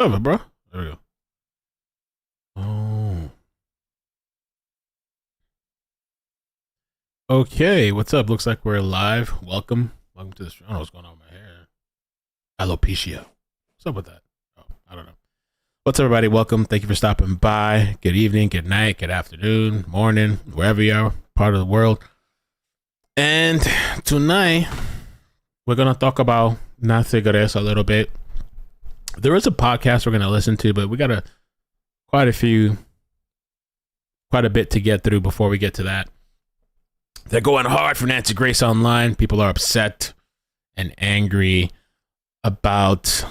Over, bro. There we go. Oh. Okay, what's up? Looks like we're live. Welcome. Welcome to the stream. I don't know what's going on with my hair. Alopecia. What's up with that? Oh, I don't know. What's up, everybody? Welcome. Thank you for stopping by. Good evening, good night, good afternoon, morning, wherever you are, part of the world. And tonight, we're going to talk about Nancy Grace a little bit. There is a podcast we're going to listen to, but we got quite a bit to get through before we get to that. They're going hard for Nancy Grace online. People are upset and angry about,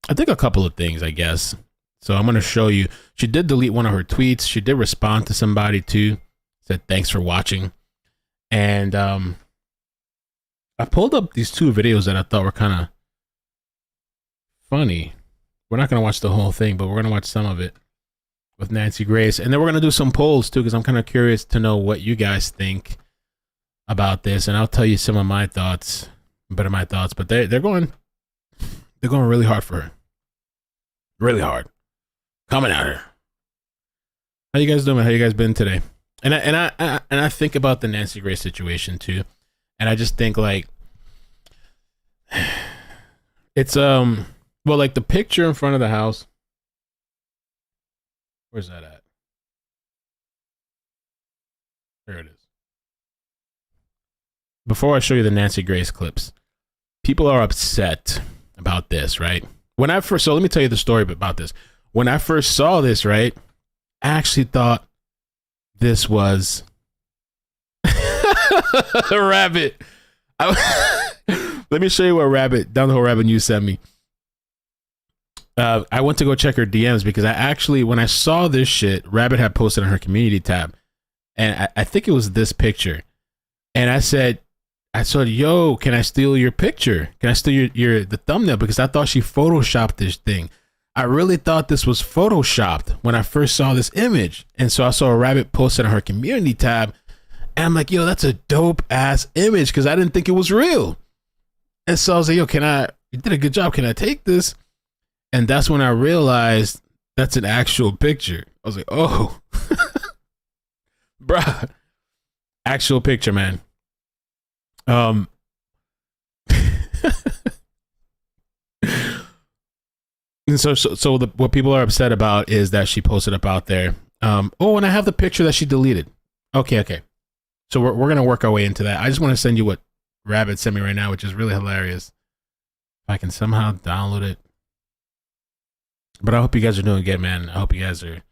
I think, a couple of things, I guess. So I'm going to show you. She did delete one of her tweets. She did respond to somebody too. Said, thanks for watching. And I pulled up these two videos that I thought were kind of funny. We're not going to watch the whole thing, but we're going to watch some of it with Nancy Grace. And then we're going to do some polls too, because I'm kind of curious to know what you guys think about this. And I'll tell you some of my thoughts, but they're going really hard for her. Really hard. Coming at her. How you guys doing? How you guys been today? And I think about the Nancy Grace situation too. And I just think like it's well, like the picture in front of the house. Where's that at? There it is. Before I show you the Nancy Grace clips, people are upset about this, right? So let me tell you the story about this. When I first saw this, right, I actually thought this was a rabbit. Let me show you what rabbit, down the whole rabbit news sent me. I went to go check her DMs because when I saw this shit, Rabbit had posted on her community tab, and I think it was this picture, and I said, yo, can I steal your picture? Can I steal the thumbnail? Because I thought she photoshopped this thing. I really thought this was photoshopped when I first saw this image, and so I saw a Rabbit posted on her community tab, and I'm like, yo, that's a dope ass image because I didn't think it was real, and so I was like, yo, you did a good job. Can I take this? And that's when I realized that's an actual picture. I was like, oh, bruh, actual picture, man. And what people are upset about is that she posted up out there. And I have the picture that she deleted. Okay. So we're going to work our way into that. I just want to send you what Rabbit sent me right now, which is really hilarious. If I can somehow download it. But I hope you guys are doing good, man. I hope you guys had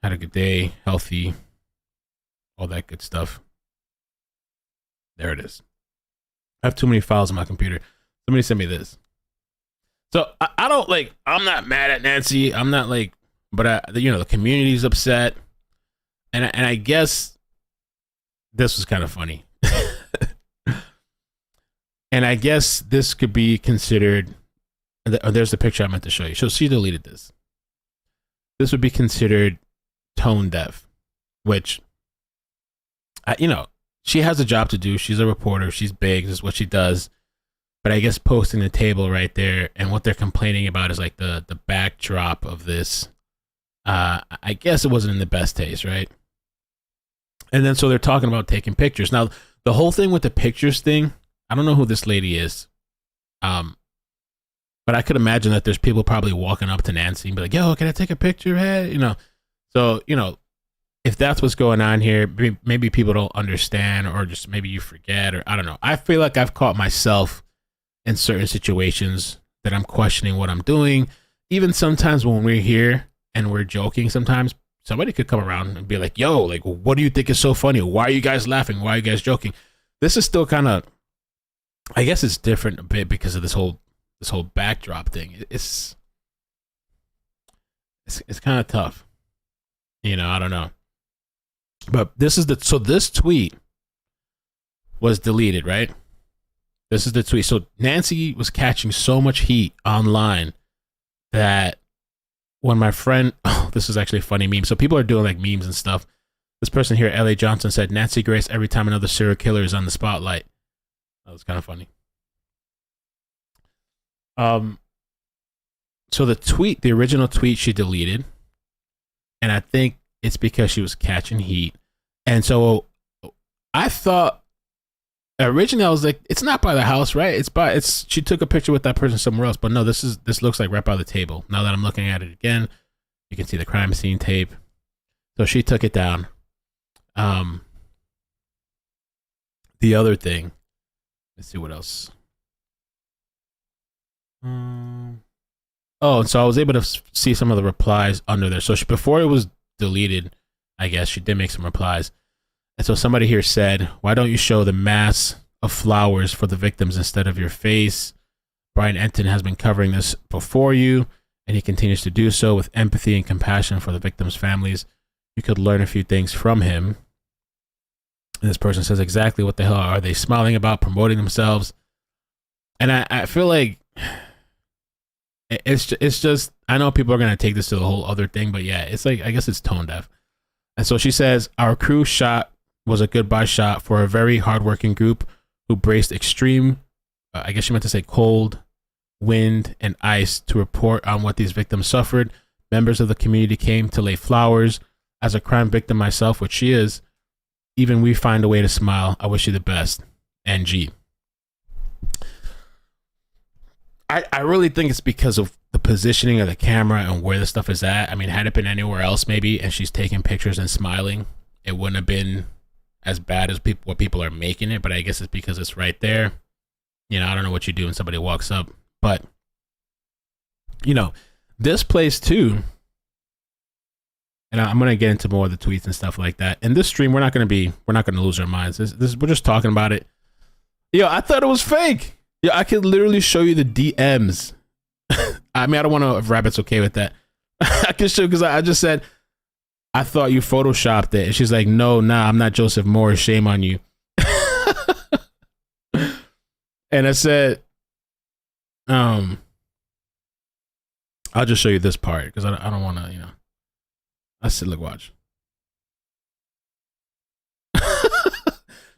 a good day, healthy, all that good stuff. There it is. I have too many files on my computer. Somebody sent me this. So I don't I'm not mad at Nancy. I'm not but the community's upset. And I guess this was kind of funny. And I guess this could be considered, there's the picture I meant to show you. So she deleted this. This would be considered tone deaf, which, she has a job to do. She's a reporter. She's big. This is what she does. But I guess posting the table right there, and what they're complaining about is like the backdrop of this. I guess it wasn't in the best taste, right? And then so they're talking about taking pictures. Now, the whole thing with the pictures thing, I don't know who this lady is. But I could imagine that there's people probably walking up to Nancy and be like, yo, can I take a picture? Hey, So, if that's what's going on here, maybe people don't understand, or just maybe you forget, or I don't know. I feel like I've caught myself in certain situations that I'm questioning what I'm doing. Even sometimes when we're here and we're joking, sometimes somebody could come around and be like, yo, what do you think is so funny? Why are you guys laughing? Why are you guys joking? This is still kind of, I guess it's different a bit because of this whole backdrop thing. It's kind of tough. I don't know. But this tweet was deleted, right? This is the tweet. So Nancy was catching so much heat online that when my friend, this is actually a funny meme. So people are doing memes and stuff. This person here, L.A. Johnson, said, Nancy Grace every time another serial killer is on the spotlight. That was kind of funny. So the original tweet she deleted, and I think it's because she was catching heat. And so I thought originally, I was like, it's not by the house, right? She took a picture with that person somewhere else. But no, this looks like right by the table. Now that I'm looking at it again, you can see the crime scene tape. So she took it down. The other thing, let's see what else. Oh, so I was able to see some of the replies under there. So before it was deleted, I guess she did make some replies. And so somebody here said, why don't you show the mass of flowers for the victims instead of your face? Brian Enton has been covering this before you, and he continues to do so with empathy and compassion for the victims' families. You could learn a few things from him. And this person says, exactly what the hell are they smiling about, promoting themselves? And I feel like it's just, I know people are going to take this to the whole other thing, but yeah, it's like, I guess it's tone deaf. And so she says, our crew shot was a goodbye shot for a very hardworking group who braced extreme, I guess she meant to say cold, wind, and ice to report on what these victims suffered. Members of the community came to lay flowers. As a crime victim myself, which she is, even we find a way to smile. I wish you the best. NG. I really think it's because of the positioning of the camera and where the stuff is at. I mean, had it been anywhere else maybe, and she's taking pictures and smiling, it wouldn't have been as bad as what people are making it. But I guess it's because it's right there. You know, I don't know what you do when somebody walks up. But, you know, this place too, and I'm going to get into more of the tweets and stuff like that. In this stream, we're not going to lose our minds. We're just talking about it. Yo, I thought it was fake. Yeah, I could literally show you the DMs. I mean, I don't want to, if Rabbit's okay with that. I can show, because I just said, I thought you photoshopped it. And she's like, no, nah, I'm not Joseph Moore. Shame on you. And I said, I'll just show you this part, because I don't want to, you know. I said, look, watch.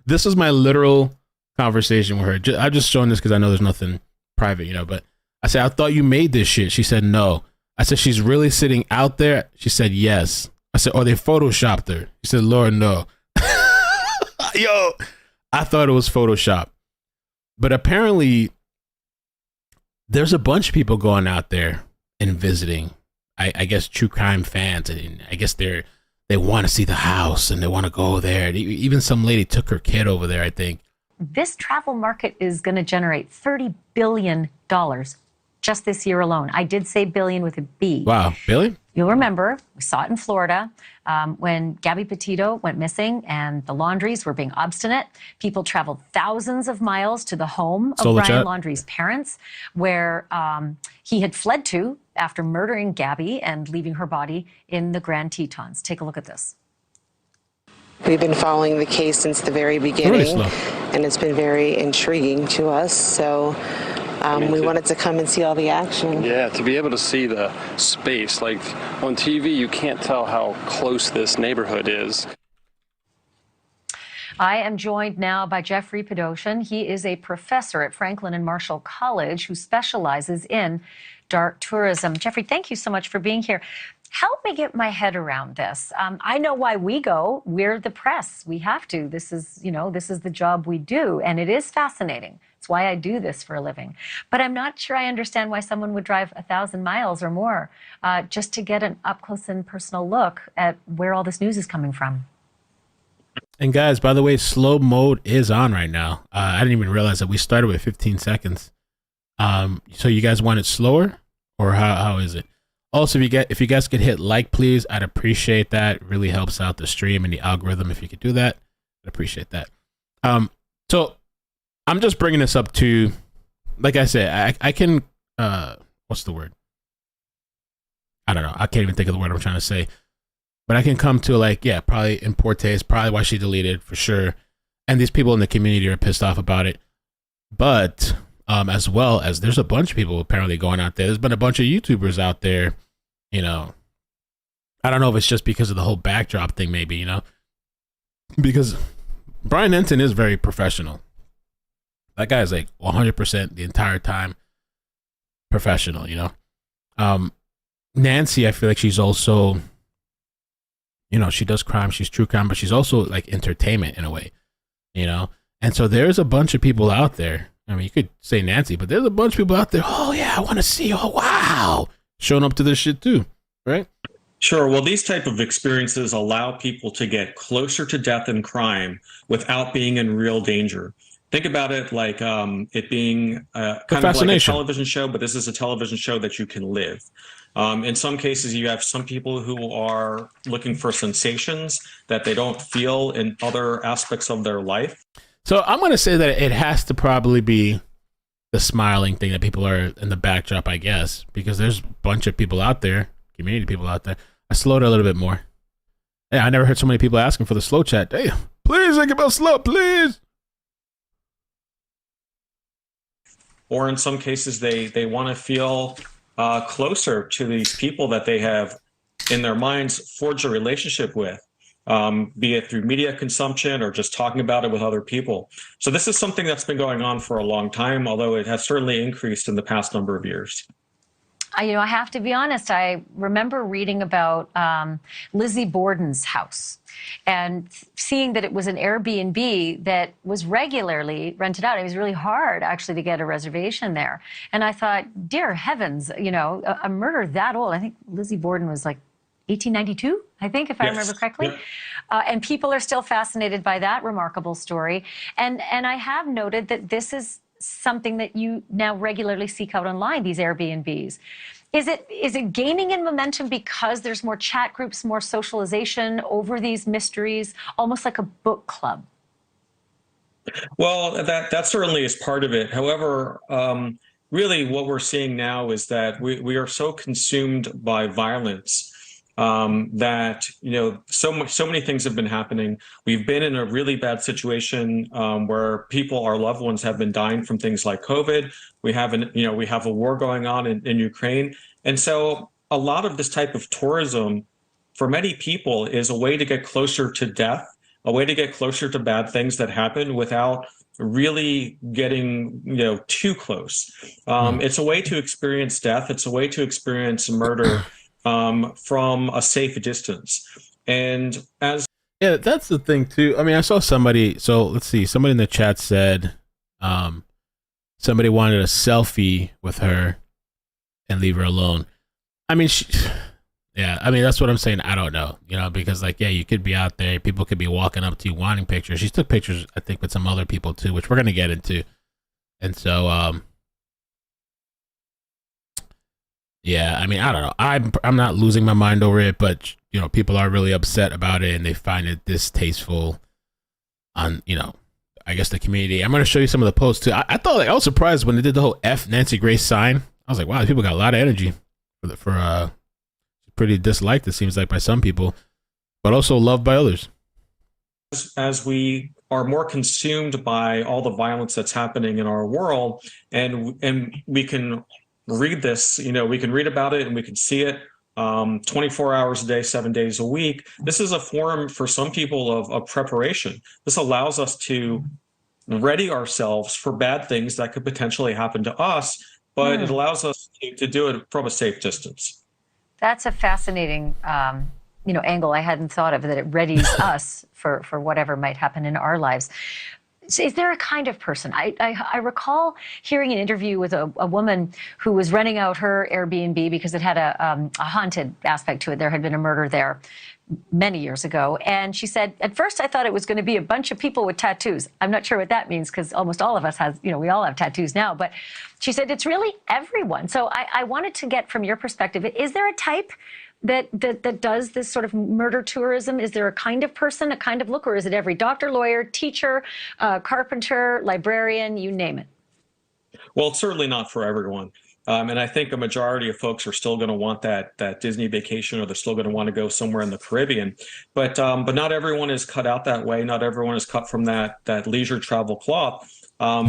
This is my literal conversation with her. I'm just showing this because I know there's nothing private, you know, but I said, I thought you made this shit. She said, no. I said, she's really sitting out there? She said, yes. I said, oh, they photoshopped her. She said, Lord, no. Yo, I thought it was Photoshop. But apparently, there's a bunch of people going out there and visiting. I guess true crime fans, and I guess they want to see the house and they want to go there. Even some lady took her kid over there, I think. This travel market is going to generate $30 billion just this year alone. I did say billion with a B. Wow, billion? You'll remember, we saw it in Florida when Gabby Petito went missing and the Laundries were being obstinate. People traveled thousands of miles to the home of Brian Laundrie's parents, where he had fled to after murdering Gabby and leaving her body in the Grand Tetons. Take a look at this. We've been following the case since the very beginning, and it's been very intriguing to us. So we wanted to come and see all the action. Yeah, to be able to see the space. Like on TV, you can't tell how close this neighborhood is. I am joined now by Jeffrey Padoshan. He is a professor at Franklin and Marshall College who specializes in dark tourism. Jeffrey, thank you so much for being here. Help me get my head around this. I know why we go. We're the press. We have to. This is the job we do, and it is fascinating. It's why I do this for a living. But I'm not sure I understand why someone would drive 1,000 miles or more just to get an up-close and personal look at where all this news is coming from. And guys, by the way, slow mode is on right now. I didn't even realize that we started with 15 seconds. So you guys want it slower, or how is it? Also, if you guys could hit like, please, I'd appreciate that. It really helps out the stream and the algorithm. If you could do that, I'd appreciate that. So I'm just bringing this up to, like I said, I can, what's the word? I don't know. I can't even think of the word I'm trying to say. But I can come to like, yeah, probably in Porte's, probably why she deleted for sure. And these people in the community are pissed off about it. But as well as there's a bunch of people apparently going out there. There's been a bunch of YouTubers out there, you know. I don't know if it's just because of the whole backdrop thing, maybe, you know. Because Brian Enton is very professional. That guy is like 100% the entire time professional, you know. Nancy, I feel like she's also, you know, she does crime, she's true crime, but she's also like entertainment in a way, you know? And so there's a bunch of people out there. I mean, you could say Nancy, but there's a bunch of people out there. Oh yeah, I want to see. Oh wow, showing up to this shit too, right? Sure. Well, these type of experiences allow people to get closer to death and crime without being in real danger. Think about it like it being kind of like a television show, but this is a television show that you can live. In some cases, you have some people who are looking for sensations that they don't feel in other aspects of their life. So I'm going to say that it has to probably be the smiling thing that people are in the backdrop, I guess, because there's a bunch of people out there, community people out there. I slowed it a little bit more. Yeah, I never heard so many people asking for the slow chat. Hey, please think about slow, please. Or in some cases, they want to feel closer to these people that they have in their minds forged a relationship with. Be it through media consumption or just talking about it with other people. So this is something that's been going on for a long time, although it has certainly increased in the past number of years. I have to be honest, I remember reading about Lizzie Borden's house and seeing that it was an Airbnb that was regularly rented out. It was really hard, actually, to get a reservation there. And I thought, dear heavens, a murder that old. I think Lizzie Borden was like 1892, I think, if I remember correctly. Yeah. And people are still fascinated by that remarkable story. And I have noted that this is something that you now regularly seek out online, these Airbnbs. Is it gaining in momentum because there's more chat groups, more socialization over these mysteries, almost like a book club? Well, that certainly is part of it. However, really what we're seeing now is that we are so consumed by violence that so many things have been happening. We've been in a really bad situation where our loved ones have been dying from things like COVID. We have a war going on in Ukraine, and so a lot of this type of tourism for many people is a way to get closer to death, a way to get closer to bad things that happen without really getting too close. It's a way to experience death. It's a way to experience murder. From a safe distance. And that's the thing too. I mean, I saw somebody, so let's see, somebody in the chat said somebody wanted a selfie with her and leave her alone. I mean, that's what I'm saying. I don't know, because you could be out there, people could be walking up to you wanting pictures. She took pictures, I think, with some other people too, which we're going to get into. And so, yeah, I mean, I don't know. I'm not losing my mind over it, but people are really upset about it and they find it distasteful on, I guess the community. I'm going to show you some of the posts too. I thought I was surprised when they did the whole F Nancy Grace sign. I was like, wow, people got a lot of energy for pretty disliked, it seems like, by some people, but also loved by others. As we are more consumed by all the violence that's happening in our world, and we can read this, we can read about it and we can see it 24 hours a day, 7 days a week. This is a form for some people of preparation. This allows us to ready ourselves for bad things that could potentially happen to us, but it allows us to do it from a safe distance. That's a fascinating angle I hadn't thought of, that it readies us for whatever might happen in our lives. Is there a kind of person? I recall hearing an interview with a woman who was renting out her Airbnb because it had a haunted aspect to it. There had been a murder there many years ago. And she said, at first I thought it was going to be a bunch of people with tattoos. I'm not sure what that means because almost all of us we all have tattoos now. But she said it's really everyone. So I wanted to get from your perspective, is there a type that does this sort of murder tourism? Is there a kind of person, a kind of look, or is it every doctor, lawyer, teacher, carpenter, librarian, you name it? Well, it's certainly not for everyone. And I think a majority of folks are still going to want that Disney vacation, or they're still going to want to go somewhere in the Caribbean. But not everyone is cut out that way. Not everyone is cut from that leisure travel cloth.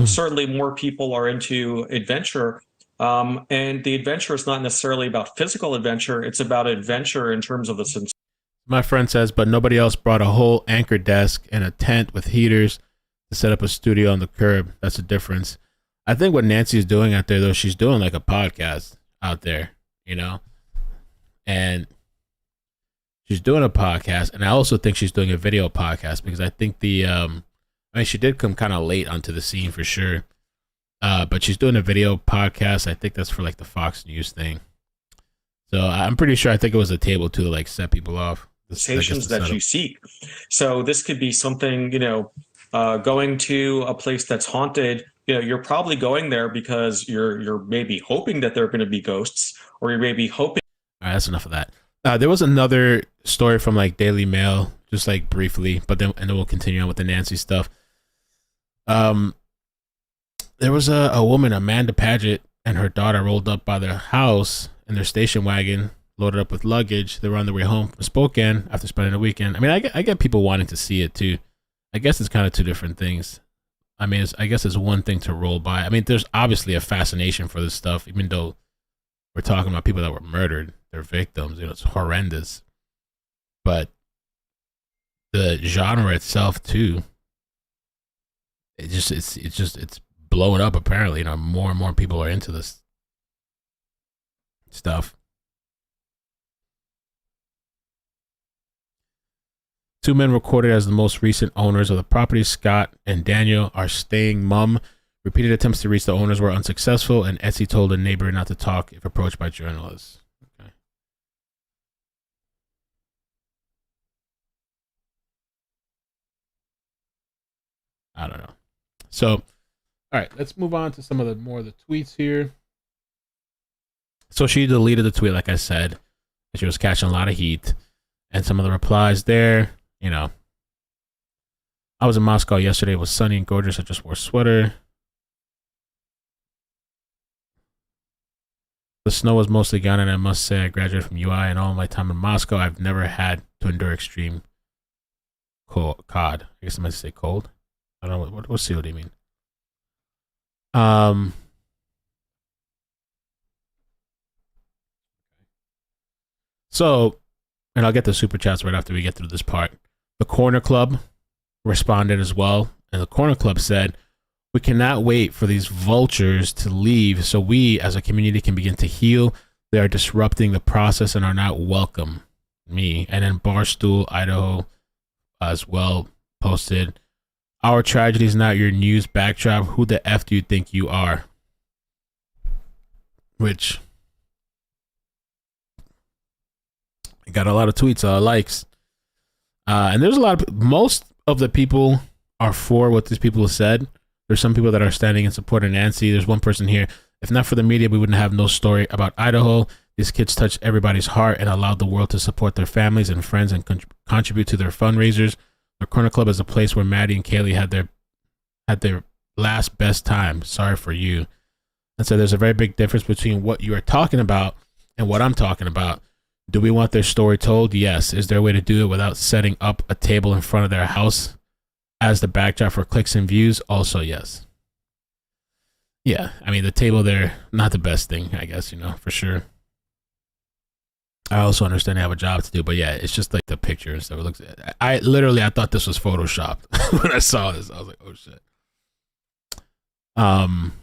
Certainly more people are into adventure. And the adventure is not necessarily about physical adventure. It's about adventure in terms of the sense. My friend says, but nobody else brought a whole anchor desk and a tent with heaters to set up a studio on the curb. That's the difference. I think what Nancy is doing out there, though, she's doing like a podcast out there, you know, and she's doing a podcast, and I also think she's doing a video podcast because I think she did come kind of late onto the scene for sure. But she's doing a video podcast. I think that's for like the Fox News thing. So I'm pretty sure. I think it was a table to like set people off. Conversations that you seek. So this could be something, going to a place that's haunted. You're probably going there because you're maybe hoping that there are going to be ghosts, or you're maybe hoping. All right, that's enough of that. There was another story from like Daily Mail, just like briefly, and then we'll continue on with the Nancy stuff. There was a woman, Amanda Paget, and her daughter rolled up by their house in their station wagon, loaded up with luggage. They were on their way home from Spokane after spending a weekend. I mean, I get people wanting to see it too. I guess it's kind of two different things. I mean, I guess it's one thing to roll by. I mean, there's obviously a fascination for this stuff, even though we're talking about people that were murdered. They're victims. It's horrendous. But the genre itself too, it's blowing up apparently. More and more people are into this stuff. Two men recorded as the most recent owners of the property, Scott and Daniel, are staying mum. Repeated attempts to reach the owners were unsuccessful, and Etsy told a neighbor not to talk if approached by journalists. Okay. I don't know. So, all right, let's move on to some of the tweets here. So she deleted the tweet, like I said. She was catching a lot of heat, and some of the replies there. I was in Moscow yesterday. It was sunny and gorgeous. I just wore a sweater. The snow was mostly gone, and I must say I graduated from UI, and all my time in Moscow, I've never had to endure extreme cold. I guess I might say cold. I don't know. What's COD mean? So, and I'll get the super chats right after we get through this part. The Corner Club responded as well, and the Corner Club said, "We cannot wait for these vultures to leave so we as a community can begin to heal. They are disrupting the process and are not welcome." Me. And then Barstool, Idaho, as well, posted, "Our tragedy is not your news backdrop. Who the F do you think you are?" Which got a lot of tweets, likes. And there's most of the people are for what these people have said. There's some people that are standing in support of Nancy. There's one person here. "If not for the media, we wouldn't have no story about Idaho. These kids touched everybody's heart and allowed the world to support their families and friends and contribute to their fundraisers. The Corner Club is a place where Maddie and Kaylee had their last best time. Sorry for you." And so there's a very big difference between what you are talking about and what I'm talking about. Do we want their story told? Yes. Is there a way to do it without setting up a table in front of their house as the backdrop for clicks and views? Also, yes. Yeah, I mean, the table there, not the best thing, I guess, for sure. I also understand they have a job to do, but yeah, it's just like the picture and stuff. It looks. I thought this was photoshopped when I saw this. I was like, oh shit. And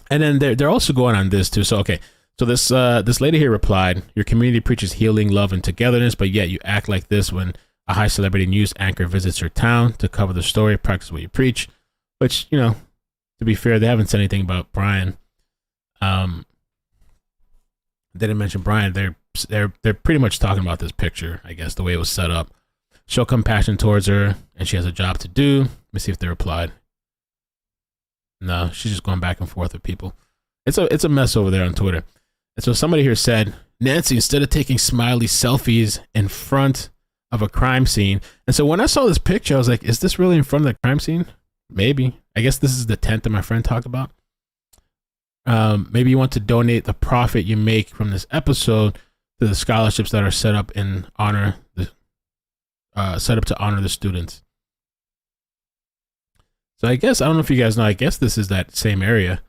then they're also going on this too. So okay. So this lady here replied, "Your community preaches healing, love, and togetherness, but yet you act like this when a high celebrity news anchor visits your town to cover the story. Practice what you preach." Which, to be fair, they haven't said anything about Brian. They didn't mention Brian. They're pretty much talking about this picture, I guess, the way it was set up. "Show compassion towards her, and she has a job to do." Let me see if they replied. No, she's just going back and forth with people. It's a mess over there on Twitter. And so somebody here said, "Nancy, instead of taking smiley selfies in front of a crime scene." And so when I saw this picture, I was like, is this really in front of the crime scene? Maybe. I guess this is the tent that my friend talked about. Maybe you want to donate the profit you make from this episode to the scholarships that are set up to honor the students. So I guess, I don't know if you guys know, I guess this is that same area.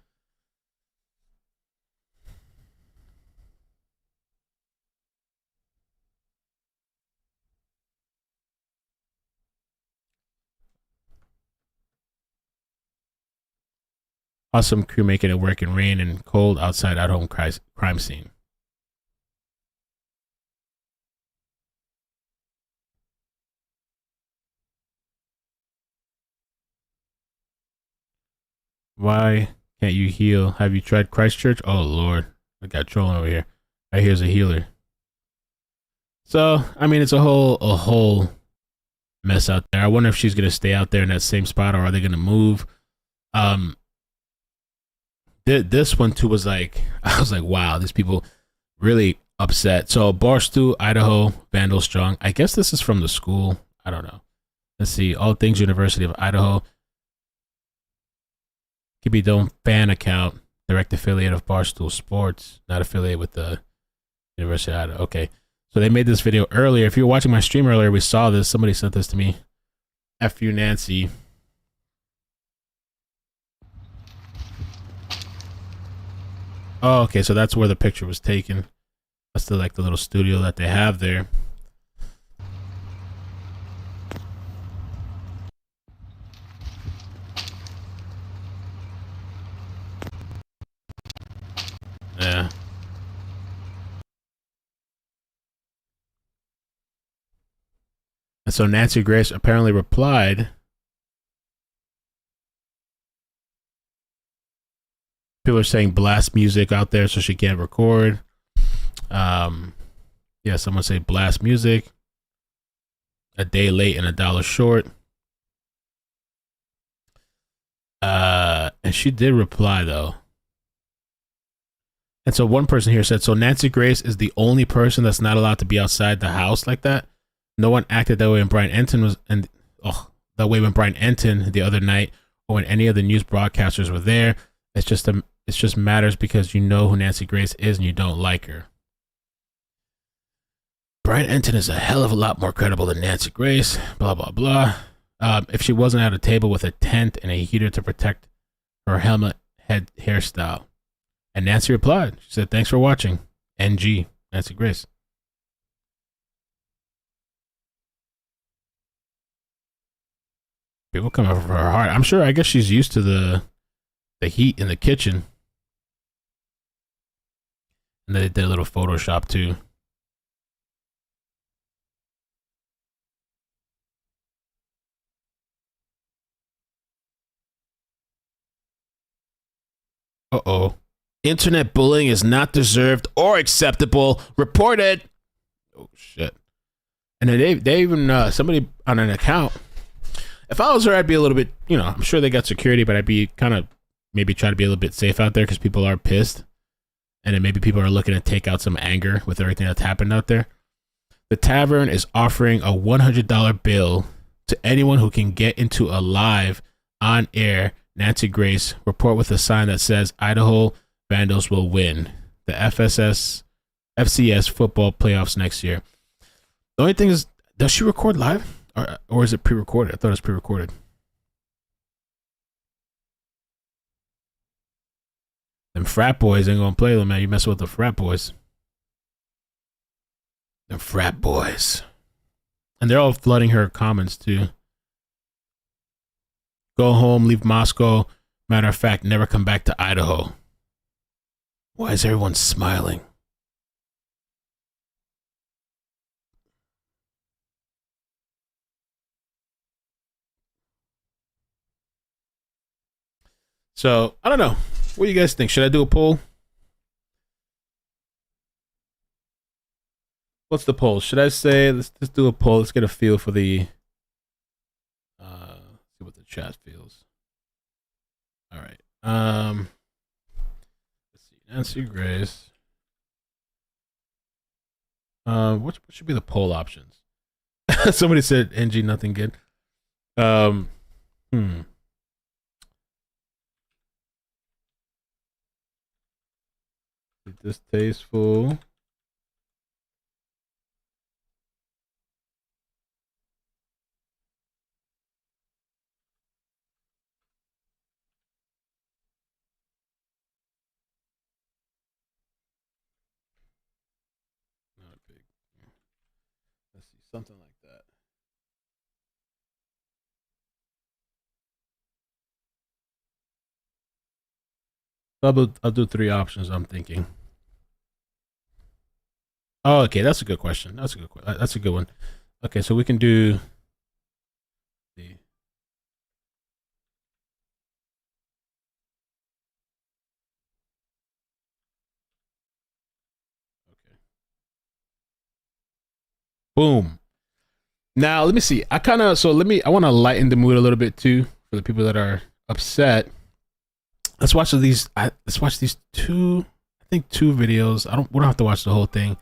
Awesome crew making it work in rain and cold outside at-home crime scene. Why can't you heal? Have you tried Christchurch? Oh Lord, I got trolling over here. Right here's a healer. So I mean, it's a whole mess out there. I wonder if she's gonna stay out there in that same spot, or are they gonna move? This one too was like, I was like, wow, these people really upset. So Barstool, Idaho, Vandal Strong. I guess this is from the school. I don't know. Let's see. All Things University of Idaho. Keep your own fan account. Direct affiliate of Barstool Sports. Not affiliated with the University of Idaho. Okay. So they made this video earlier. If you were watching my stream earlier, we saw this. Somebody sent this to me. F you, Nancy. Oh, okay, so that's where the picture was taken. That's the like the little studio that they have there. Yeah. And so Nancy Grace apparently replied. People are saying blast music out there so she can't record. Yeah, someone say blast music. A day late and $1 short. And she did reply though. And so one person here said, so Nancy Grace is the only person that's not allowed to be outside the house like that. No one acted that way when Brian Enton was, and that way when Brian Enton the other night, or when any of the news broadcasters were there. It's just matters because you know who Nancy Grace is and you don't like her. Brian Enton is a hell of a lot more credible than Nancy Grace. Blah blah blah. If she wasn't at a table with a tent and a heater to protect her helmet head hairstyle. And Nancy replied. She said, thanks for watching. NG, Nancy Grace. People come over for her heart. I'm sure, I guess she's used to the heat in the kitchen. And they did a little Photoshop too. Uh-oh. Internet bullying is not deserved or acceptable. Reported. Oh, shit. And then they even, somebody on an account. If I was her, I'd be a little bit, I'm sure they got security, but I'd be kind of maybe try to be a little bit safe out there because people are pissed. And then maybe people are looking to take out some anger with everything that's happened out there. The tavern is offering a $100 bill to anyone who can get into a live on air Nancy Grace report with a sign that says Idaho Vandals will win the FCS football playoffs next year. The only thing is, does she record live or is it pre-recorded? I thought it was pre-recorded. Them frat boys ain't gonna play them, man. You mess with the frat boys. Them frat boys. And they're all flooding her comments too. Go home, leave Moscow. Matter of fact, never come back to Idaho. Why is everyone smiling? So, I don't know. What do you guys think? Should I do a poll? What's the poll? Should I say, let's do a poll. Let's get a feel for the, see what the chat feels. All right. Let's see. Nancy Grace. What should be the poll options? Somebody said NG, nothing good. Distasteful. Not big. Let's see, something like that. I'll do 3 options. I'm thinking. Oh, okay, that's a good question. That's a good one. Okay, so we can do the. Okay. Boom. Now let me see. I want to lighten the mood a little bit too for the people that are upset. Let's watch these 2 videos. We don't have to watch the whole thing.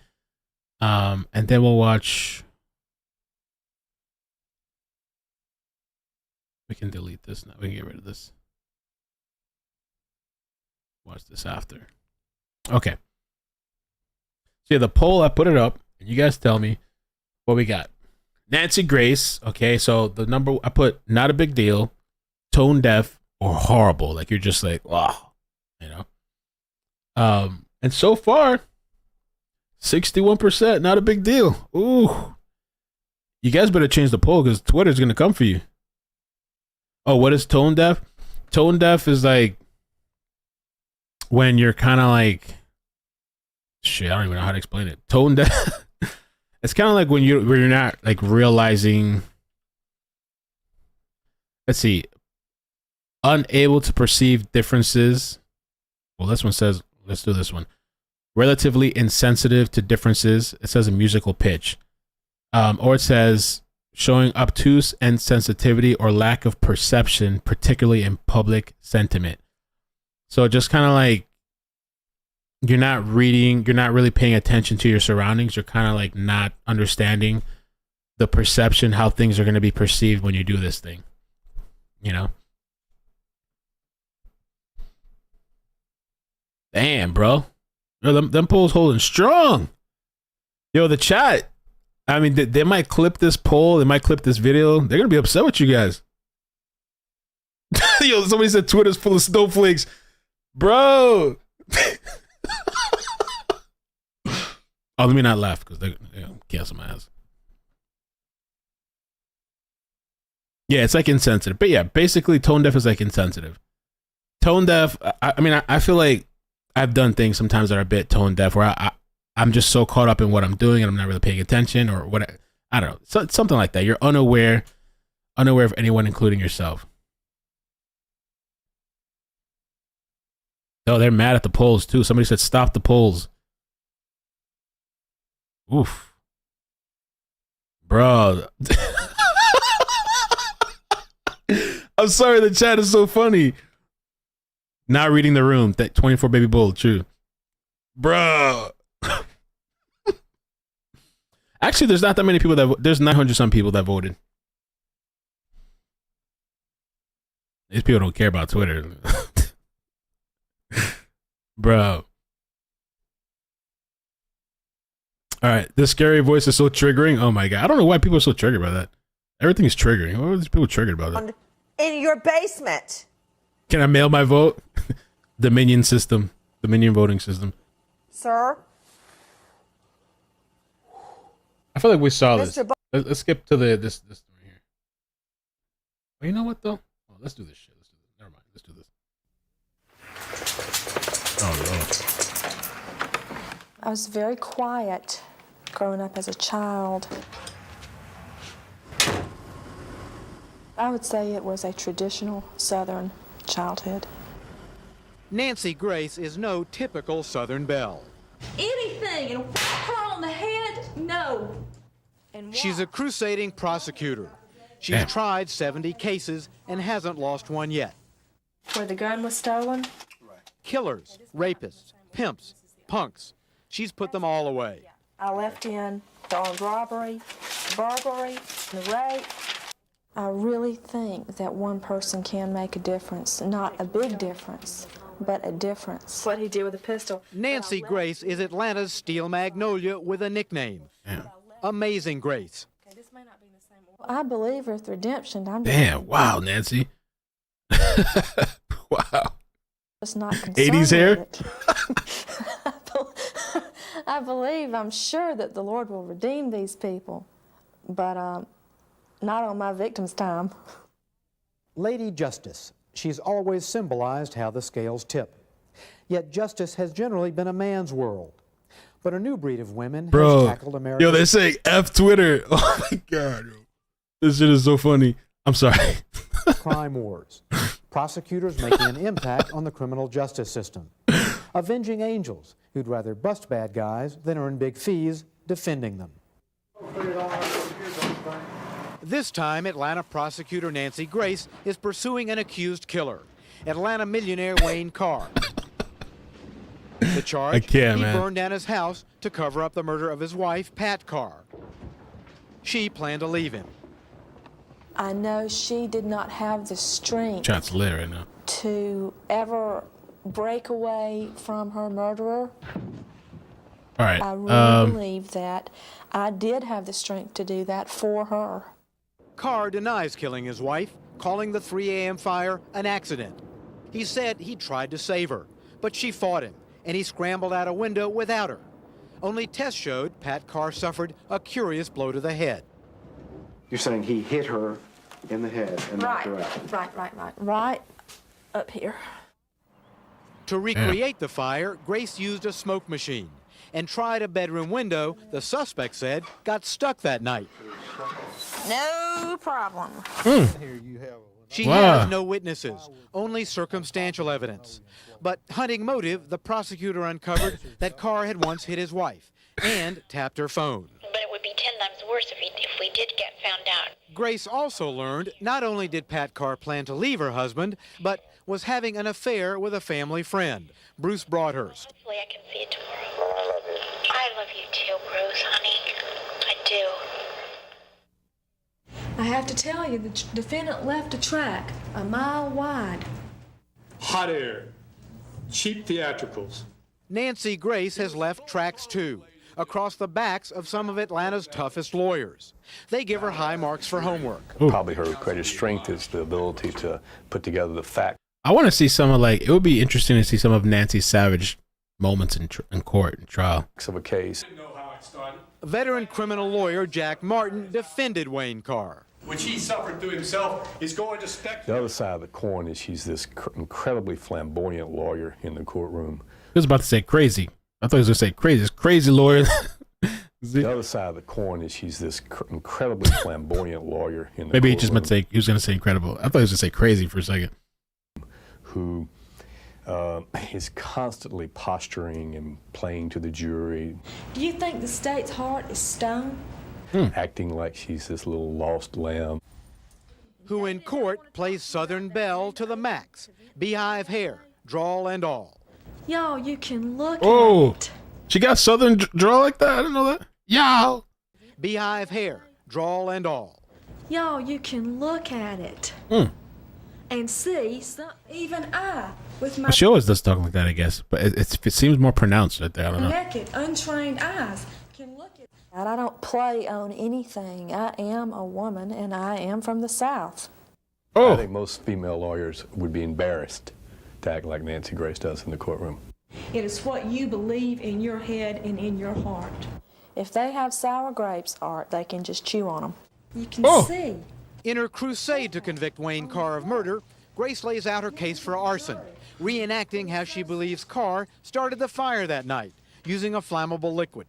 And then we'll watch. We can delete this now. We can get rid of this. Watch this after. Okay. So yeah, the poll, I put it up, and you guys tell me what we got. Nancy Grace. Okay, so the number I put, not a big deal, tone deaf, or horrible. Like you're just like, wow, you know. And so far, 61%, not a big deal. Ooh. You guys better change the poll because Twitter's gonna come for you. Oh, what is tone deaf? Tone deaf is like when you're kind of like, shit, I don't even know how to explain it. Tone deaf. It's kind of like when you're not like realizing. Let's see. Unable to perceive differences. Well, this one says, let's do this one. Relatively insensitive to differences. It says a musical pitch. Or it says showing obtuse insensitivity or lack of perception, particularly in public sentiment. So just kind of like you're not really paying attention to your surroundings. You're kind of like not understanding the perception, how things are going to be perceived when you do this thing. You know? Damn, bro. Yo, them polls holding strong. Yo, the chat. I mean, they might clip this poll. They might clip this video. They're going to be upset with you guys. Yo, somebody said Twitter's full of snowflakes. Bro. Oh, let me not laugh because they're cancel my ass. Yeah, it's like insensitive. But yeah, basically tone deaf is like insensitive. Tone deaf, I feel like I've done things sometimes that are a bit tone deaf where I'm just so caught up in what I'm doing and I'm not really paying attention or what. I don't know. Something like that. You're unaware of anyone, including yourself. Oh, they're mad at the polls too. Somebody said stop the polls. Oof. Bro. I'm sorry, the chat is so funny. Not reading the room. That 24 baby bull, true. Bro. Actually, there's not that many people there's 900 some people that voted. These people don't care about Twitter. Bro. All right, this scary voice is so triggering. Oh my god, I don't know why people are so triggered by that. Everything is triggering. Why are these people triggered about it? In your basement. Can I mail my vote? Dominion system, Dominion voting system. Sir? I feel like we saw Mr. this. Let's skip to this right here. Oh, you know what though? Oh, let's do this shit. Never mind. Let's do this. Oh Lord. I was very quiet growing up as a child. I would say it was a traditional Southern childhood. Nancy Grace is no typical Southern belle. Anything, and whack her on the head, no. And She's a crusading prosecutor. She's tried 70 cases and hasn't lost one yet. where the gun was stolen? Killers, rapists, pimps, punks. She's put them all away. I left in the armed robbery, burglary, the rape. I really think that one person can make a difference. Not a big difference, but a difference. What he did with a pistol. Nancy Grace is Atlanta's Steel Magnolia with a nickname. Yeah. Amazing Grace. I believe with redemption. Damn, wow, Nancy. Wow. Just not concerned 80s hair? with it. I believe, I'm sure that the Lord will redeem these people, but not on my victim's time. Lady Justice. She's always symbolized how the scales tip. Yet justice has generally been a man's world. But a new breed of women has Bro, tackled America. yo, they say F Twitter. Oh my God. This shit is so funny. I'm sorry. crime wars. Prosecutors making an impact on the criminal justice system. Avenging angels who'd rather bust bad guys than earn big fees defending them. This time, Atlanta prosecutor Nancy Grace is pursuing an accused killer, Atlanta millionaire Wayne Carr. The charge, he burned down his house to cover up the murder of his wife, Pat Carr. She planned to leave him. I know she did not have the strength Chat's lit right now. to ever break away from her murderer. All right. I really believe that I did have the strength to do that for her. Carr denies killing his wife, calling the 3 a.m. fire an accident. He said he tried to save her, but she fought him, and he scrambled out a window without her. Only tests showed Pat Carr suffered a curious blow to the head. You're saying he hit her in the head and knocked her out? Right up here. To recreate the fire, Grace used a smoke machine and tried a bedroom window the suspect said got stuck that night. No problem. She has no witnesses, only circumstantial evidence. But hunting motive, the prosecutor uncovered that Carr had once hit his wife and tapped her phone. But it would be 10 times worse if we did get found out. Grace also learned not only did Pat Carr plan to leave her husband, but was having an affair with a family friend, Bruce Broadhurst. Hopefully I can see it tomorrow. I love you too, Bruce, honey. I do. I have to tell you, the defendant left a track a mile wide. Hot air, cheap theatricals. Nancy Grace has left tracks too, across the backs of some of Atlanta's toughest lawyers. They give her high marks for homework. Probably her greatest strength is the ability to put together the facts. I want to see some of it would be interesting to see some of Nancy Savage moments in court and trial. Of a case. Veteran criminal lawyer Jack Martin defended Wayne Carr. Which he suffered through himself is going to spectate. The other side of the coin is she's this incredibly flamboyant lawyer in the courtroom. He was about to say crazy. I thought he was going to say crazy. It's crazy lawyer. The other side of the coin is she's this incredibly flamboyant lawyer in the Maybe courtroom. he just meant to say, he was going to say incredible. I thought he was going to say crazy for a second. Who is constantly posturing and playing to the jury. Do you think the state's heart is stone? Acting like she's this little lost lamb. Who in court plays Southern Belle to the max, beehive hair, drawl and all. Y'all, you can look Oh, at it. she got Southern draw like that? I didn't know that. Y'all. Beehive hair, drawl and all. Y'all, you can look at it and see even I with my She always does talk like that, I guess. But it seems more pronounced right there. I don't know. naked, untrained eyes can look at it. I don't play on anything. I am a woman, and I am from the South. I think most female lawyers would be embarrassed to act like Nancy Grace does in the courtroom. It is what you believe in your head and in your heart. If they have sour grapes, Art, they can just chew on them. You can see. In her crusade to convict Wayne Carr of murder, Grace lays out her case for arson, reenacting how she believes Carr started the fire that night using a flammable liquid.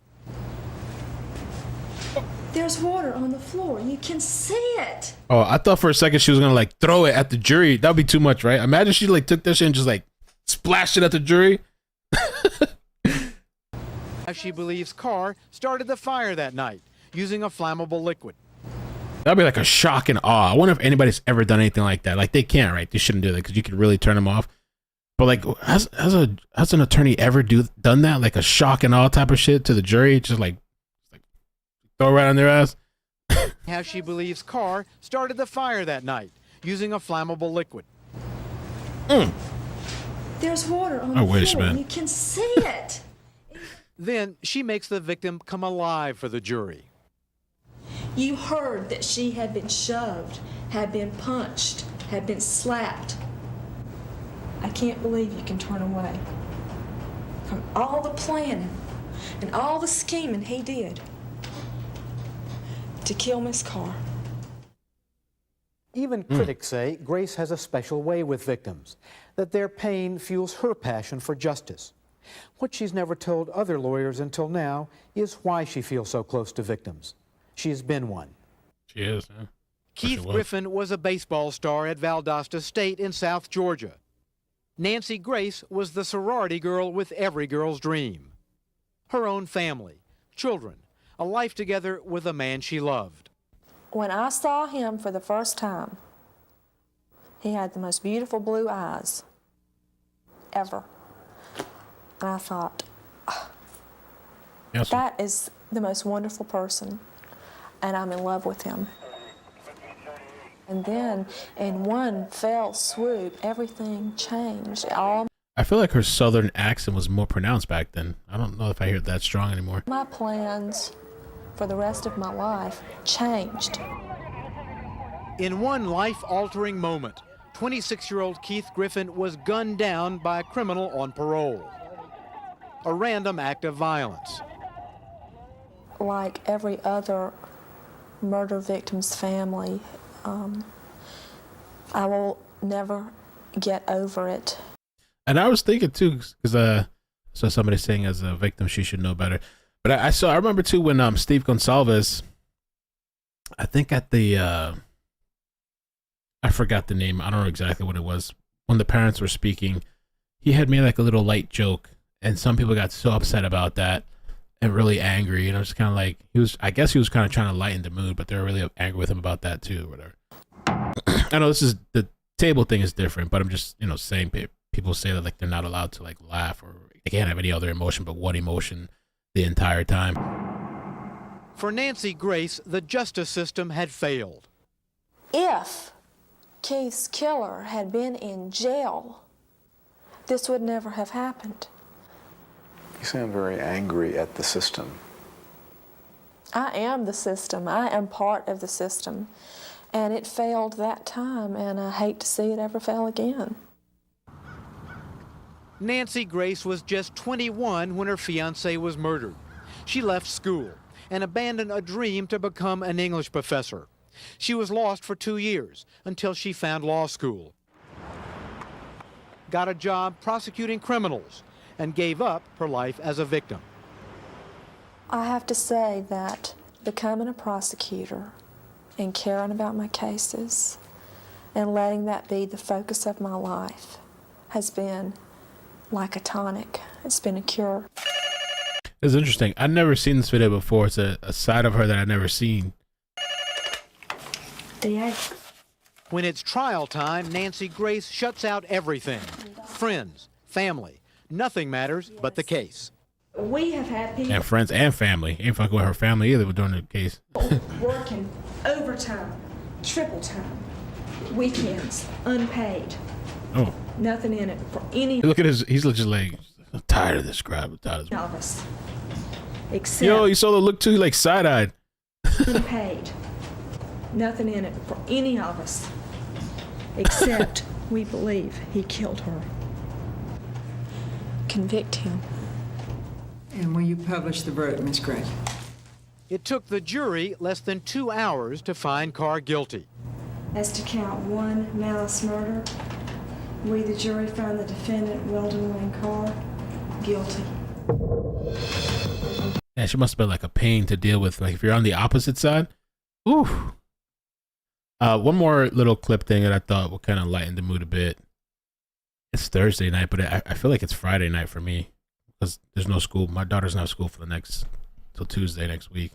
There's water on the floor. You can see it. Oh, I thought for a second she was going to throw it at the jury. That'd be too much, right? Imagine she took that shit and just splashed it at the jury. How she believes Carr started the fire that night using a flammable liquid. That'd be like a shock and awe. I wonder if anybody's ever done anything like that. They can't, right? They shouldn't do that because you could really turn them off. But has an attorney ever done that? Like a shock and awe type of shit to the jury? Just throw it right on their ass? How she believes Carr started the fire that night using a flammable liquid. There's water on the floor. Man. You can see it. Then she makes the victim come alive for the jury. You heard that she had been shoved, had been punched, had been slapped. I can't believe you can turn away from all the planning and all the scheming he did to kill Miss Carr. Even critics say Grace has a special way with victims, that their pain fuels her passion for justice. What she's never told other lawyers until now is why she feels so close to victims. She has been one. She is, huh? Keith Griffin was a baseball star at Valdosta State in South Georgia. Nancy Grace was the sorority girl with every girl's dream. Her own family, children, a life together with a man she loved. When I saw him for the first time, he had the most beautiful blue eyes ever. And I thought, that is the most wonderful person, and I'm in love with him. And then, in one fell swoop, everything changed. I feel like her southern accent was more pronounced back then. I don't know if I hear it that strong anymore. My plans for the rest of my life changed. In one life-altering moment, 26-year-old Keith Griffin was gunned down by a criminal on parole. A random act of violence. Like every other murder victim's family, I will never get over it. And I was thinking too, because I saw somebody saying as a victim she should know better. But I remember too when Steve Goncalves, I think at the I forgot the name. I don't know exactly what it was. When the parents were speaking, he had made like a little light joke, and some people got so upset about that and really angry. And I was kind of like, I guess he was kind of trying to lighten the mood, but they were really angry with him about that too, or whatever. I know this is the table thing is different, but I'm just saying people say that like they're not allowed to like laugh or they can't have any other emotion but one emotion the entire time. For Nancy Grace, the justice system had failed. If Keith's killer had been in jail, this would never have happened. You sound very angry at the system. I am the system. I am part of the system. And it failed that time, and I hate to see it ever fail again. Nancy Grace was just 21 when her fiancé was murdered. She left school and abandoned a dream to become an English professor. She was lost for 2 years until she found law school. Got a job prosecuting criminals and gave up her life as a victim. I have to say that becoming a prosecutor and caring about my cases and letting that be the focus of my life has been like a tonic. It's been a cure. It's interesting. I've never seen this video before. It's a side of her that I've never seen. When it's trial time, Nancy Grace shuts out everything. Friends, family. Nothing matters but the case. We have had people And friends and family. Ain't fucking with her family either during the case. working overtime, triple time, weekends, unpaid. Oh. Nothing in it for any Look at he's just like, I'm tired of this crap. I'm tired of this. of us. Except Yo, you saw the look too, like side-eyed. unpaid. Nothing in it for any of us. Except we believe he killed her. Convict him. And will you publish the verdict, Miss Gray? It took the jury less than 2 hours to find Carr guilty. As to count one, malice murder, we, the jury, found the defendant, Weldon Wayne Carr, guilty. Yeah, she must have been like a pain to deal with. Like if you're on the opposite side. Ooh. One more little clip thing that I thought will kind of lighten the mood a bit. It's Thursday night, but I feel like it's Friday night for me because there's no school. My daughter's not at school for till Tuesday next week.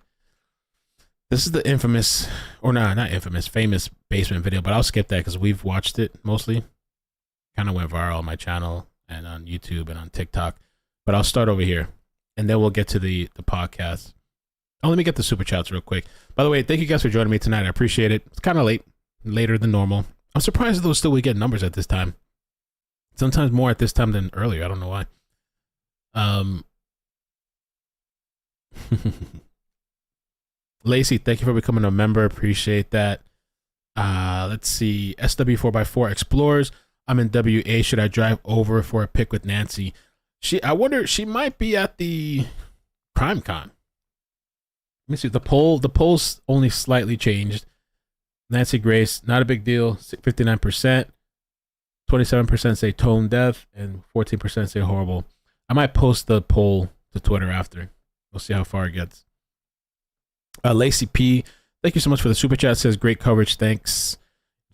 This is the infamous, or not infamous, famous basement video, but I'll skip that because we've watched it mostly. Kind of went viral on my channel and on YouTube and on TikTok. But I'll start over here, and then we'll get to the podcast. Oh, let me get the super chats real quick. By the way, thank you guys for joining me tonight. I appreciate it. It's kind of late, later than normal. I'm surprised though still we get numbers at this time. Sometimes more at this time than earlier. I don't know why. Lacey, thank you for becoming a member. Appreciate that. Let's see. SW4x4 Explorers. I'm in WA. Should I drive over for a pic with Nancy? I wonder, she might be at the CrimeCon. Let me see. The poll's only slightly changed. Nancy Grace, not a big deal. 59%. 27% say tone deaf, and 14% say horrible. I might post the poll to Twitter after. We'll see how far it gets. Lacey P, thank you so much for the super chat. Says great coverage. Thanks.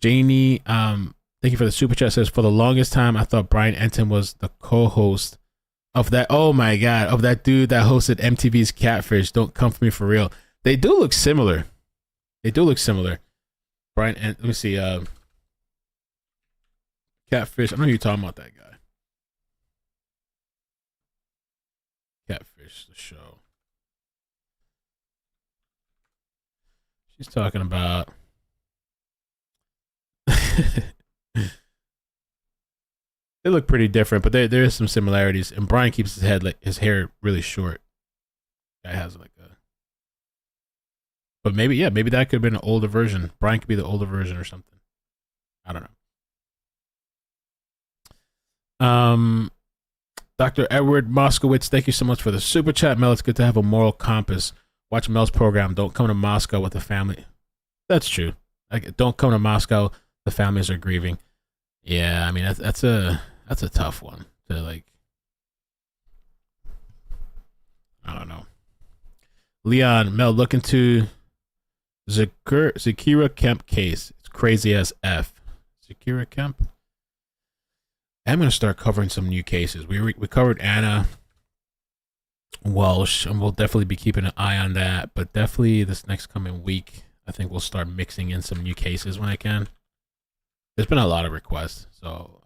Janie, thank you for the super chat. Says for the longest time I thought Brian Enton was the co-host of that. Oh my god, of that dude that hosted MTV's Catfish. Don't come for me for real. They do look similar. Brian, let me see. Catfish. I know you're talking about that guy. Catfish, the show. She's talking about. They look pretty different, but there is some similarities. And Brian keeps his hair really short. Guy has like a. But maybe that could have been an older version. Brian could be the older version or something. I don't know. Dr. Edward Moskowitz, thank you so much for the super chat. Mel, it's good to have a moral compass. Watch Mel's program. Don't come to Moscow with the family. That's true. Like, don't come to Moscow. The families are grieving. Yeah, I mean that's a tough one to like. I don't know. Leon, Mel, look into Zakira Kemp case. It's crazy as F. Zakira Kemp. I'm going to start covering some new cases. We covered Anna Walsh, and we'll definitely be keeping an eye on that. But definitely this next coming week, I think we'll start mixing in some new cases when I can. There's been a lot of requests, so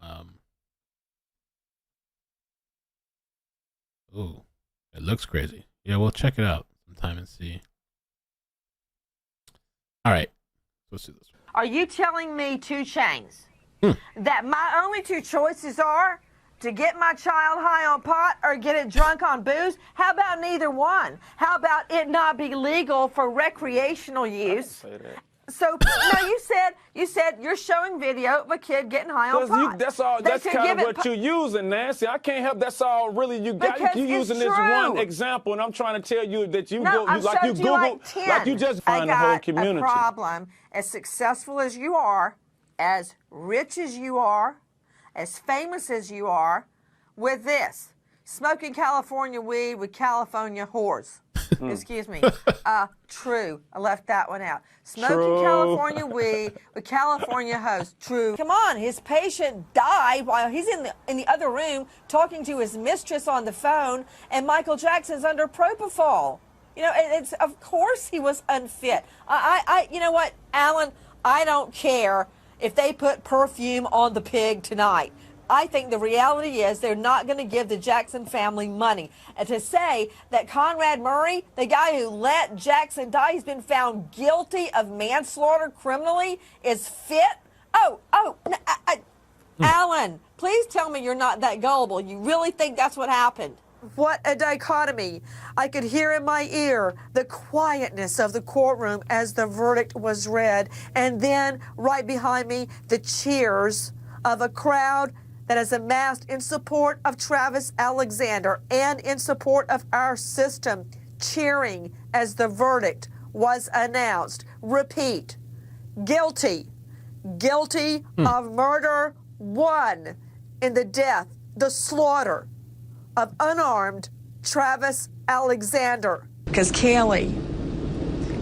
ooh, it looks crazy. Yeah, we'll check it out sometime and see. All right, let's do this. Are you telling me, 2 Chainz, that my only 2 choices are to get my child high on pot or get it drunk on booze? How about neither one? How about it not be legal for recreational use? So no, you said you're showing video of a kid getting high on pot. That's all. That's kind of what you're using, Nancy. I can't help. That's all really you got. Because you're using this one example, and I'm trying to tell you that you no, go you, like you Google, like you just find the whole community. I got a problem. As successful as you are, as rich as you are, as famous as you are, with this. Smoking California weed with California whores. Excuse me. True. I left that one out. Smoking California weed with California hoes. True. Come on. His patient died while he's in the other room talking to his mistress on the phone, and Michael Jackson's under propofol. You know, it's of course he was unfit. You know what, Alan? I don't care if they put perfume on the pig tonight. I think the reality is they're not going to give the Jackson family money. And to say that Conrad Murray, the guy who let Jackson die, he's been found guilty of manslaughter criminally, is fit? Alan, please tell me you're not that gullible. You really think that's what happened? What a dichotomy. I could hear in my ear the quietness of the courtroom as the verdict was read. And then right behind me, the cheers of a crowd that has amassed in support of Travis Alexander and in support of our system, cheering as the verdict was announced. Repeat, guilty of murder 1 in the death, the slaughter of unarmed Travis Alexander. Because Kaylee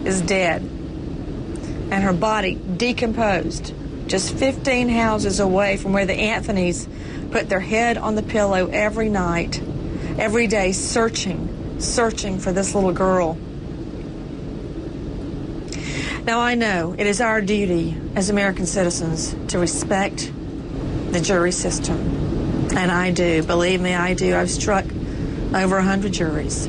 is dead and her body decomposed just 15 houses away from where the Anthonys put their head on the pillow every night, every day, searching for this little girl. Now, I know it is our duty as American citizens to respect the jury system. And I do. Believe me, I do. I've struck over 100 juries.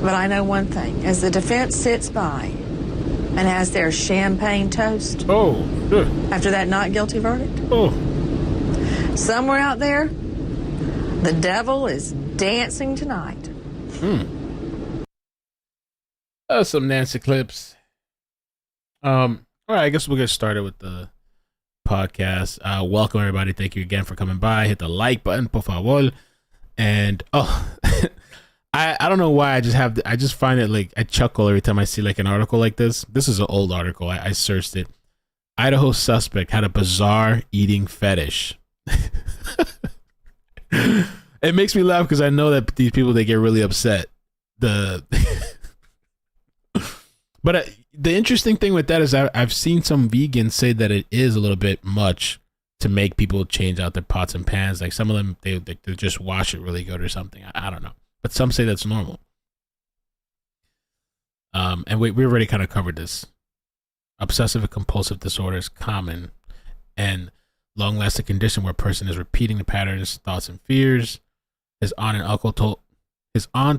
But I know one thing. As the defense sits by and has their champagne toast after that not guilty verdict, somewhere out there, the devil is dancing tonight. Some Nancy clips. All right, I guess we'll get started with the podcast. Welcome everybody. Thank you again for coming by. Hit the like button, por favor. And I don't know why I just find it like I chuckle every time I see like an article like this. This is an old article. I searched it. Idaho suspect had a bizarre eating fetish. It makes me laugh because I know that these people, they get really upset. But the interesting thing with that is I've seen some vegans say that it is a little bit much to make people change out their pots and pans. Like some of them, they just wash it really good or something. I don't know. But some say that's normal. And we already kind of covered this. Obsessive and compulsive disorder is common and long-lasting condition where a person is repeating the patterns, thoughts, and fears. His aunt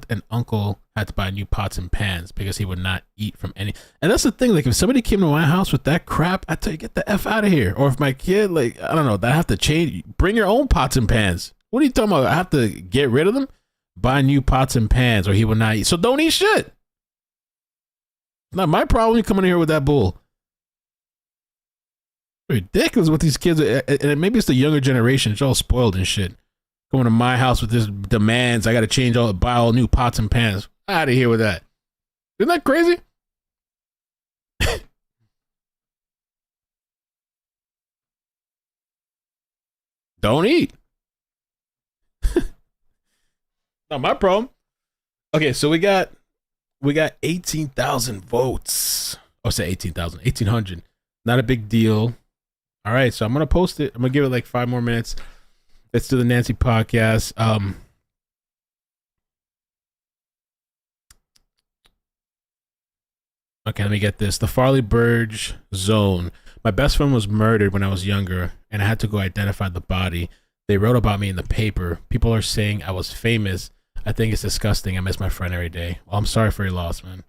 and uncle had to buy new pots and pans because he would not eat from any. And that's the thing. Like if somebody came to my house with that crap, I tell you, get the F out of here. Or if my kid, like, I don't know, that I have to change. Bring your own pots and pans. What are you talking about? I have to get rid of them? Buy new pots and pans or he will not eat. So don't eat shit. Not my problem. You coming in here with that bull. Ridiculous what these kids are, and maybe it's the younger generation. It's all spoiled and shit. Going to my house with this demands. I got to buy all new pots and pans. Out of here with that. Isn't that crazy? Don't eat. Not my problem. Okay, so we got 18,000 votes. I'll say 18,000, 1,800. Not a big deal. All right, so I'm gonna post it. I'm gonna give it like 5 more minutes. Let's do the Nancy podcast. Okay, let me get this. The Farley Burge Zone. My best friend was murdered when I was younger, and I had to go identify the body. They wrote about me in the paper. People are saying I was famous. I think it's disgusting. I miss my friend every day. Well, I'm sorry for your loss, man.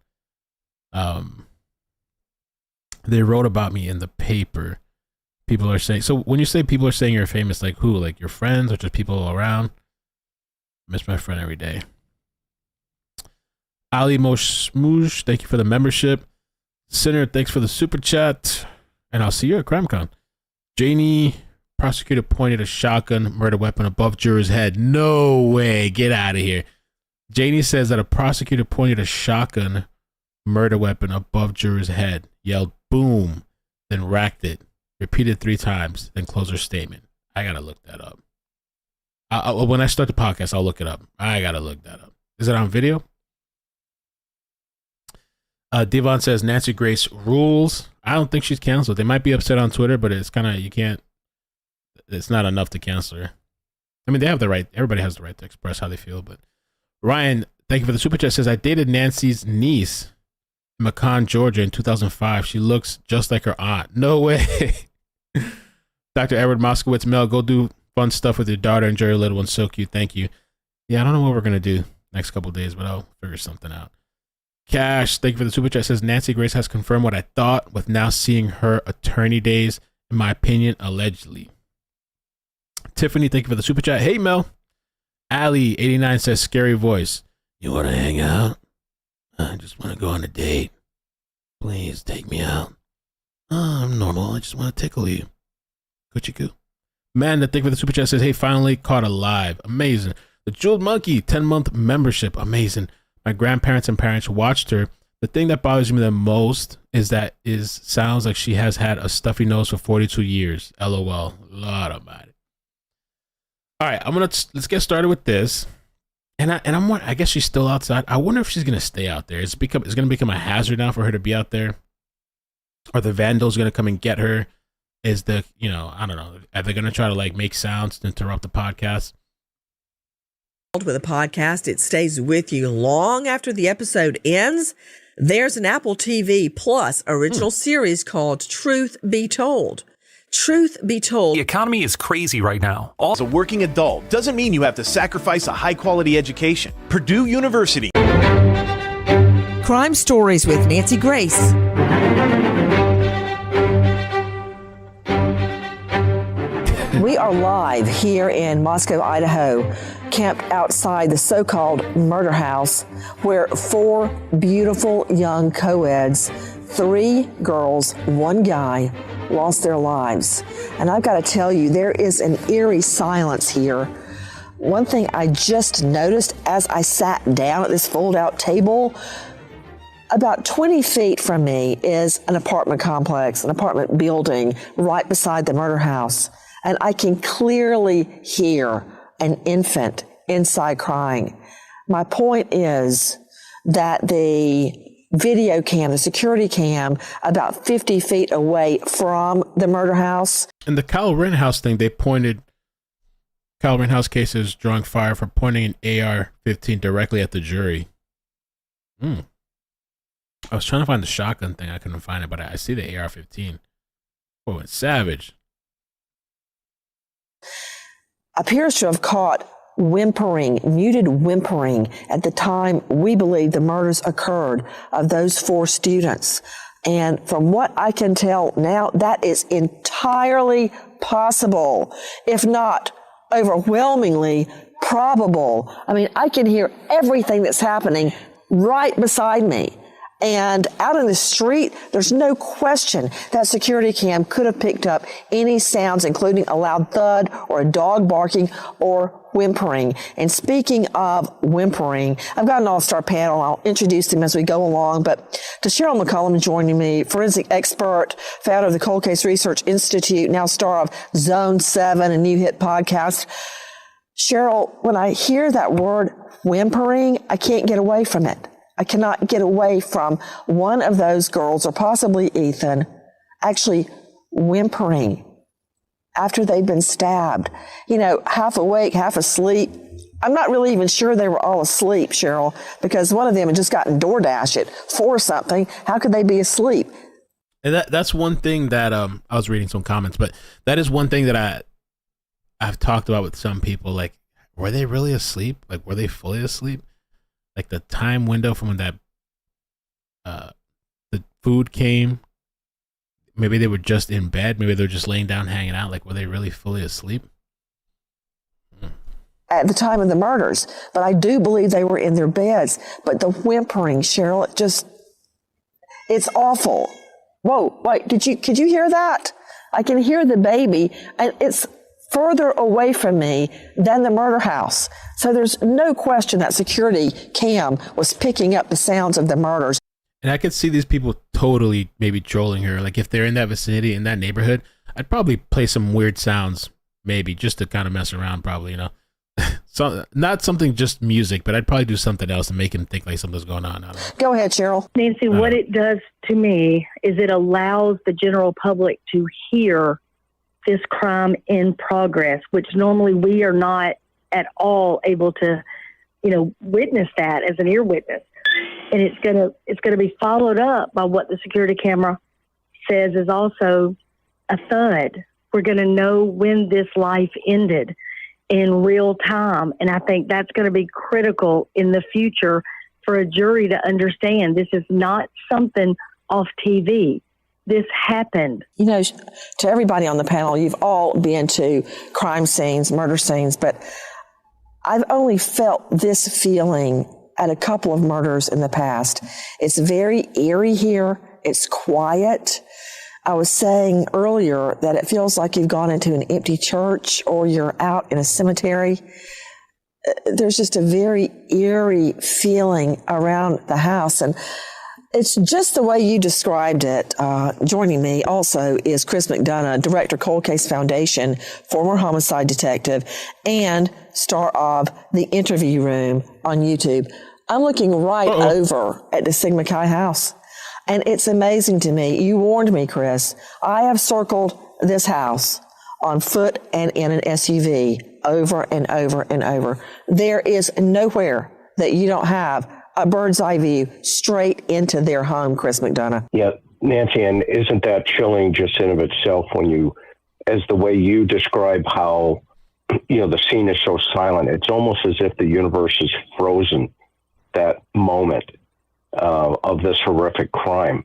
They wrote about me in the paper. People are saying, so when you say people are saying you're famous, like who? Like your friends or just people around? Miss my friend every day. Ali Mosh, thank you for the membership. Sinner, thanks for the super chat. And I'll see you at CrimeCon. Janie, prosecutor pointed a shotgun murder weapon above juror's head. No way. Get out of here. Janie says that a prosecutor pointed a shotgun murder weapon above juror's head, yelled boom, then racked it, repeated 3 times, then closed her statement. I gotta look that up. When I start the podcast, I'll look it up. I gotta look that up. Is it on video? Devon says Nancy Grace rules. I don't think she's canceled. They might be upset on Twitter, but it's kind of, it's not enough to cancel her. I mean, they have the right, everybody has the right to express how they feel, but Ryan, thank you for the super chat, says I dated Nancy's niece in Macon, Georgia in 2005. She looks just like her aunt. No way. Dr. Edward Moskowitz, Mel, go do fun stuff with your daughter. Enjoy your little one. So cute. Thank you. Yeah, I don't know what we're going to do next couple of days, but I'll figure something out. Cash, thank you for the super chat, says Nancy Grace has confirmed what I thought with now seeing her attorney days, in my opinion, allegedly. Tiffany, thank you for the super chat. Hey, Mel. Ali, 89, says scary voice. You want to hang out? I just want to go on a date. Please take me out. Oh, I'm normal. I just want to tickle you. Coochie coo. Man, thank you for the super chat, says, hey, finally caught alive. Amazing. The Jeweled Monkey, 10-month membership. Amazing. My grandparents and parents watched her. The thing that bothers me the most sounds like she has had a stuffy nose for 42 years. LOL. Lot about it. All right, let's get started with this. And I guess she's still outside. I wonder if she's gonna stay out there. It's gonna become a hazard now for her to be out there. Are the vandals gonna come and get her? I don't know. Are they gonna try to like make sounds to interrupt the podcast? With a podcast, it stays with you long after the episode ends. There's an Apple TV Plus original series called Truth Be Told. Truth be told, the economy is crazy right now. As a working adult doesn't mean you have to sacrifice a high-quality education. Purdue University. Crime Stories with Nancy Grace. We are live here in Moscow, Idaho, camped outside the so-called murder house where 4 beautiful young co-eds, 3 girls, 1 guy, lost their lives. And I've got to tell you, there is an eerie silence here One thing I just noticed as I sat down at this fold-out table, about 20 feet from me is an apartment complex, an apartment building right beside the murder house. And I can clearly hear an infant inside crying. My point is that the video cam, the security cam, about 50 feet away from the murder house. In the Kyle Rittenhouse thing, they pointed Kyle Rittenhouse cases drawing fire for pointing an AR-15 directly at the jury. I was trying to find the shotgun thing. I couldn't find it, but I see the AR-15. Oh, it's savage. Appears to have caught whimpering, muted whimpering at the time we believe the murders occurred of those 4 students. And from what I can tell now, that is entirely possible, if not overwhelmingly probable. I mean, I can hear everything that's happening right beside me. And out in the street, there's no question that security cam could have picked up any sounds, including a loud thud or a dog barking or whimpering. And speaking of whimpering, I've got an all-star panel. I'll introduce them as we go along. But to Cheryl McCollum joining me, forensic expert, founder of the Cold Case Research Institute, now star of Zone 7, a new hit podcast. Cheryl, when I hear that word whimpering, I can't get away from it. I cannot get away from one of those girls, or possibly Ethan, actually whimpering after they've been stabbed. You know, half awake, half asleep. I'm not really even sure they were all asleep, Cheryl, because one of them had just gotten DoorDash at 4 something. How could they be asleep? And that's one thing that I was reading some comments, but that is one thing that I've talked about with some people. Like, were they really asleep? Like, were they fully asleep? Like the time window from when that the food came, maybe they were just in bed, maybe they were just laying down hanging out. Like, were they really fully asleep? At the time of the murders, but I do believe they were in their beds. But the whimpering, Cheryl, it's awful. Whoa, wait, could you hear that? I can hear the baby, and it's further away from me than the murder house. So there's no question that security cam was picking up the sounds of the murders. And I could see these people totally maybe trolling her. Like, if they're in that vicinity, in that neighborhood, I'd probably play some weird sounds, maybe just to kind of mess around, probably, you know. So not something just music, but I'd probably do something else and make him think like something's going on. I don't know. Go ahead, Cheryl. Nancy, what it does to me is it allows the general public to hear this crime in progress, which normally we are not at all able to, you know, witness that as an ear witness. And it's gonna be followed up by what the security camera says is also a thud. We're gonna know when this life ended in real time. And I think that's gonna be critical in the future for a jury to understand this is not something off TV. This happened. You know, to everybody on the panel, you've all been to crime scenes, murder scenes, but I've only felt this feeling at a couple of murders in the past. It's very eerie here. It's quiet. I was saying earlier that it feels like you've gone into an empty church or you're out in a cemetery. There's just a very eerie feeling around the house. And it's just the way you described it. Joining me also is Chris McDonough, Director, Cold Case Foundation, former homicide detective, and star of The Interview Room on YouTube. I'm looking right over at the Sigma Chi house, and it's amazing to me. You warned me, Chris. I have circled this house on foot and in an SUV over and over and over. There is nowhere that you don't have a bird's eye view straight into their home, Chris McDonough. Yeah, Nancy, and isn't that chilling just in of itself when you, as the way you describe how, you know, the scene is so silent, it's almost as if the universe is frozen that moment of this horrific crime.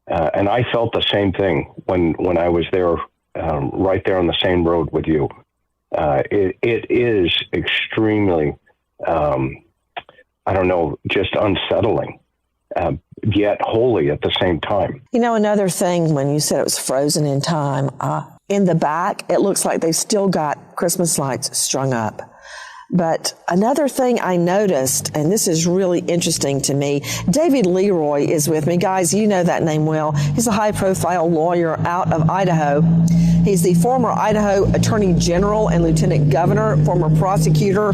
And I felt the same thing when I was there, right there on the same road with you. It is extremely, I don't know, just unsettling, yet holy at the same time. You know, another thing, when you said it was frozen in time, in the back, it looks like they've still got Christmas lights strung up. But another thing I noticed, and this is really interesting to me, David Leroy is with me. Guys, you know that name well. He's a high-profile lawyer out of Idaho. He's the former Idaho Attorney General and Lieutenant Governor, former prosecutor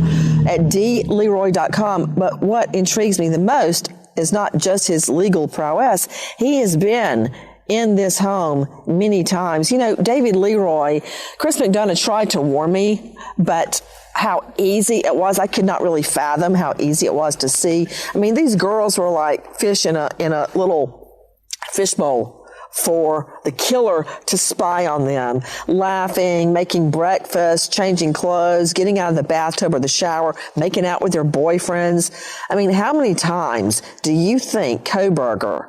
at dleroy.com. But what intrigues me the most is not just his legal prowess. He has been in this home many times. You know, David Leroy, Chris McDonough tried to warn me, but how easy it was. I could not really fathom how easy it was to see. I mean, these girls were like fish in a little fishbowl for the killer to spy on them, laughing, making breakfast, changing clothes, getting out of the bathtub or the shower, making out with their boyfriends. I mean, how many times do you think Kohberger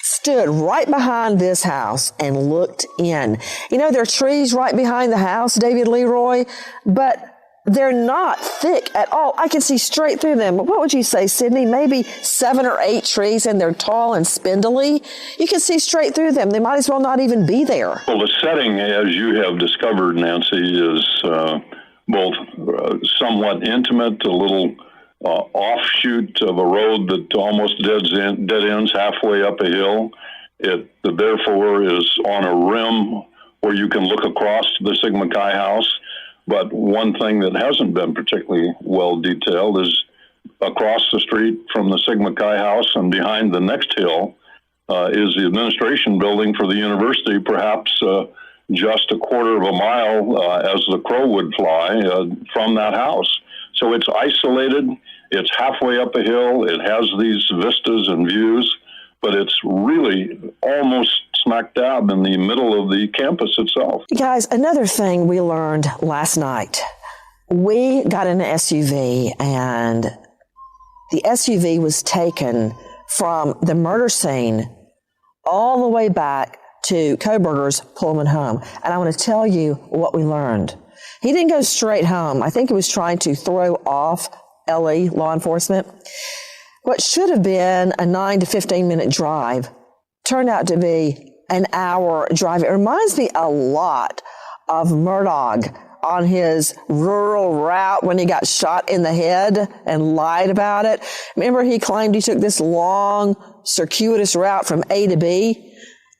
stood right behind this house and looked in? You know, there are trees right behind the house, David Leroy, but they're not thick at all. I can see straight through them. What would you say, Sydney? Maybe 7 or 8 trees, and they're tall and spindly. You can see straight through them. They might as well not even be there. Well, the setting, as you have discovered, Nancy, is both somewhat intimate, a little offshoot of a road that almost dead ends halfway up a hill. It therefore is on a rim where you can look across the Sigma Chi house. But one thing that hasn't been particularly well detailed is across the street from the Sigma Chi house and behind the next hill is the administration building for the university, perhaps just a quarter of a mile as the crow would fly from that house. So it's isolated, it's halfway up a hill, it has these vistas and views, but it's really almost smack dab in the middle of the campus itself. Guys, another thing we learned last night. We got in an SUV, and the SUV was taken from the murder scene all the way back to Kohberger's Pullman home. And I want to tell you what we learned. He didn't go straight home. I think he was trying to throw off LE, law enforcement. What should have been a 9 to 15 minute drive turned out to be an hour drive. It reminds me a lot of Murdaugh on his rural route when he got shot in the head and lied about it. Remember, he claimed he took this long, circuitous route from A to B.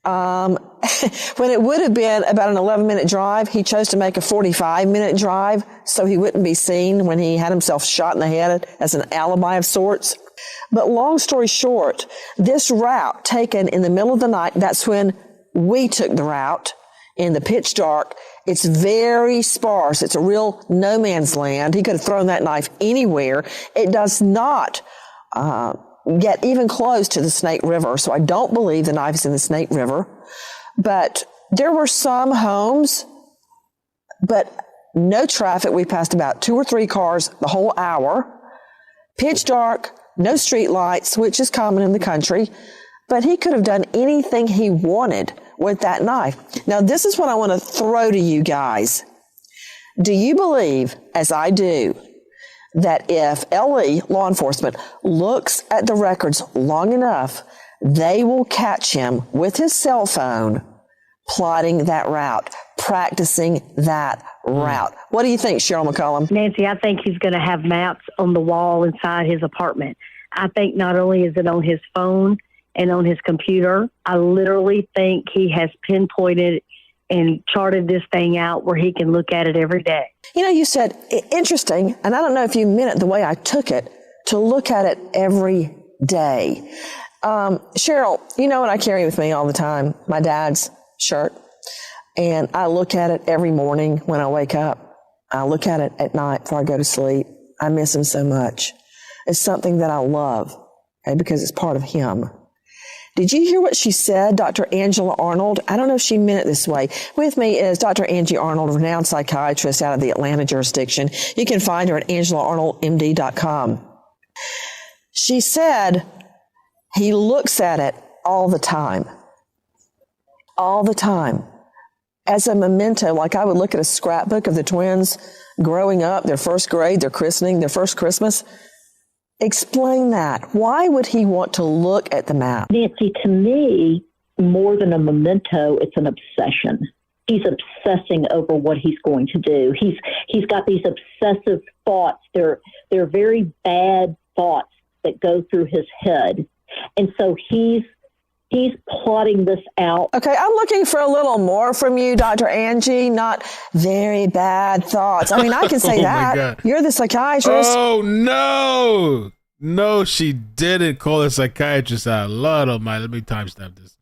When it would have been about an 11-minute drive, he chose to make a 45-minute drive so he wouldn't be seen when he had himself shot in the head as an alibi of sorts. But long story short, this route taken in the middle of the night, that's when we took the route in the pitch dark. It's very sparse. It's a real no man's land. He could have thrown that knife anywhere. It does not get even close to the Snake River, so I don't believe the knife is in the Snake River. But there were some homes, but no traffic. We passed about 2 or 3 cars the whole hour. Pitch dark, no street lights, which is common in the country. But he could have done anything he wanted with that knife. Now, this is what I want to throw to you guys. Do you believe, as I do, that if LE, law enforcement, looks at the records long enough, they will catch him with his cell phone plotting that route, practicing that route? What do you think, Cheryl McCollum? Nancy, I think he's going to have maps on the wall inside his apartment. I think not only is it on his phone and on his computer, I literally think he has pinpointed and charted this thing out where he can look at it every day. You know, you said, interesting, and I don't know if you meant it the way I took it, to look at it every day. Cheryl, you know what I carry with me all the time? My dad's shirt. And I look at it every morning when I wake up. I look at it at night before I go to sleep. I miss him so much. It's something that I love, okay, because it's part of him. Did you hear what she said, Dr. Angela Arnold? I don't know if she meant it this way. With me is Dr. Angie Arnold, renowned psychiatrist out of the Atlanta jurisdiction. You can find her at angelaarnoldmd.com. She said he looks at it all the time. All the time. As a memento, like I would look at a scrapbook of the twins growing up, their first grade, their christening, their first Christmas. Explain that. Why would he want to look at the map? Nancy, to me, more than a memento, it's an obsession. he's obsessing over what he's going to do. He's got these obsessive thoughts. They're very bad thoughts that go through his head. And so he's plotting this out. Okay, I'm looking for a little more from you, Dr. Angie, not very bad thoughts. I mean, I can say that. God. You're the psychiatrist. Oh, no. No, she didn't call a psychiatrist out. Lord almighty. Let me timestamp this.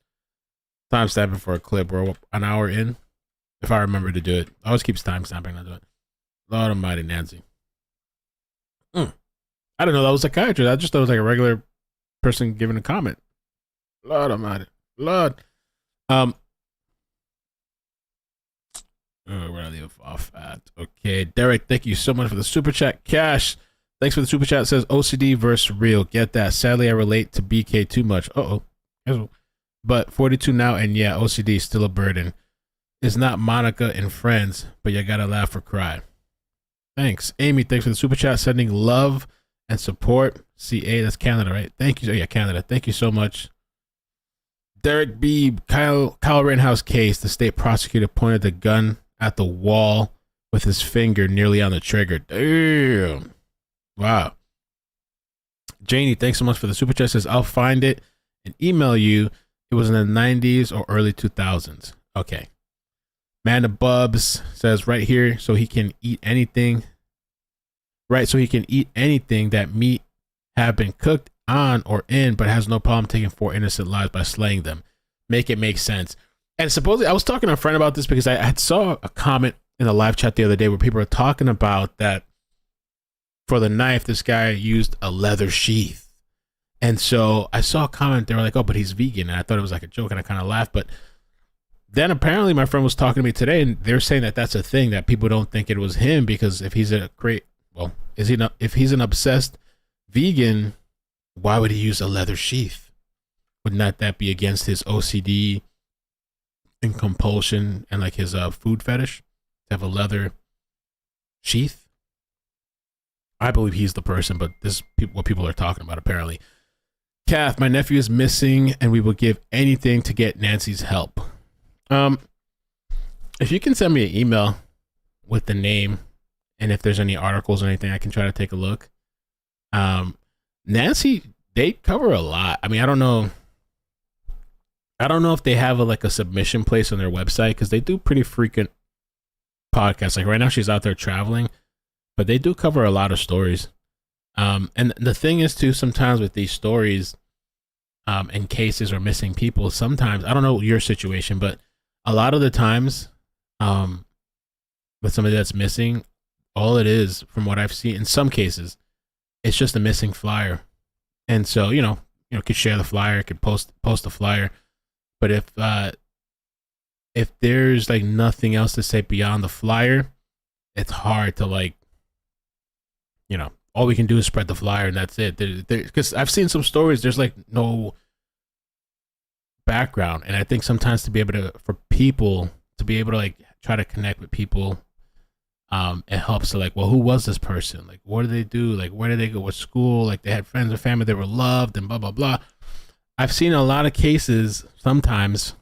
Timestamp it for a clip. We're an hour in, if I remember to do it. I always keeps timestamping. I do it. Lord almighty, Nancy. I didn't know that was a psychiatrist. I just thought it was like a regular person giving a comment. Lord almighty. Lord. Where did I leave off at? Okay, Derek, thank you so much for the super chat. Cash, thanks for the super chat. It says OCD versus real. Get that. Sadly, I relate to BK too much. But 42 now, and yeah, OCD is still a burden. It's not Monica and Friends, but you gotta laugh or cry. Thanks. Amy, thanks for the super chat. Sending love and support. CA, that's Canada, right? Thank you. Oh, yeah, Canada. Thank you so much. Derek B. Kyle Rittenhouse case. The state prosecutor pointed the gun at the wall with his finger nearly on the trigger. Damn. Wow. Janie, thanks so much for the super chat. Says, I'll find it and email you. It was in the 90s or early 2000s. Okay. Amanda Bubs says right here, so he can eat anything. Right, so he can eat anything that meat have been cooked on or in, but has no problem taking 4 innocent lives by slaying them. Make it make sense. And supposedly, I was talking to a friend about this because I had saw a comment in the live chat the other day where people were talking about that for the knife, this guy used a leather sheath. And so I saw a comment, they were like, oh, but he's vegan. And I thought it was like a joke and I kind of laughed. But then apparently my friend was talking to me today and they're saying that that's a thing, that people don't think it was him because if he's if he's an obsessed vegan, why would he use a leather sheath? Would not that be against his OCD and compulsion and like his food fetish to have a leather sheath? I believe he's the person, but this is what people are talking about apparently. Kath, my nephew is missing and we will give anything to get Nancy's help. If you can send me an email with the name and if there's any articles or anything, I can try to take a look. Nancy, they cover a lot. I mean, I don't know if they have a submission place on their website because they do pretty frequent podcasts. Like right now she's out there traveling, but they do cover a lot of stories. And the thing is too, sometimes with these stories and cases or missing people, sometimes, I don't know your situation, but a lot of the times with somebody that's missing, all it is, from what I've seen in some cases, it's just a missing flyer. And so, could share the flyer, could post the flyer. But if there's like nothing else to say beyond the flyer, it's hard to all we can do is spread the flyer and that's it. Because I've seen some stories, there's like no background. And I think sometimes for people to be able to like try to connect with people, it helps to who was this person? Like, what did they do? Like, where did they go? What school? Like, they had friends and family that were loved and blah, blah, blah. I've seen a lot of cases sometimes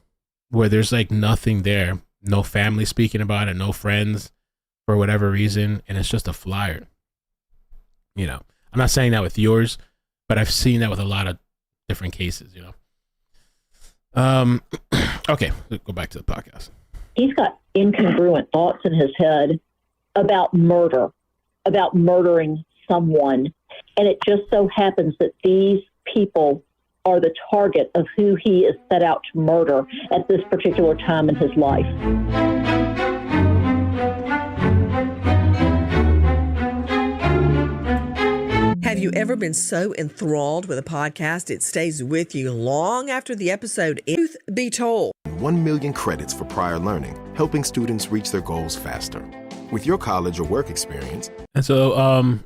where there's like nothing there, no family speaking about it, no friends for whatever reason. And it's just a flyer. I'm not saying that with yours, but I've seen that with a lot of different cases, Okay, let's go back to the podcast. He's got incongruent thoughts in his head about murder, about murdering someone. And it just so happens that these people are the target of who he is set out to murder at this particular time in his life. Have you ever been so enthralled with a podcast it stays with you long after the episode ends? Truth be told. 1 million credits for prior learning, helping students reach their goals faster. With your college or work experience. And so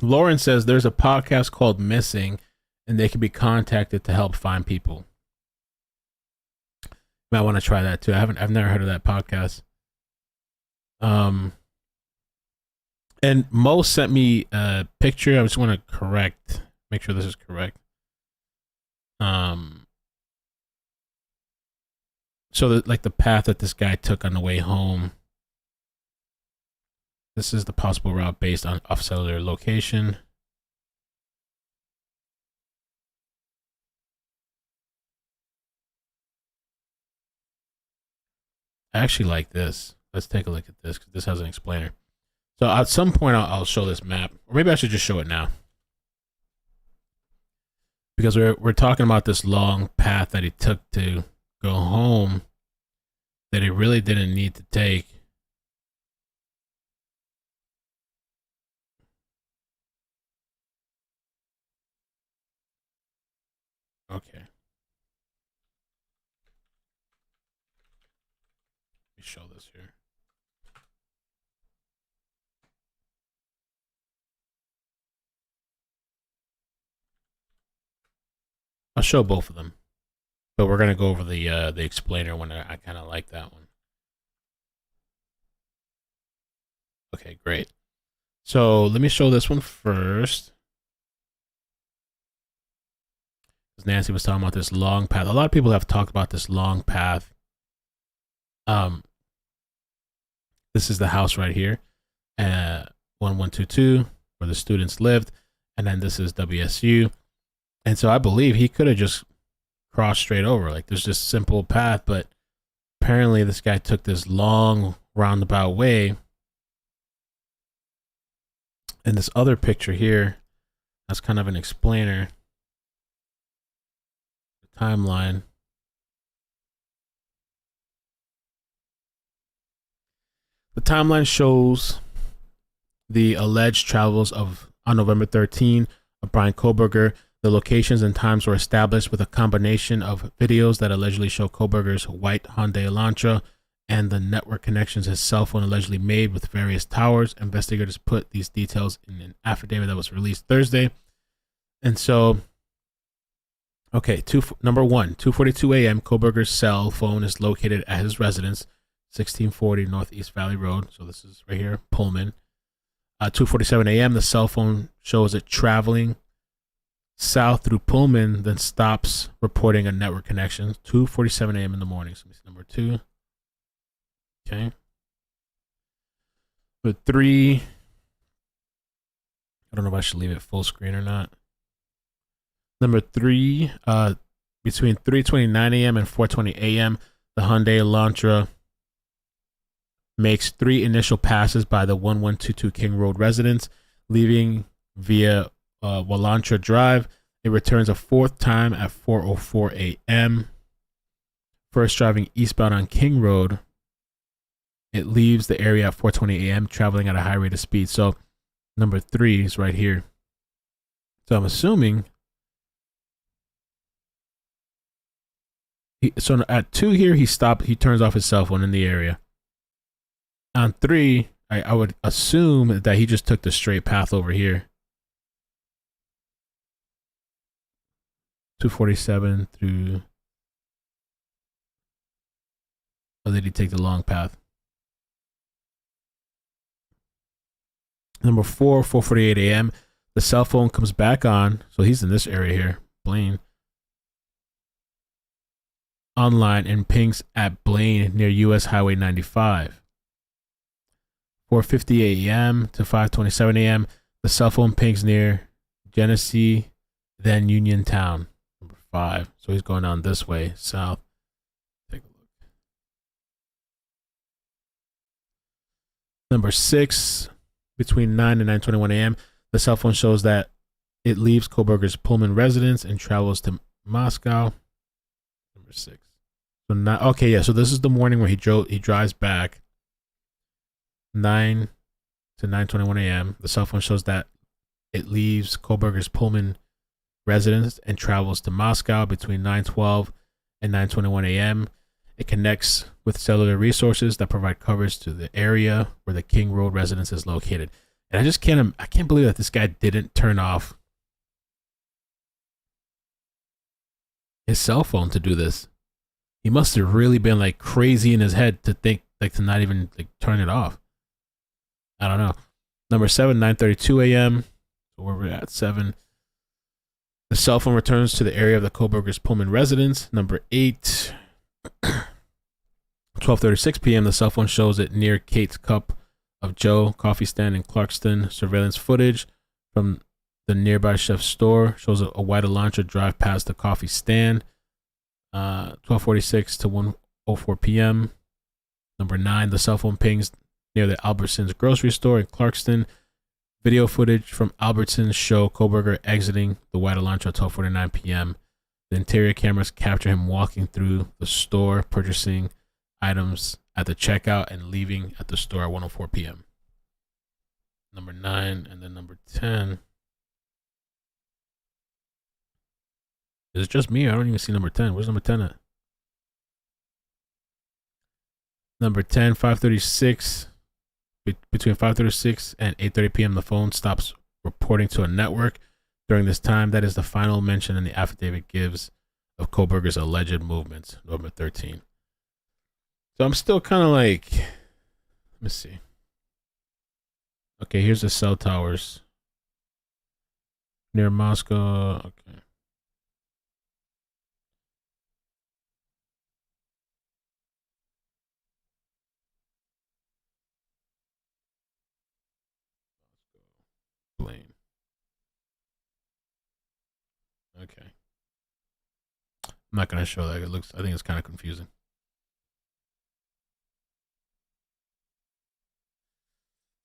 Lauren says there's a podcast called Missing and they can be contacted to help find people. You might want to try that too. I've never heard of that podcast. And Mo sent me a picture. I just want to make sure this is correct. So like the path that this guy took on the way home. This is the possible route based on off-cellular location. I actually like this. Let's take a look at this because this has an explainer. So at some point I'll show this map, or maybe I should just show it now. Because we're talking about this long path that he took to go home that he really didn't need to take. Okay. Let me show this here. I'll show both of them, but we're gonna go over the explainer one. I kind of like that one. Okay, great. So let me show this one first. Because Nancy was talking about this long path. A lot of people have talked about this long path. This is the house right here, 1122, where the students lived, and then this is WSU. And so I believe he could have just crossed straight over. Like there's just simple path, but apparently this guy took this long roundabout way. And this other picture here, that's kind of an explainer. The timeline. The timeline shows the alleged travels of on November 13 of Brian Kohberger. The locations and times were established with a combination of videos that allegedly show Kohberger's white Hyundai Elantra and the network connections his cell phone allegedly made with various towers. Investigators put these details in an affidavit that was released Thursday. And so, okay, number one, 2:42 a.m., Kohberger's cell phone is located at his residence, 1640 Northeast Valley Road. So this is right here, Pullman. 2:47 a.m., the cell phone shows it traveling south through Pullman, then stops reporting a network connection. 2:47 a.m. in the morning. So this is number 2. Okay. But 3, I don't know if I should leave it full screen or not. Number 3, between 3:29 a.m. and 4:20 a.m., the Hyundai Elantra makes 3 initial passes by the 1122 King Road residence, leaving via Walantra Drive. It returns a 4th time at 4:04 a.m. First driving eastbound on King Road, it leaves the area at 4:20 a.m. traveling at a high rate of speed. So number 3 is right here. So I'm assuming. So at 2 here, he turns off his cell phone in the area. On 3, I would assume that he just took the straight path over here. 2:47 through. Or did he take the long path? Number 4, 4:48 a.m. The cell phone comes back on. So he's in this area here, Blaine. Online and pings at Blaine near US Highway 95. 4:50 a.m. to 5:27 a.m. The cell phone pings near Genesee, then Uniontown. Number 5. So he's going down this way, south. Take a look. Number 6, between 9 and 9:21 a.m. The cell phone shows that it leaves Kohberger's Pullman residence and travels to Moscow. Number 6. So okay, yeah. So this is the morning where he drives back. 9 to 9:21 a.m. The cell phone shows that it leaves Kohberger's Pullman residence and travels to Moscow between 9:12 and 9:21 a.m. It connects with cellular resources that provide coverage to the area where the King Road residence is located. And I can't believe that this guy didn't turn off his cell phone to do this. He must have really been like crazy in his head to think like to not even like turn it off. I don't know. Number 7, 9:32 a.m. So where we're at 7. The cell phone returns to the area of the Kohberger's Pullman residence. Number 8. 12:36 p.m., the cell phone shows it near Kate's Cup of Joe coffee stand in Clarkston. Surveillance footage from the nearby chef's store shows a white Elantra drive past the coffee stand. 12:46 to 1:04 p.m. Number 9, the cell phone pings near the Albertsons grocery store in Clarkston. Video footage from Albertsons show Kohberger exiting the white Elantra at 12:49 p.m. The interior cameras capture him walking through the store, purchasing items at the checkout and leaving at the store at 1:04 p.m. Number 9 and then number 10. Is it just me? I don't even see number 10. Where's number 10 at? Number 10, 5:36. Between 5:36 and 8:30 p.m., the phone stops reporting to a network. During this time, that is the final mention in the affidavit gives of Kohberger's alleged movements. Number 13. So I'm still kind of like, let me see. Okay, here's the cell towers near Moscow. Okay. Plane. Okay. I'm not gonna show that. I think it's kind of confusing.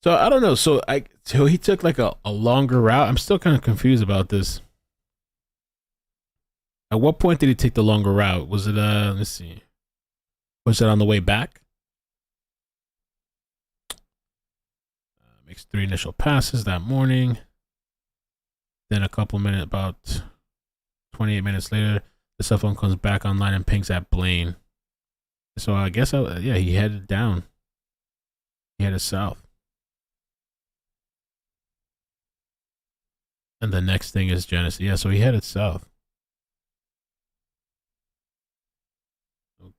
So I don't know. So he took like a longer route. I'm still kind of confused about this. At what point did he take the longer route? Was it let's see. Was it on the way back? Makes 3 initial passes that morning. Then about 28 minutes later, the cell phone comes back online and pings at Blaine. So I guess, he headed down. He headed south. And the next thing is Genesis. Yeah, so he headed south.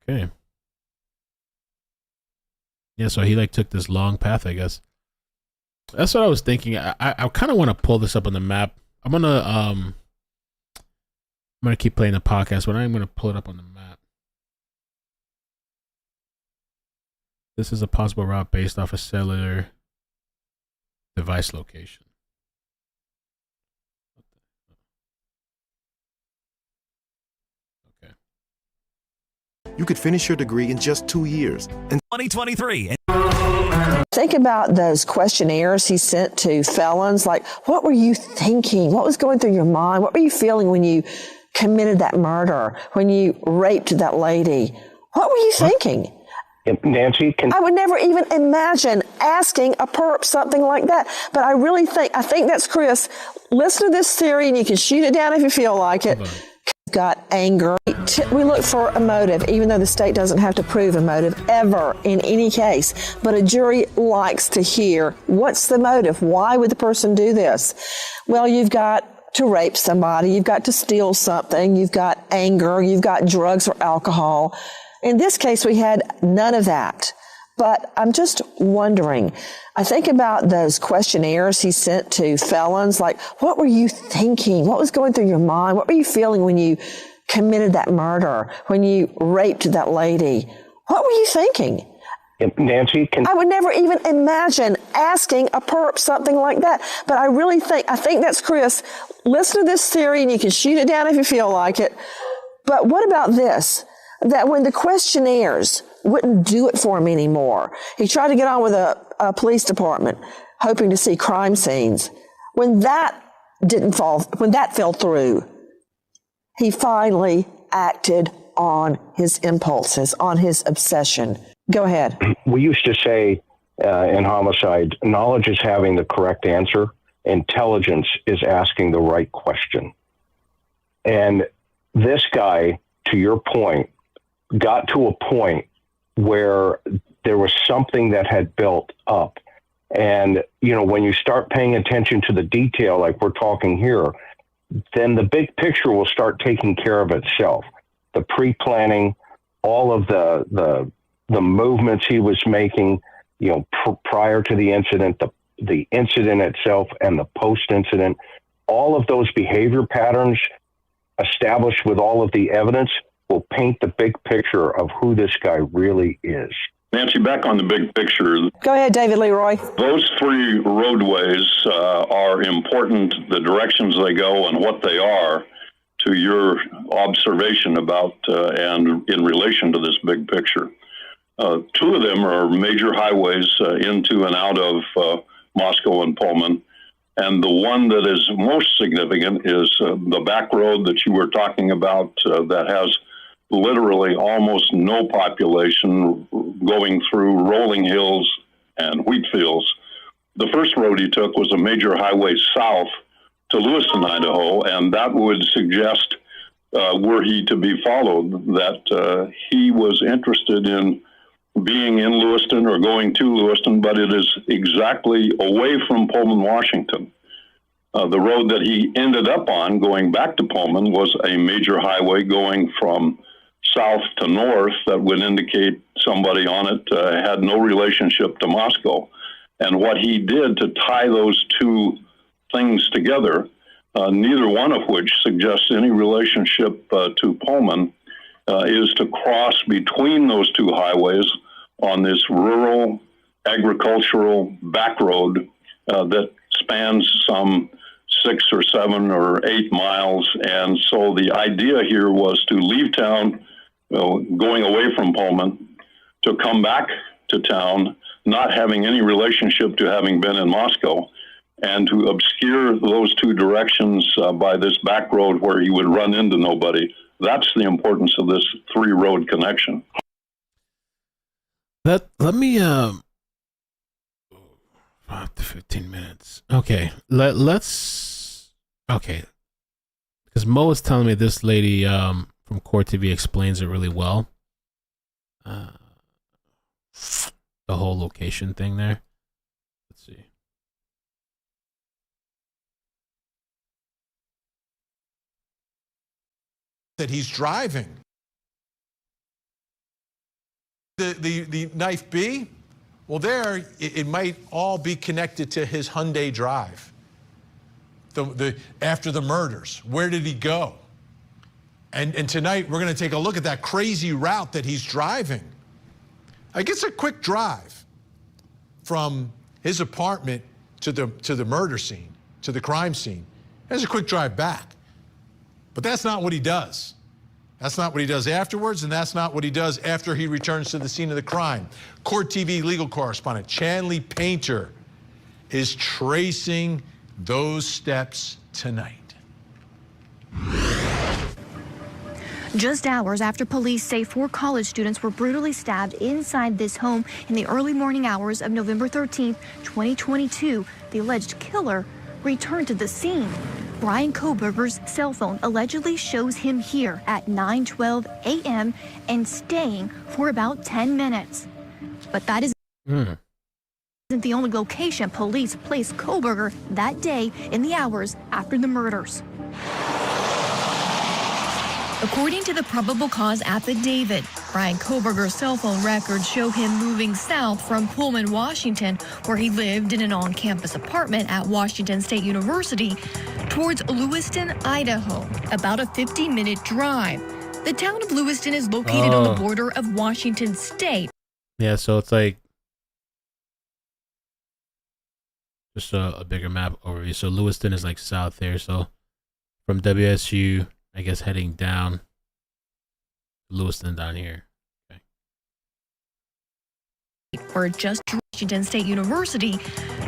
Okay. Yeah, so he took this long path, I guess. That's what I was thinking. I kind of want to pull this up on the map. I'm gonna keep playing the podcast, but I'm gonna pull it up on the map. This is a possible route based off a cellular device location. Okay. You could finish your degree in just 2 years. In 2023. Think about those questionnaires he sent to felons. Like, what were you thinking? What was going through your mind? What were you feeling when you committed that murder, when you raped that lady? What were you thinking? Nancy, I would never even imagine asking a perp something like that. But I think that's Chris. Listen to this theory and you can shoot it down if you feel like it. Got anger. We look for a motive, even though the state doesn't have to prove a motive ever in any case. But a jury likes to hear, what's the motive? Why would the person do this? Well, you've got to rape somebody. You've got to steal something. You've got anger. You've got drugs or alcohol. In this case, we had none of that. But I'm just wondering, I think about those questionnaires he sent to felons, like, what were you thinking? What was going through your mind? What were you feeling when you committed that murder, when you raped that lady? What were you thinking? Nancy, I would never even imagine asking a perp something like that. But I think that's Chris. Listen to this theory and you can shoot it down if you feel like it. But what about this? That when the questionnaires wouldn't do it for him anymore, he tried to get on with a police department, hoping to see crime scenes. When that fell through, he finally acted on his impulses, on his obsession. Go ahead. We used to say in homicide, knowledge is having the correct answer. Intelligence is asking the right question. And this guy, to your point, got to a point where there was something that had built up. And, when you start paying attention to the detail, like we're talking here, then the big picture will start taking care of itself. The pre-planning, all of the movements he was making, prior to the incident, the incident itself and the post-incident, all of those behavior patterns established with all of the evidence will paint the big picture of who this guy really is. Nancy, back on the big picture. Go ahead, David Leroy. Those three roadways are important, the directions they go and what they are, to your observation about and in relation to this big picture. Two of them are major highways into and out of Moscow and Pullman. And the one that is most significant is the back road that you were talking about that has literally almost no population, going through rolling hills and wheat fields. The first road he took was a major highway south to Lewiston, Idaho, and that would suggest, were he to be followed, that he was interested in being in Lewiston or going to Lewiston, but it is exactly away from Pullman, Washington. The road that he ended up on going back to Pullman was a major highway going from south to north that would indicate somebody on it had no relationship to Moscow. And what he did to tie those two things together, neither one of which suggests any relationship to Pullman, is to cross between those two highways on this rural agricultural back road that spans some 6 or 7 or 8 miles. And so the idea here was to leave town, going away from Pullman, to come back to town, not having any relationship to having been in Moscow, and to obscure those two directions by this back road where he would run into nobody. That's the importance of this 3-road connection. Let me 5 to 15 minutes. Okay, let's because Mo is telling me this lady from Coeur TV explains it really well. The whole location thing there. Let's see. That he's driving. The knife B, well, there it might all be connected to his Hyundai Drive. After the murders, where did he go? And tonight we're going to take a look at that crazy route that he's driving. I guess a quick drive from his apartment to the murder scene, to the crime scene. There's a quick drive back. But that's not what he does. That's not what he does afterwards, and that's not what he does after he returns to the scene of the crime. Coeur TV legal correspondent Chanley Painter is tracing those steps tonight. Just hours after police say 4 college students were brutally stabbed inside this home in the early morning hours of November 13th, 2022, the alleged killer returned to the scene. Brian Kohberger's cell phone allegedly shows him here at 9:12 a.m. and staying for about 10 minutes. But that isn't the only location police placed Kohberger that day in the hours after the murders. According to the probable cause affidavit, Brian Kohberger's cell phone records show him moving south from Pullman, Washington, where he lived in an on-campus apartment at Washington State University, towards Lewiston, Idaho, about a 50-minute drive. The town of Lewiston is located on the border of Washington State. Yeah, so it's like just a bigger map overview. So Lewiston is like south there. So from WSU, I guess heading down, Lewiston down here. Okay. Or just Washington State University,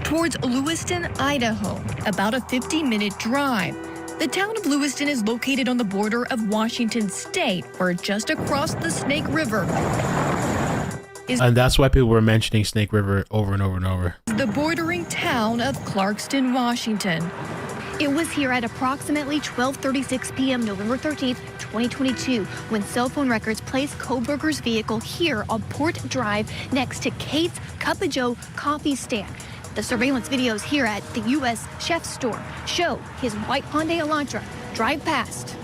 towards Lewiston, Idaho, about a 50-minute drive. The town of Lewiston is located on the border of Washington State, or just across the Snake River. And that's why people were mentioning Snake River over and over and over. The bordering town of Clarkston, Washington. It was here at approximately 12:36 p.m. November 13th, 2022, when cell phone records placed Kohberger's vehicle here on Port Drive next to Kate's Cup of Joe coffee stand. The surveillance videos here at the U.S. Chef store show his white Hyundai Elantra drive past.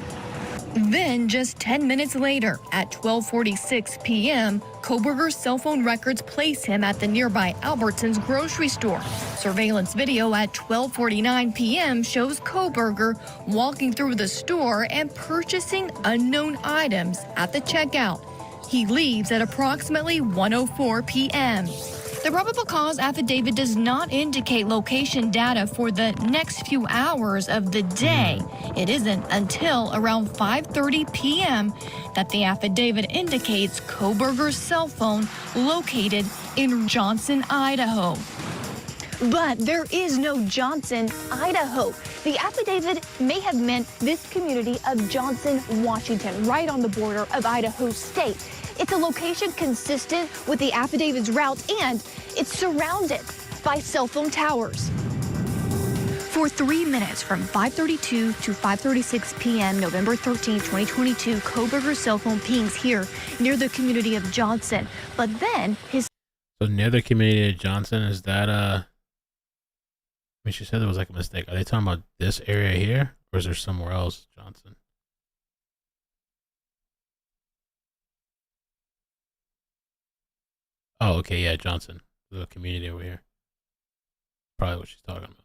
Then, just 10 minutes later, at 12:46 p.m., Kohberger's cell phone records place him at the nearby Albertsons grocery store. Surveillance video at 12:49 p.m. shows Kohberger walking through the store and purchasing unknown items at the checkout. He leaves at approximately 1:04 p.m. The probable cause affidavit does not indicate location data for the next few hours of the day. It isn't until around 5:30 p.m. that the affidavit indicates Kohberger's cell phone located in Johnson, Idaho. But there is no Johnson, Idaho. The affidavit may have meant this community of Johnson, Washington, right on the border of Idaho State. It's a location consistent with the affidavit's route, and it's surrounded by cell phone towers. For 3 minutes from 5:32 to 5:36 p.m. November 13, 2022, Kohberger's cell phone pings here near the community of Johnson. But then his... So near the community of Johnson, is that, I mean, she said there was like a mistake. Are they talking about this area here, or is there somewhere else, Johnson? Oh, okay, yeah, Johnson, the community over here. Probably what she's talking about.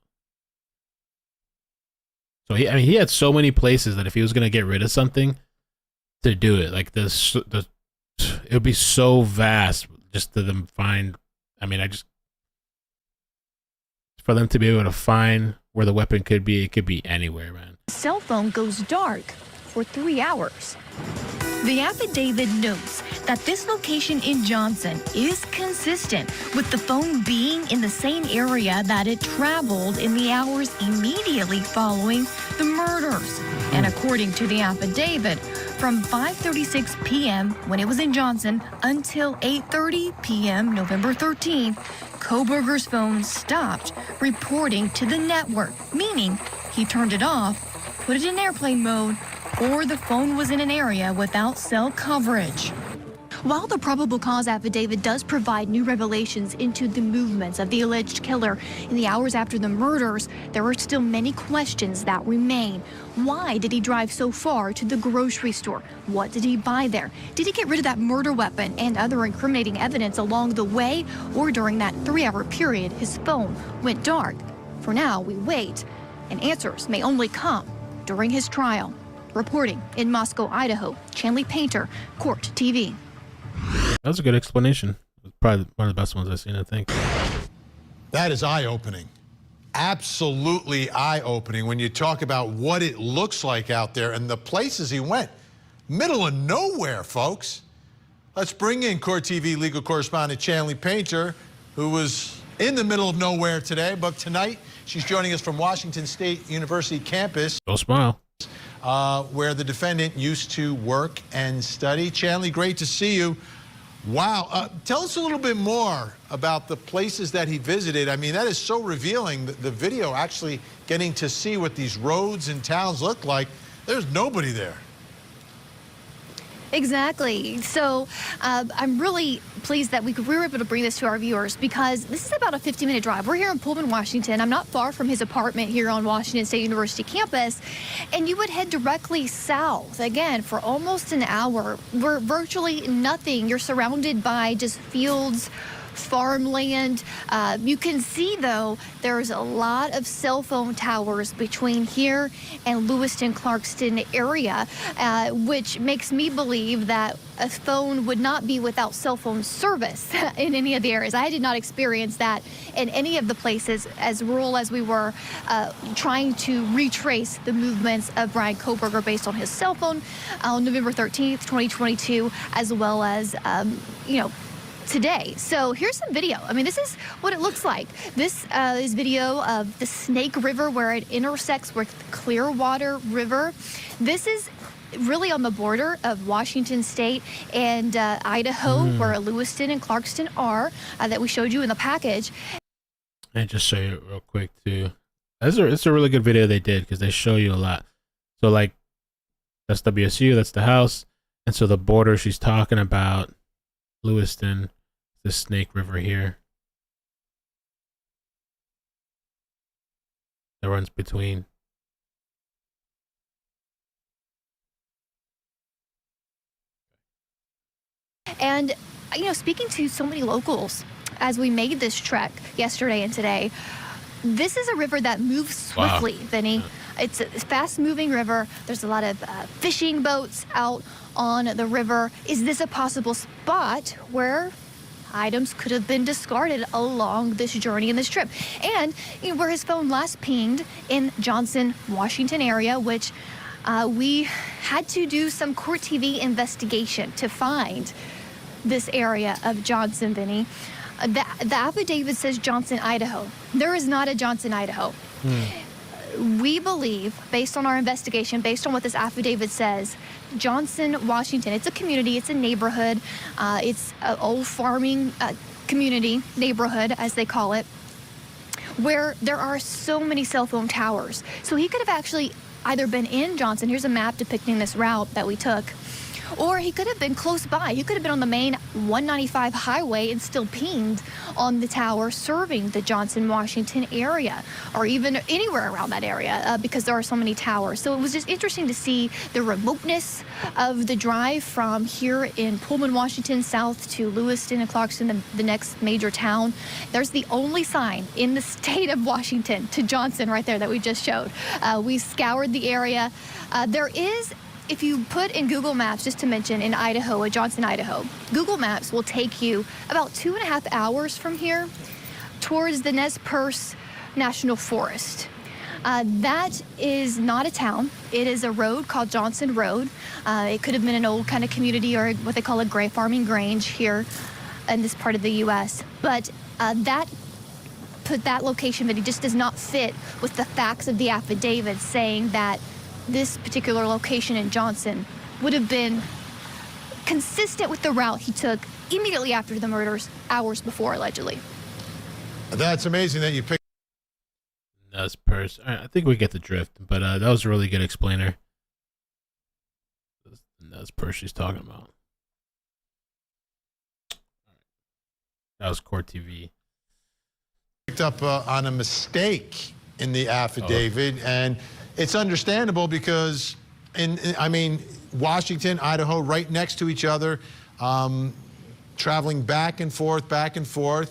So I mean, he had so many places that if he was gonna get rid of something, to do it, like this, it would be so vast just to them find. I mean, for them to be able to find where the weapon could be, it could be anywhere, man. Cell phone goes dark for 3 hours. The affidavit notes that this location in Johnson is consistent with the phone being in the same area that it traveled in the hours immediately following the murders. And according to the affidavit, from 5:36 p.m. when it was in Johnson until 8:30 p.m. November 13th, Kohberger's phone stopped reporting to the network, meaning he turned it off, put it in airplane mode, or the phone was in an area without cell coverage. While the probable cause affidavit does provide new revelations into the movements of the alleged killer in the hours after the murders, there are still many questions that remain. Why did he drive so far to the grocery store? What did he buy there? Did he get rid of that murder weapon and other incriminating evidence along the way, or during that 3-hour period his phone went dark? For now, we wait, and answers may only come during his trial. Reporting in Moscow, Idaho, Chanley Painter, Court TV. That was a good explanation. Probably one of the best ones I've seen, I think. That is eye-opening. Absolutely eye-opening when you talk about what it looks like out there and the places he went. Middle of nowhere, folks. Let's bring in Court TV legal correspondent Chanley Painter, who was in the middle of nowhere today, but tonight she's joining us from Washington State University campus. Don't smile. Where the defendant used to work and study. Chanley, great to see you. Wow. Tell us a little bit more about the places that he visited. I mean, that is so revealing, the video actually getting to see what these roads and towns look like. There's nobody there. Exactly. So I'm really pleased that we were able to bring this to our viewers, because this is about a 15-minute drive. We're here in Pullman, Washington. I'm not far from his apartment here on Washington State University campus, and you would head directly south, again, for almost an hour, where virtually nothing. You're surrounded by just fields, farmland. You can see, though, there's a lot of cell phone towers between here and Lewiston-Clarkston area, which makes me believe that a phone would not be without cell phone service in any of the areas. I did not experience that in any of the places, as rural as we were, trying to retrace the movements of Brian Kohberger based on his cell phone on November 13th, 2022, as well as, today. So here's some video. I mean, this is what it looks like. This is video of the Snake River, where it intersects with Clearwater River. This is really on the border of Washington State and Idaho, where Lewiston and Clarkston are, that we showed you in the package. And just show you real quick too. It's a really good video they did, because they show you a lot. So like, that's WSU, that's the house, and so the border she's talking about, Lewiston, the Snake River here, that runs between. And, you know, speaking to so many locals as we made this trek yesterday and today, this is a river that moves swiftly, Vinny. It's a fast-moving river. There's a lot of fishing boats out on the river. Is this a possible spot where items could have been discarded along this journey and this trip? And you know, where his phone last pinged in Johnson, Washington area, which we had to do some court TV investigation to find this area of Johnson, Vinny. The affidavit says Johnson, Idaho. There is not a Johnson, Idaho. We believe, based on our investigation, based on what this affidavit says, Johnson, Washington, it's a community, it's a neighborhood, it's an old farming community, neighborhood, as they call it, where there are so many cell phone towers. So he could have actually either been in Johnson, here's a map depicting this route that we took, or he could have been close by. He could have been on the main 195 highway and still pinged on the tower serving the Johnson, Washington area, or even anywhere around that area because there are so many towers. So it was just interesting to see the remoteness of the drive from here in Pullman, Washington, south to Lewiston and Clarkston, the next major town. There's the only sign in the state of Washington to Johnson right there that we just showed. We scoured the area. There is, if you put in Google Maps, just to mention, in Idaho, Johnson, Idaho, Google Maps will take you about 2.5 hours from here towards the Nez Perce National Forest. That is not a town. It is a road called Johnson Road. It could have been an old kind of community or what they call a gray farming grange here in this part of the U.S. But that location, but it just does not fit with the facts of the affidavit saying that this particular location in Johnson would have been consistent with the route he took immediately after the murders, hours before, allegedly. That's amazing that you picked Nez Perce. I think we get the drift, but that was a really good explainer. Nez Perce she's talking about. That was Court TV. Picked up on a mistake in the affidavit, and it's understandable because, Washington, Idaho, right next to each other, traveling back and forth.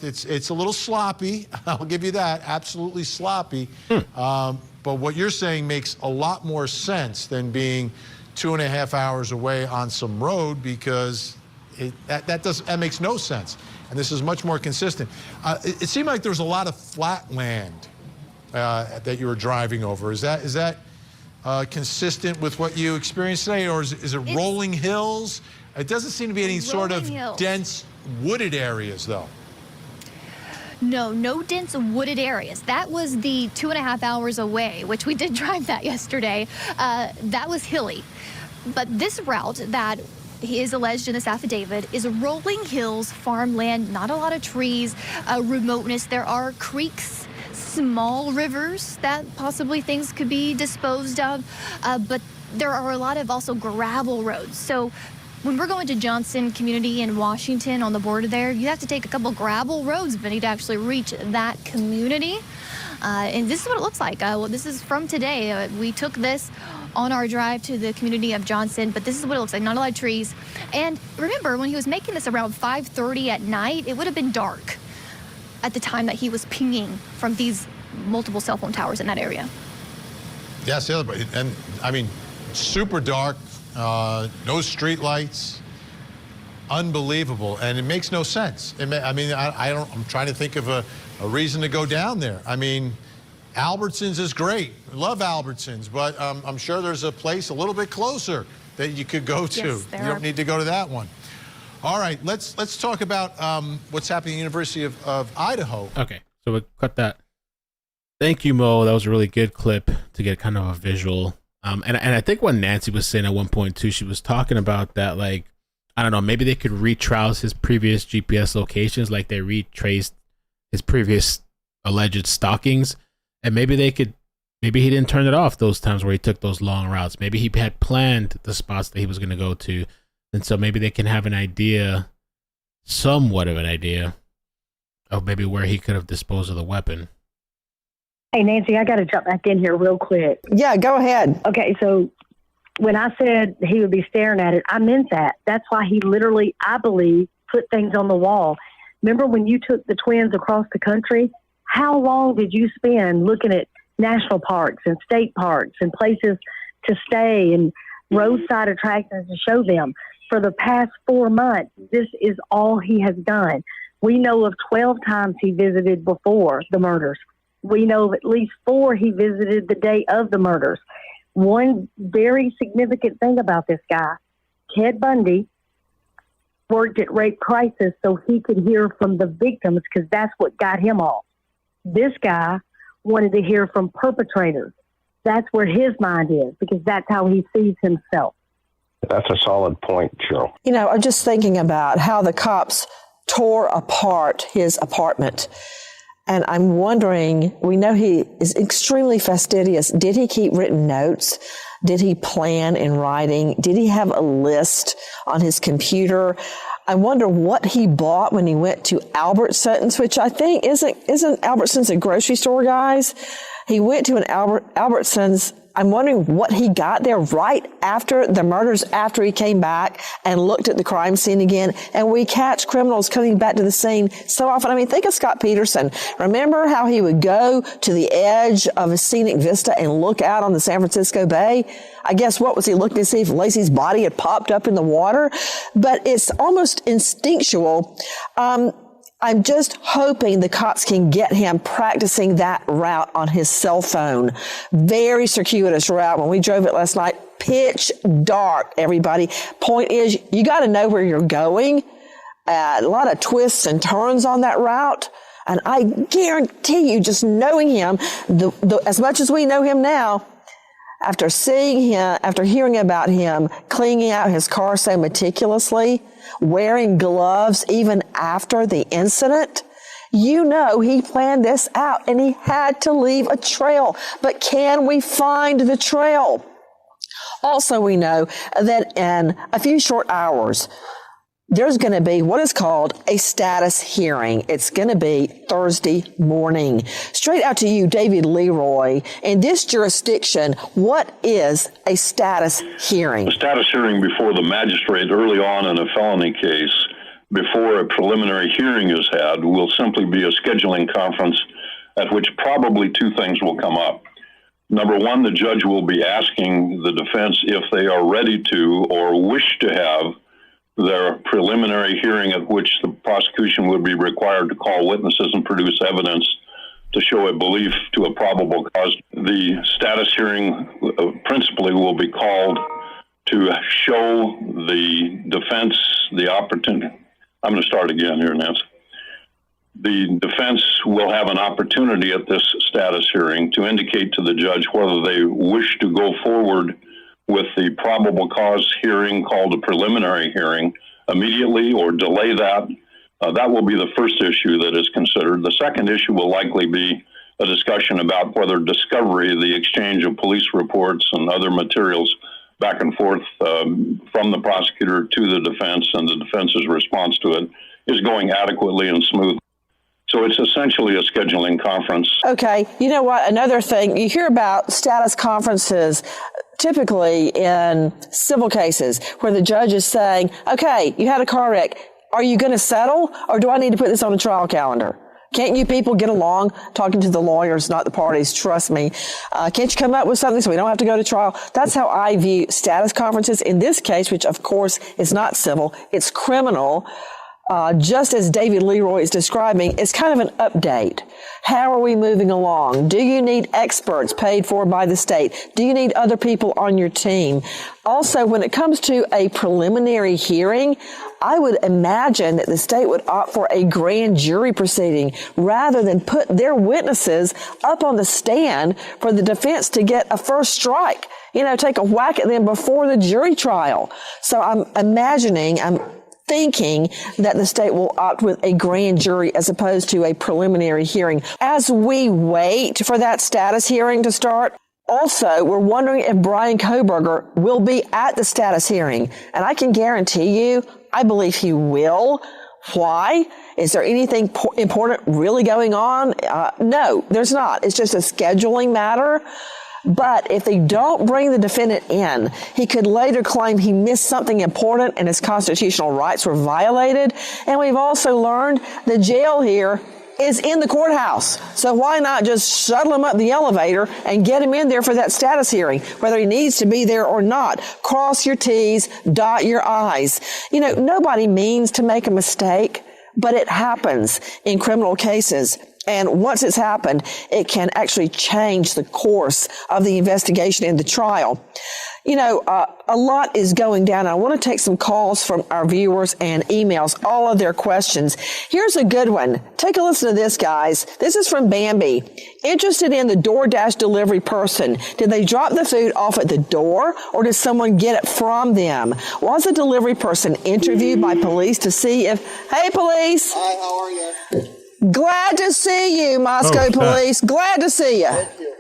It's a little sloppy. I'll give you that. Absolutely sloppy. But what you're saying makes a lot more sense than being 2.5 hours away on some road, because that makes no sense. And this is much more consistent. It seemed like there was a lot of flat land that you were driving over. Is that consistent with what you experienced today, or is it rolling hills? It doesn't seem to be any sort of dense wooded areas, though. No dense wooded areas. That was the 2.5 hours away, which we did drive that yesterday. That was hilly. But this route that he is alleged in this affidavit is rolling hills, farmland, not a lot of trees, remoteness. There are creeks, small rivers that possibly things could be disposed of, but there are a lot of also gravel roads. So when we're going to Johnson community in Washington on the border there, you have to take a couple gravel roads, Vinny, to actually reach that community. And this is what it looks like. This is from today. We took this on our drive to the community of Johnson, but this is what it looks like. Not a lot of trees. And remember, when he was making this around 5:30 at night, it would have been dark at the time that he was pinging from these multiple cell phone towers in that area. Yes, and super dark, no street lights, unbelievable, and it makes no sense. I'm trying to think of a reason to go down there. Albertsons is great. Love Albertsons, but I'm sure there's a place a little bit closer that you could go to. Yes, you don't need to go to that one. All right, let's talk about what's happening at the University of Idaho. Okay, so we'll cut that. Thank you, Mo. That was a really good clip to get kind of a visual. And I think what Nancy was saying at one point too, she was talking about that, like, I don't know, maybe they could retrace his previous GPS locations, like they retraced his previous alleged stalkings, and maybe he didn't turn it off those times where he took those long routes. Maybe he had planned the spots that he was going to go to, and so maybe they can have an idea, somewhat of an idea, of maybe where he could have disposed of the weapon. Hey, Nancy, I got to jump back in here real quick. Yeah, go ahead. Okay, so when I said he would be staring at it, I meant that. That's why he literally, I believe, put things on the wall. Remember when you took the twins across the country? How long did you spend looking at national parks and state parks and places to stay and roadside attractions to show them? For the past 4 months, this is all he has done. We know of 12 times he visited before the murders. We know of at least 4 he visited the day of the murders. One very significant thing about this guy, Ted Bundy, worked at Rape Crisis so he could hear from the victims because that's what got him off. This guy wanted to hear from perpetrators. That's where his mind is because that's how he sees himself. That's a solid point, Cheryl. You know, I'm just thinking about how the cops tore apart his apartment. And I'm wondering, we know he is extremely fastidious. Did he keep written notes? Did he plan in writing? Did he have a list on his computer? I wonder what he bought when he went to Albertsons, which I think isn't Albertsons a grocery store, guys? He went to an Albertsons. I'm wondering what he got there right after the murders, after he came back and looked at the crime scene again. And we catch criminals coming back to the scene so often. I mean, think of Scott Peterson. Remember how he would go to the edge of a scenic vista and look out on the San Francisco Bay? I guess what was he looking to see if Lacey's body had popped up in the water? But it's almost instinctual. I'm just hoping the cops can get him practicing that route on his cell phone. Very circuitous route. When we drove it last night, pitch dark, everybody. Point is, you got to know where you're going. A lot of twists and turns on that route. And I guarantee you, just knowing him, as much as we know him now, after seeing him, after hearing about him cleaning out his car so meticulously, wearing gloves even after the incident, you know he planned this out and he had to leave a trail. But can we find the trail? Also, we know that in a few short hours, there's going to be what is called a status hearing. It's going to be Thursday morning. Straight out to you, David Leroy. In this jurisdiction, what is a status hearing? A status hearing before the magistrate early on in a felony case, before a preliminary hearing is had, will simply be a scheduling conference at which probably 2 things will come up. Number 1, the judge will be asking the defense if they are ready to or wish to have their preliminary hearing at which the prosecution would be required to call witnesses and produce evidence to show a belief to a probable cause. The status hearing principally will be called to show the defense the opportunity. I'm going to start again here, Nancy. The defense will have an opportunity at this status hearing to indicate to the judge whether they wish to go forward with the probable cause hearing called a preliminary hearing immediately or delay that. That will be the first issue that is considered. The second issue will likely be a discussion about whether discovery, the exchange of police reports and other materials back and forth from the prosecutor to the defense and the defense's response to it is going adequately and smoothly. So it's essentially a scheduling conference. Okay. You know what? Another thing, you hear about status conferences typically in civil cases where the judge is saying, okay, you had a car wreck. Are you going to settle or do I need to put this on a trial calendar? Can't you people get along? Talking to the lawyers, not the parties. Trust me. Can't you come up with something so we don't have to go to trial? That's how I view status conferences in this case, which of course is not civil. It's criminal. Just as David Leroy is describing, it's kind of an update. How are we moving along? Do you need experts paid for by the state? Do you need other people on your team? Also, when it comes to a preliminary hearing, I would imagine that the state would opt for a grand jury proceeding rather than put their witnesses up on the stand for the defense to get a first strike. You know, take a whack at them before the jury trial. So I'm thinking that the state will opt with a grand jury as opposed to a preliminary hearing. As we wait for that status hearing to start, also, we're wondering if Brian Kohberger will be at the status hearing. And I can guarantee you, I believe he will. Why? Is there anything important really going on? No, there's not. It's just a scheduling matter. But if they don't bring the defendant in, he could later claim he missed something important and his constitutional rights were violated. And we've also learned the jail here is in the courthouse. So why not just shuttle him up the elevator and get him in there for that status hearing, whether he needs to be there or not? Cross your T's, dot your I's. You know, nobody means to make a mistake, but it happens in criminal cases. And once it's happened, it can actually change the course of the investigation and the trial. You know, a lot is going down. I want to take some calls from our viewers and emails, all of their questions. Here's a good one. Take a listen to this, guys. This is from Bambi. Interested in the DoorDash delivery person. Did they drop the food off at the door or did someone get it from them? Was the delivery person interviewed by police to see if, hey, police. Hi, how are you? Glad to see you, Moscow Police. Glad to see you. Thank you.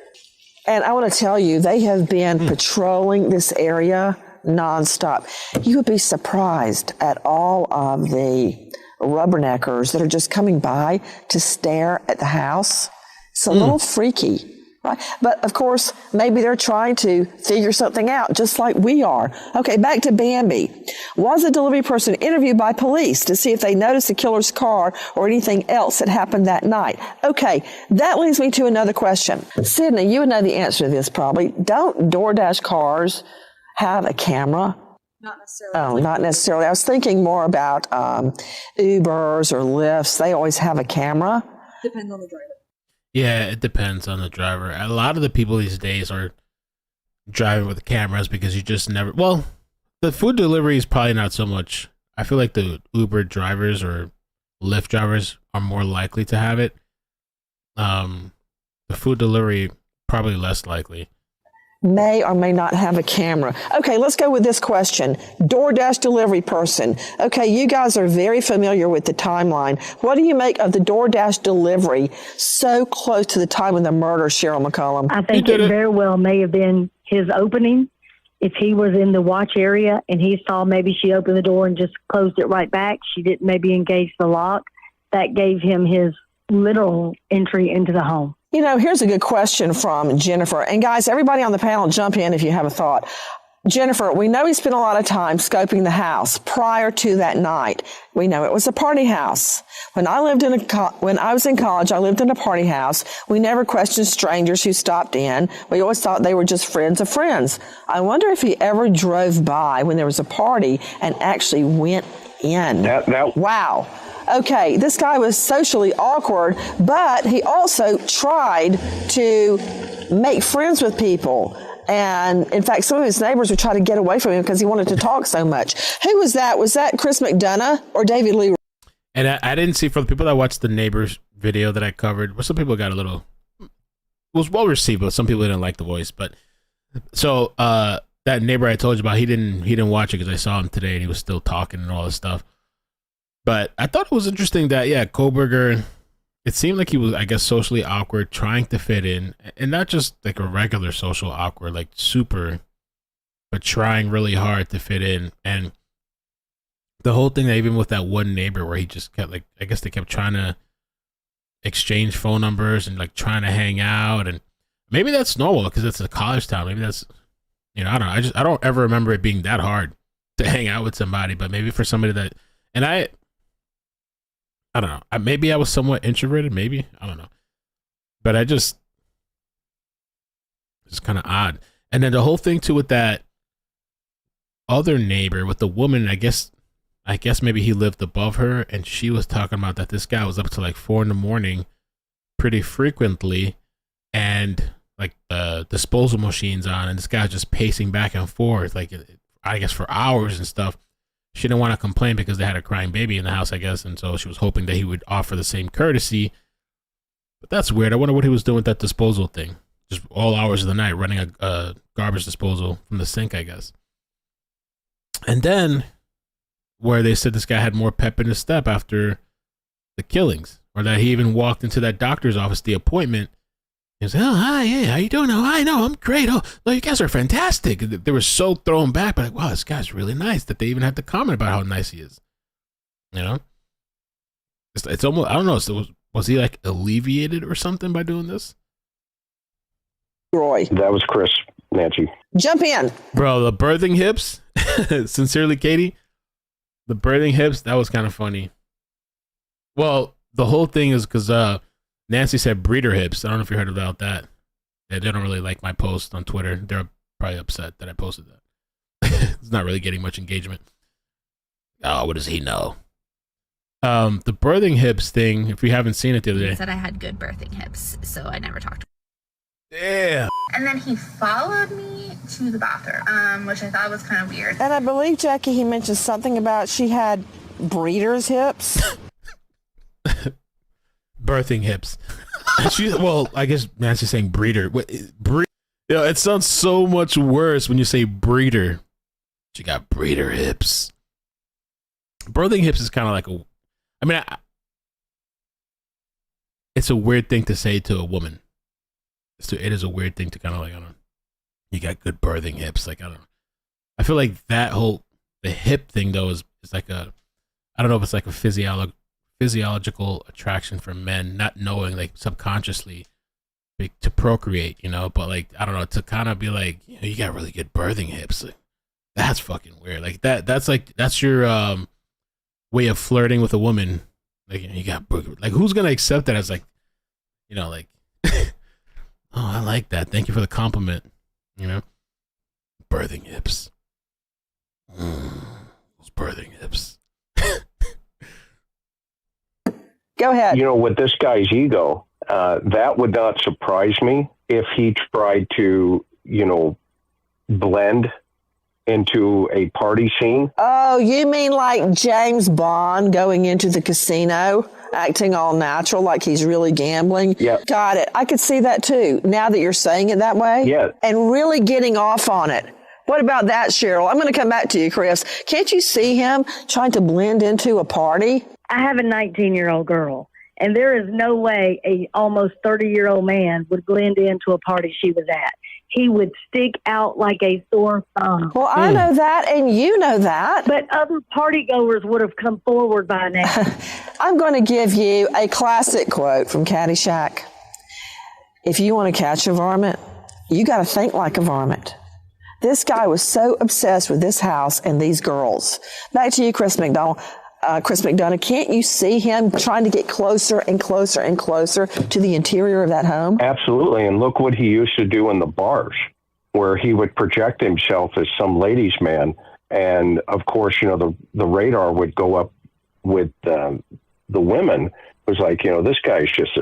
And I want to tell you, they have been patrolling this area nonstop. You would be surprised at all of the rubberneckers that are just coming by to stare at the house. It's a little freaky, right? But of course, maybe they're trying to figure something out, just like we are. Okay, back to Bambi. Was a delivery person interviewed by police to see if they noticed the killer's car or anything else that happened that night? Okay, that leads me to another question. Sydney, you would know the answer to this probably. Don't DoorDash cars have a camera? Not necessarily. Oh, not necessarily. I was thinking more about Ubers or Lyfts. They always have a camera. Depends on the driver. Yeah, it depends on the driver. A lot of the people these days are driving with cameras because you just never... Well, the food delivery is probably not so much. I feel like the Uber drivers or Lyft drivers are more likely to have it. The food delivery, probably less likely. May or may not have a camera. Okay, let's go with this question. DoorDash delivery person. Okay, you guys are very familiar with the timeline. What do you make of the DoorDash delivery so close to the time of the murder, Cheryl McCollum? I think it very well may have been his opening. If he was in the watch area and he saw maybe she opened the door and just closed it right back, she didn't maybe engage the lock, that gave him his literal entry into the home. You know, here's a good question from Jennifer. And guys, everybody on the panel, jump in if you have a thought. Jennifer, we know he spent a lot of time scoping the house prior to that night. We know it was a party house. When I was in college, I lived in a party house. We never questioned strangers who stopped in. We always thought they were just friends of friends. I wonder if he ever drove by when there was a party and actually went in. Wow. Okay, this guy was socially awkward, but he also tried to make friends with people. And in fact, some of his neighbors would try to get away from him because he wanted to talk so much. Who was that? Was that Chris McDonough or David Lee? And I didn't see, for the people that watched the neighbors video that I covered, well, some people got a little, it was well received, but some people didn't like the voice. But so that neighbor I told you about, he didn't watch it because I saw him today and he was still talking and all this stuff. But I thought it was interesting that, yeah, Kohberger, it seemed like he was, I guess, socially awkward, trying to fit in, and not just like a regular social awkward, like super, but trying really hard to fit in. And the whole thing, even with that one neighbor where he just kept, like, I guess they kept trying to exchange phone numbers and like trying to hang out. And maybe that's normal because it's a college town. Maybe that's, you know, I don't know. I don't ever remember it being that hard to hang out with somebody, but maybe for somebody that, and I don't know. Maybe I was somewhat introverted. Maybe. I don't know. But it's kind of odd. And then the whole thing too with that other neighbor, with the woman, I guess maybe he lived above her and she was talking about that this guy was up to like 4 a.m. pretty frequently and like the disposal machines on and this guy's just pacing back and forth, like I guess for hours and stuff. She didn't want to complain because they had a crying baby in the house, I guess, and so she was hoping that he would offer the same courtesy. But that's weird. I wonder what he was doing with that disposal thing. Just all hours of the night, running a garbage disposal from the sink, I guess. And then, where they said this guy had more pep in his step after the killings, or that he even walked into that doctor's office, the appointment. He was like, oh, hi, hey, how you doing? Oh, hi, no, I'm great. Oh, no, you guys are fantastic. They were so thrown back, but like, wow, this guy's really nice, that they even had to comment about how nice he is. You know? It's almost, I don't know, so was he like alleviated or something by doing this? Roy. That was Chris, Nancy. Jump in. Bro, the birthing hips. Sincerely, Katie. The birthing hips, that was kind of funny. Well, the whole thing is because Nancy said breeder hips. I don't know if you heard about that. They don't really like my post on Twitter. They're probably upset that I posted that. It's not really getting much engagement. Oh, what does he know? The birthing hips thing, if you haven't seen it the other day. He said I had good birthing hips, so I never talked to him. Yeah. And then he followed me to the bathroom, which I thought was kind of weird. And I believe, Jackie, he mentioned something about she had breeder's hips. Birthing hips. Well, I guess Nancy's saying breeder. It sounds so much worse when you say breeder. She got breeder hips. Birthing hips is kind of like it's a weird thing to say to a woman. It is a weird thing to kind of like, I don't know. You got good birthing hips. Like, I don't know. I feel like the hip thing though is like I don't know if it's like a physiological attraction for men, not knowing, like, subconsciously to procreate, but like, I don't know, to kind of be like, you got really good birthing hips. Like, that's fucking weird. Like that's your way of flirting with a woman. Like, you got, like, who's gonna accept that as like, like, oh, I like that. Thank you for the compliment. Birthing hips. Those birthing hips. Go ahead. With this guy's ego, that would not surprise me if he tried to, blend into a party scene. Oh, you mean like James Bond going into the casino, acting all natural, like he's really gambling? Yeah. Got it. I could see that too, now that you're saying it that way. Yeah. And really getting off on it. What about that, Cheryl? I'm going to come back to you, Chris. Can't you see him trying to blend into a party? I have a 19-year-old girl, and there is no way a almost 30-year-old man would blend into a party she was at. He would stick out like a sore thumb. Well, I know that, and you know that. But other partygoers would have come forward by now. I'm going to give you a classic quote from Caddyshack. If you want to catch a varmint, you got to think like a varmint. This guy was so obsessed with this house and these girls. Back to you, Chris McDonough. Can't you see him trying to get closer and closer and closer to the interior of that home? Absolutely. And look what he used to do in the bars, where he would project himself as some ladies' man. And of course, the radar would go up with the women. It was like, this guy's just...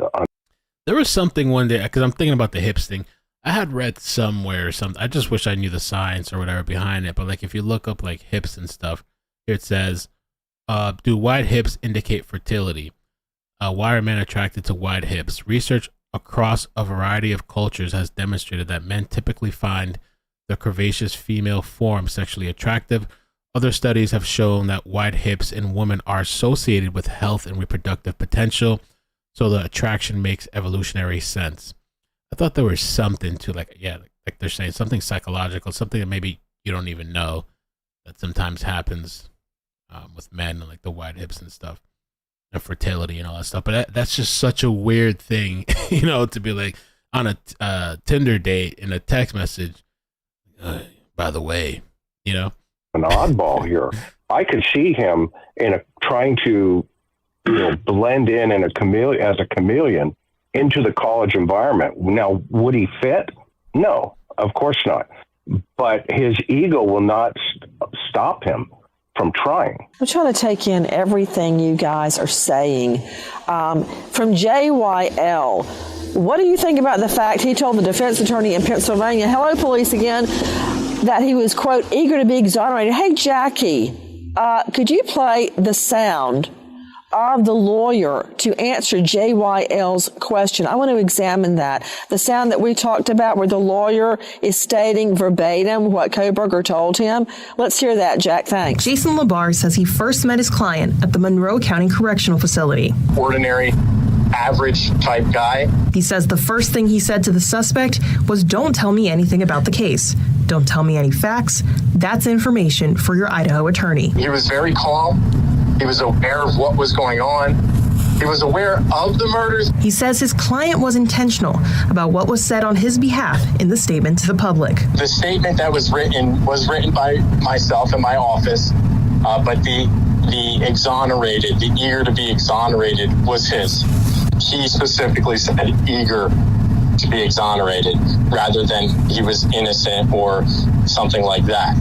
There was something one day, because I'm thinking about the hips thing. I had read somewhere or something. I just wish I knew the science or whatever behind it. But like, if you look up like hips and stuff, here it says, do wide hips indicate fertility? Why are men attracted to wide hips? Research across a variety of cultures has demonstrated that men typically find the curvaceous female form sexually attractive. Other studies have shown that wide hips in women are associated with health and reproductive potential, so the attraction makes evolutionary sense. I thought there was something to like they're saying something psychological, something that maybe you don't even know that sometimes happens with men and like the wide hips and stuff and fertility and all that stuff. But that's just such a weird thing, to be like on a Tinder date in a text message. By the way, an oddball here. I could see him trying to, blend in as a chameleon into the college environment. Now, would he fit? No, of course not. But his ego will not stop him from trying. I'm trying to take in everything you guys are saying. From JYL, what do you think about the fact he told the defense attorney in Pennsylvania, hello, police again, that he was, quote, eager to be exonerated? Hey, Jackie, could you play the sound of the lawyer to answer JYL's question? I want to examine that. The sound that we talked about where the lawyer is stating verbatim what Kohberger told him. Let's hear that, Jack. Thanks. Jason Labar says he first met his client at the Monroe County Correctional Facility. Ordinary, average type guy. He says the first thing he said to the suspect was, don't tell me anything about the case. Don't tell me any facts. That's information for your Idaho attorney. He was very calm. He was aware of what was going on. He was aware of the murders. He says his client was intentional about what was said on his behalf in the statement to the public. The statement that was written by myself in my office, but the exonerated, the eager to be exonerated was his. He specifically said eager to be exonerated rather than he was innocent or something like that.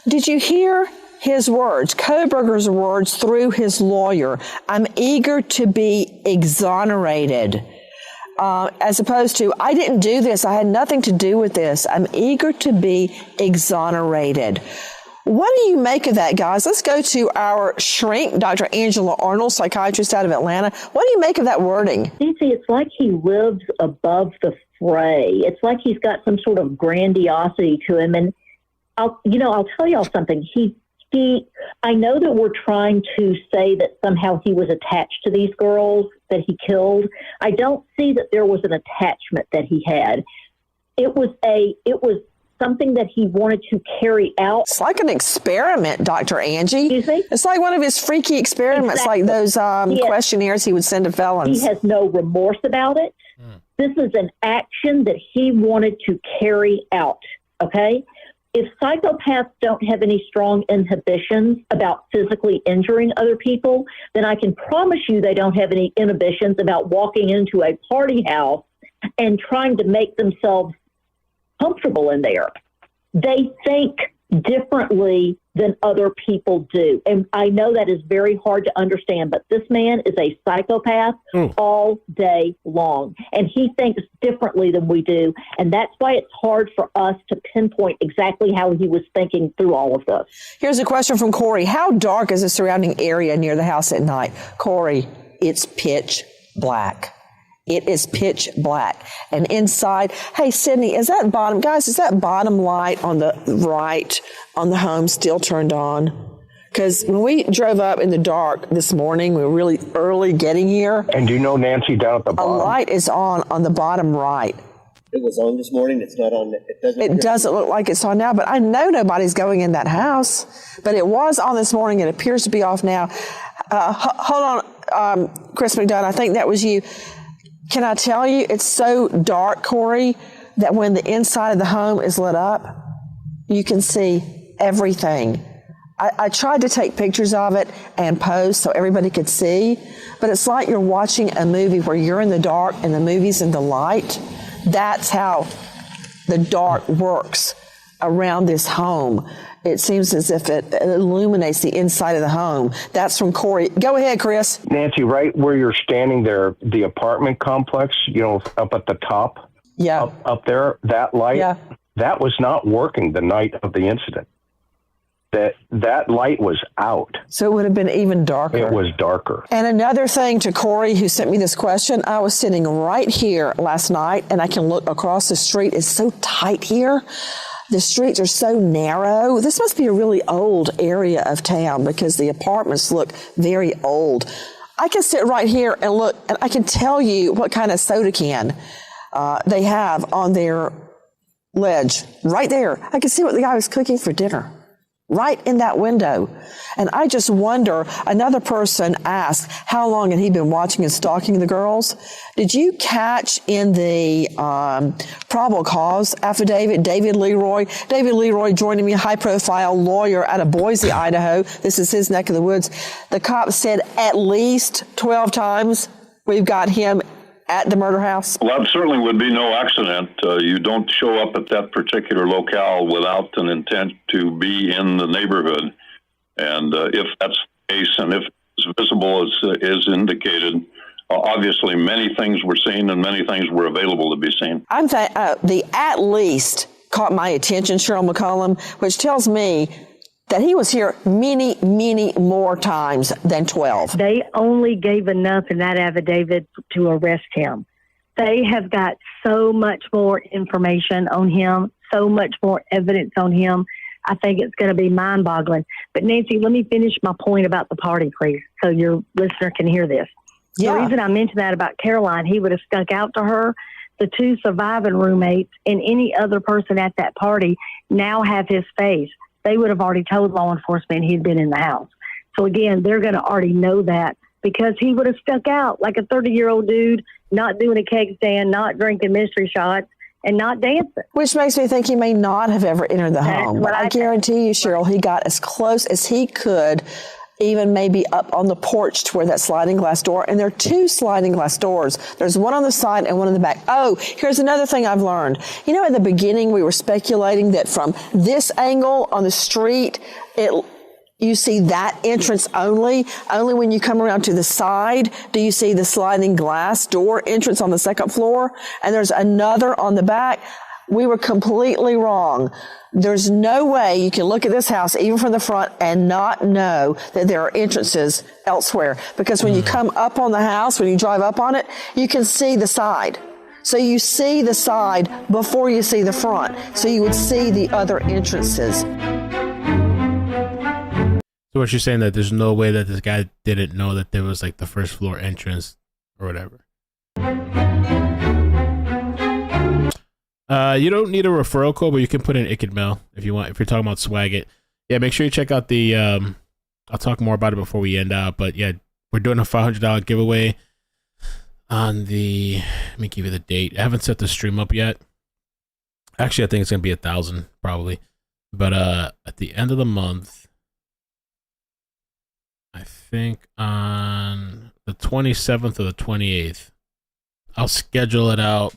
Did you hear his words, Kohberger's words through his lawyer? I'm eager to be exonerated. As opposed to, I didn't do this. I had nothing to do with this. I'm eager to be exonerated. What do you make of that, guys? Let's go to our shrink, Dr. Angela Arnold, psychiatrist out of Atlanta. What do you make of that wording? Nancy, it's like he lives above the fray. It's like he's got some sort of grandiosity to him. And I'll tell y'all something. I know that we're trying to say that somehow he was attached to these girls that he killed. I don't see that there was an attachment that he had. It was something that he wanted to carry out. It's like an experiment, Dr. Angie. Excuse me? It's like one of his freaky experiments, Exactly. like those questionnaires he would send to felons. He has no remorse about it. This is an action that he wanted to carry out, okay? If psychopaths don't have any strong inhibitions about physically injuring other people, then I can promise you they don't have any inhibitions about walking into a party house and trying to make themselves comfortable in there. They think differently than other people do. And I know that is very hard to understand, but this man is a psychopath all day long. And he thinks differently than we do. And that's why it's hard for us to pinpoint exactly how he was thinking through all of this. Here's a question from Corey. How dark is the surrounding area near the house at night? Corey, it's pitch black. It is pitch black. And inside, hey, Sydney, is that bottom light on the right on the home still turned on? Because when we drove up in the dark this morning, we were really early getting here. And do you know, Nancy, down at the bottom? A light is on the bottom right. It was on this morning. It's not on. It doesn't look like it's on now, but I know nobody's going in that house. But it was on this morning. It appears to be off now. Hold on, Chris McDonough. I think that was you. Can I tell you, it's so dark, Corey, that when the inside of the home is lit up, you can see everything. I tried to take pictures of it and post so everybody could see, but it's like you're watching a movie where you're in the dark and the movie's in the light. That's how the dark works around this home. It seems as if it illuminates the inside of the home. That's from Corey. Go ahead, Chris. Nancy, right where you're standing there, the apartment complex, up at the top. Yeah. Up there, that light, that was not working the night of the incident. That light was out. So it would have been even darker. It was darker. And another thing to Corey, who sent me this question, I was sitting right here last night, and I can look across the street. It's so tight here. The streets are so narrow. This must be a really old area of town because the apartments look very old. I can sit right here and look, and I can tell you what kind of soda can they have on their ledge right there. I can see what the guy was cooking for dinner right in that window. And I just wonder, another person asked, how long had he been watching and stalking the girls? Did you catch in the probable cause affidavit, David Leroy? David Leroy joining me, a high-profile lawyer out of Boise, Idaho. This is his neck of the woods. The cop said at least 12 times we've got him at the murder house? Well, that certainly would be no accident. You don't show up at that particular locale without an intent to be in the neighborhood. And if that's the case, and if it's visible as is indicated, obviously many things were seen and many things were available to be seen. The at least caught my attention, Cheryl McCollum, which tells me that he was here many, many more times than 12. They only gave enough in that affidavit to arrest him. They have got so much more information on him, so much more evidence on him. I think it's going to be mind-boggling. But Nancy, let me finish my point about the party, please, so your listener can hear this. Yeah. The reason I mentioned that about Caroline, he would have stuck out to her. The two surviving roommates and any other person at that party now have his face. They would have already told law enforcement he'd been in the house. So again, they're going to already know that because he would have stuck out like a 30-year-old dude, not doing a keg stand, not drinking mystery shots, and not dancing. Which makes me think he may not have ever entered the home. But I guarantee you, Cheryl, he got as close as he could, even maybe up on the porch to where that sliding glass door. And there are 2 sliding glass doors. There's one on the side and one in the back. Oh, here's another thing I've learned. You know, at the beginning, we were speculating that from this angle on the street, you see that entrance only. Only when you come around to the side do you see the sliding glass door entrance on the second floor. And there's another on the back. We were completely wrong. There's no way you can look at this house, even from the front, and not know that there are entrances elsewhere. Because when you come up on the house, when you drive up on it, you can see the side. So you see the side before you see the front. So you would see the other entrances. So what you're saying, that there's no way that this guy didn't know that there was like the first floor entrance or whatever. You don't need a referral code, but you can put in iCkEdMeL if you want. If you're talking about Swag It, yeah, make sure you check out the. I'll talk more about it before we end out, but yeah, we're doing a $500 giveaway on the. Let me give you the date. I haven't set the stream up yet. Actually, I think it's gonna be 1,000 probably, but at the end of the month, I think on the 27th or the 28th, I'll schedule it out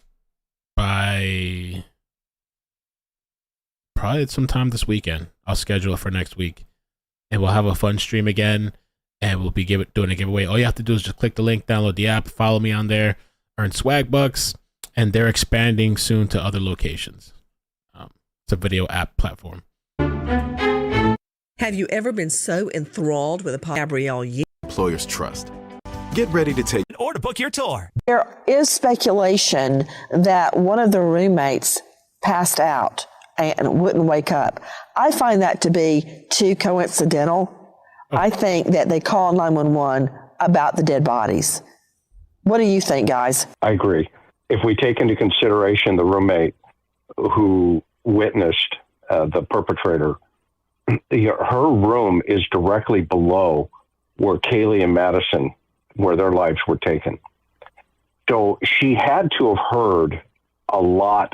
by probably sometime this weekend. I'll schedule it for next week, and we'll have a fun stream again, and we'll be doing a giveaway. All you have to do is just click the link, download the app, follow me on there, earn swag bucks, and they're expanding soon to other locations. It's a video app platform. Have you ever been so enthralled with a Gabrielle? Employers trust. Get ready to take or to book your tour. There is speculation that one of the roommates passed out and wouldn't wake up. I find that to be too coincidental. I think that they called 911 about the dead bodies. What do you think, guys? I agree. If we take into consideration the roommate who witnessed the perpetrator, her room is directly below where Kaylee and Madison, where their lives were taken. So she had to have heard a lot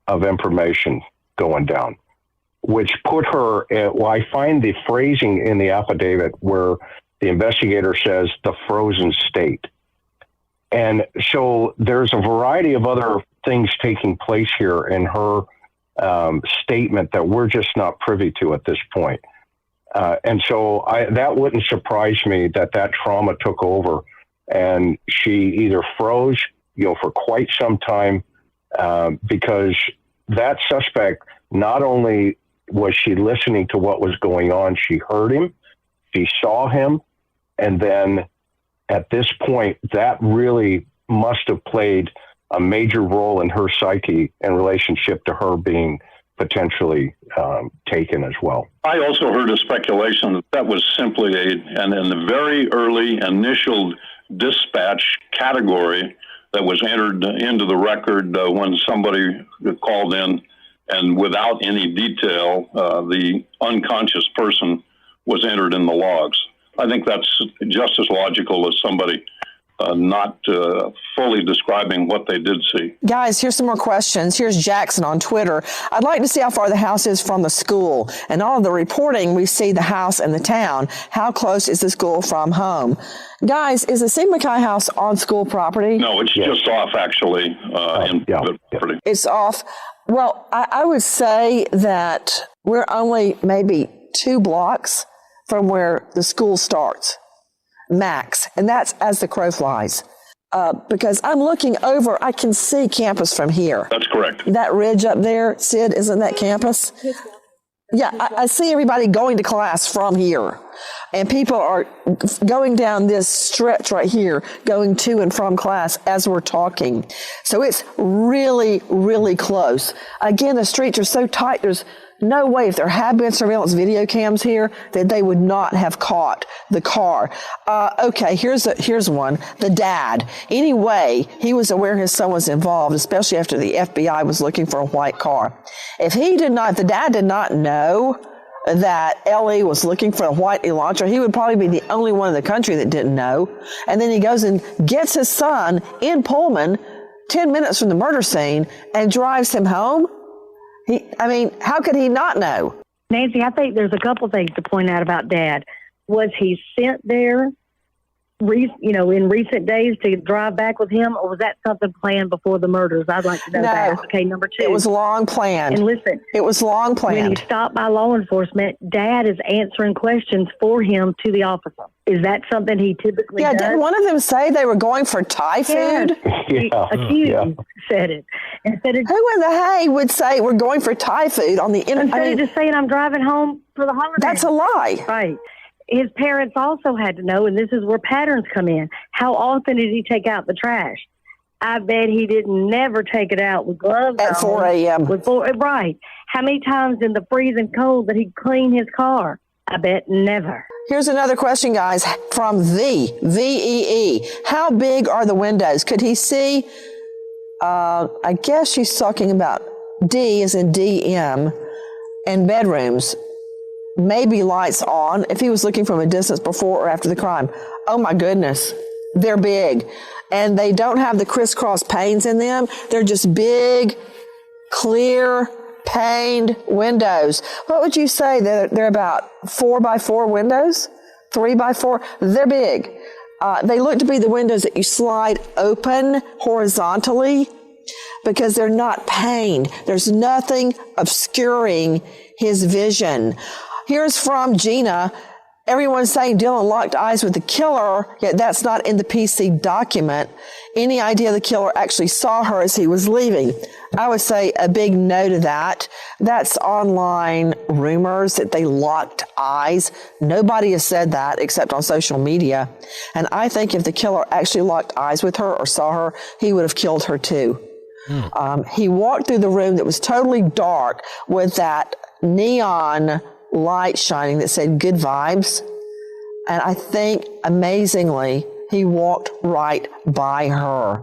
of information going down, which put her at, well, I find the phrasing in the affidavit where the investigator says the frozen state. And so there's a variety of other things taking place here in her statement that we're just not privy to at this point. And so that wouldn't surprise me that trauma took over and she either froze, for quite some time, because that suspect, not only was she listening to what was going on, she heard him, she saw him, and then at this point, that really must have played a major role in her psyche in relationship to her being potentially taken as well. I also heard a speculation that was simply and in the very early initial dispatch category that was entered into the record when somebody called in, and without any detail, the unconscious person was entered in the logs. I think that's just as logical as somebody not fully describing what they did see. Guys, here's some more questions. Here's Jackson on Twitter. I'd like to see how far the house is from the school. And all of the reporting, we see the house and the town. How close is the school from home? Guys, is the St. Mackay house on school property? No, it's just off, actually, in private property. It's off. Well, I would say that we're only maybe 2 blocks from where the school starts. Max, and that's as the crow flies. Because I'm looking over, I can see campus from here. That's correct. That ridge up there, Sid, isn't that campus? Yeah, I see everybody going to class from here. And people are going down this stretch right here, going to and from class as we're talking. So it's really, really close. Again, the streets are so tight, there's no way, if there had been surveillance video cams here, that they would not have caught the car. Okay, here's one. The dad. Anyway, he was aware his son was involved, especially after the FBI was looking for a white car. If the dad did not know that Ellie was looking for a white Elantra, he would probably be the only one in the country that didn't know. And then he goes and gets his son in Pullman 10 minutes from the murder scene and drives him home. How could he not know? Nancy, I think there's a couple things to point out about Dad. Was he sent there, in recent days to drive back with him, or was that something planned before the murders? I'd like to know that. Okay, number 2. It was long planned. And listen, it was long planned. When he stopped by law enforcement, Dad is answering questions for him to the officer. Is that something he typically does? Didn't one of them say they were going for Thai food? Yes. Accused said it. Who in the hay would say we're going for Thai food on the internet? Instead of just saying I'm driving home for the holiday. That's a lie. Right. His parents also had to know, and this is where patterns come in. How often did he take out the trash? I bet he didn't never take it out with gloves at 4 a.m. Right. How many times in the freezing cold did he clean his car? I bet never. Here's another question, guys, from VEE. How big are the windows? Could he see? I guess she's talking about D as in DM and bedrooms. Maybe lights on if he was looking from a distance before or after the crime. Oh my goodness. They're big. And they don't have the crisscross panes in them. They're just big, clear, paned windows. What would you say? They're about 4x4 windows? 3x4? They're big. They look to be the windows that you slide open horizontally because they're not paned. There's nothing obscuring his vision. Here's from Gina. Everyone's saying Dylan locked eyes with the killer, yet that's not in the PC document. Any idea the killer actually saw her as he was leaving? I would say a big no to that. That's online rumors that they locked eyes. Nobody has said that except on social media. And I think if the killer actually locked eyes with her or saw her, he would have killed her too. He walked through the room that was totally dark with that neon light shining that said good vibes. And I think amazingly, he walked right by her.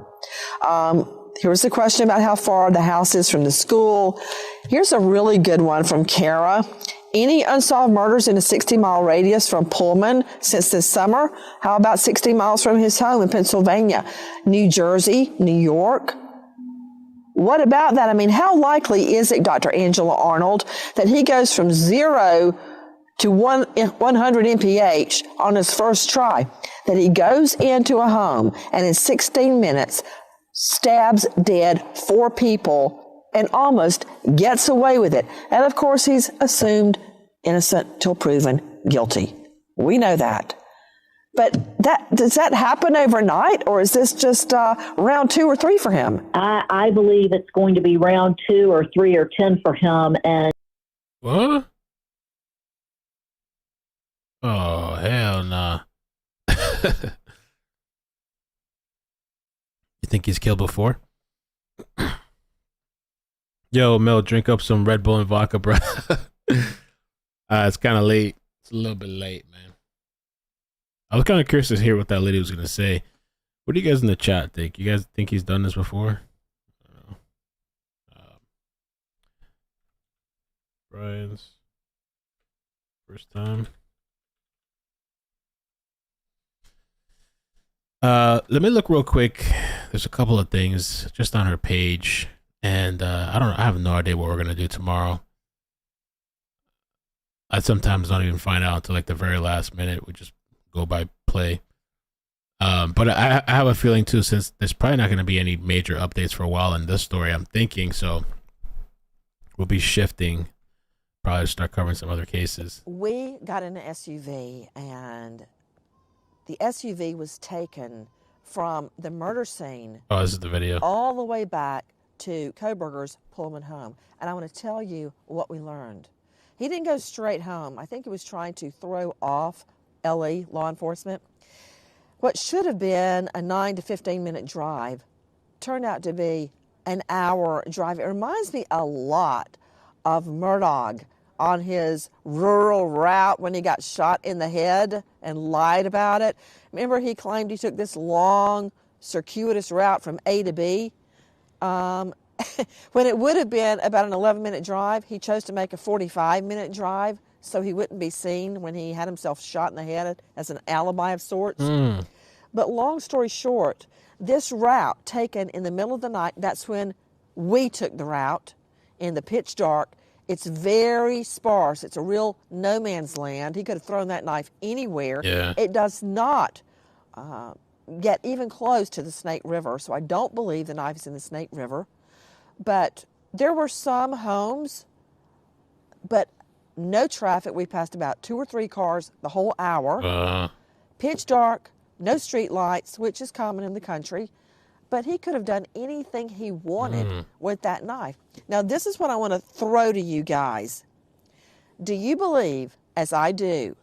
Here's the question about how far the house is from the school. Here's a really good one from Kara. Any unsolved murders in a 60-mile radius from Pullman since this summer? How about 60 miles from his home in Pennsylvania? New Jersey, New York? What about that? I mean, how likely is it, Dr. Angela Arnold, that he goes from 0 to 100 MPH on his first try, that he goes into a home and in 16 minutes stabs dead 4 people and almost gets away with it? And of course, he's assumed innocent till proven guilty. We know that. But does that happen overnight, or is this just round 2 or 3 for him? I believe it's going to be round 2 or 3 or 10 for him. And what? Oh, hell nah. You think he's killed before? Yo, Mel, drink up some Red Bull and vodka, bro. It's kind of late. It's a little bit late, man. I was kind of curious to hear what that lady was going to say. What do you guys in the chat think? You guys think he's done this before? I don't know. Brian's first time. Let me look real quick. There's a couple of things just on her page. And I don't know. I have no idea what we're going to do tomorrow. I sometimes don't even find out until like the very last minute. We just go by play. But I have a feeling too, since there's probably not going to be any major updates for a while in this story, I'm thinking, so we'll be shifting, probably start covering some other cases. We got in an SUV, and the SUV was taken from the murder scene. Oh, this is the video. All the way back to Kohberger's Pullman home. And I want to tell you what we learned. He didn't go straight home. I think he was trying to throw off LA law enforcement. What should have been a 9 to 15 minute drive turned out to be an hour drive. It reminds me a lot of Murdaugh on his rural route when he got shot in the head and lied about it. Remember, he claimed he took this long, circuitous route from A to B. When it would have been about an 11-minute drive, he chose to make a 45-minute drive. so he wouldn't be seen when he had himself shot in the head as an alibi of sorts. But long story short, this route taken in the middle of the night, that's when we took the route in the pitch dark. It's very sparse. It's a real no man's land. He could have thrown that knife anywhere. Yeah. It does not get even close to the Snake River, so I don't believe the knife is in the Snake River. But there were some homes, but no traffic. We passed about 2 or 3 cars the whole hour. Pitch dark, no street lights, which is common in the country. But he could have done anything he wanted with that knife. Now, this is what I want to throw to you guys. Do you believe, as I do,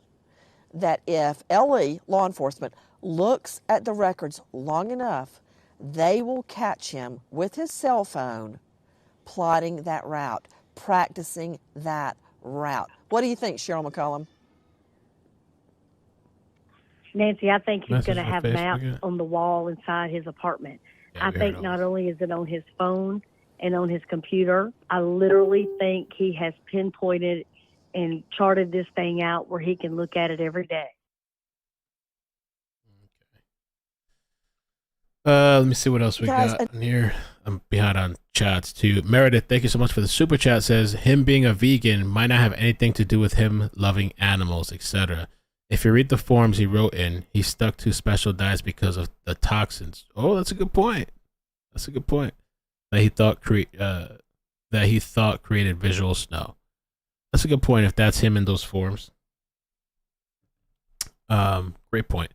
that if LE, law enforcement, looks at the records long enough, they will catch him with his cell phone plotting that route, practicing that route? What do you think, Cheryl McCollum? Nancy, I think he's going to have Facebook, maps yeah. on the wall inside his apartment. Yeah, I think not only is it on his phone and on his computer, I literally think he has pinpointed and charted this thing out where he can look at it every day. Let me see what else we Guys, got in here. I'm behind on chats too. Meredith, thank you so much for the super chat. Says him being a vegan might not have anything to do with him loving animals, etc. If you read the forms he wrote in, he stuck to special diets because of the toxins. Oh, that's a good point. That's a good point. That he thought created visual snow. That's a good point. If that's him in those forms. Great point.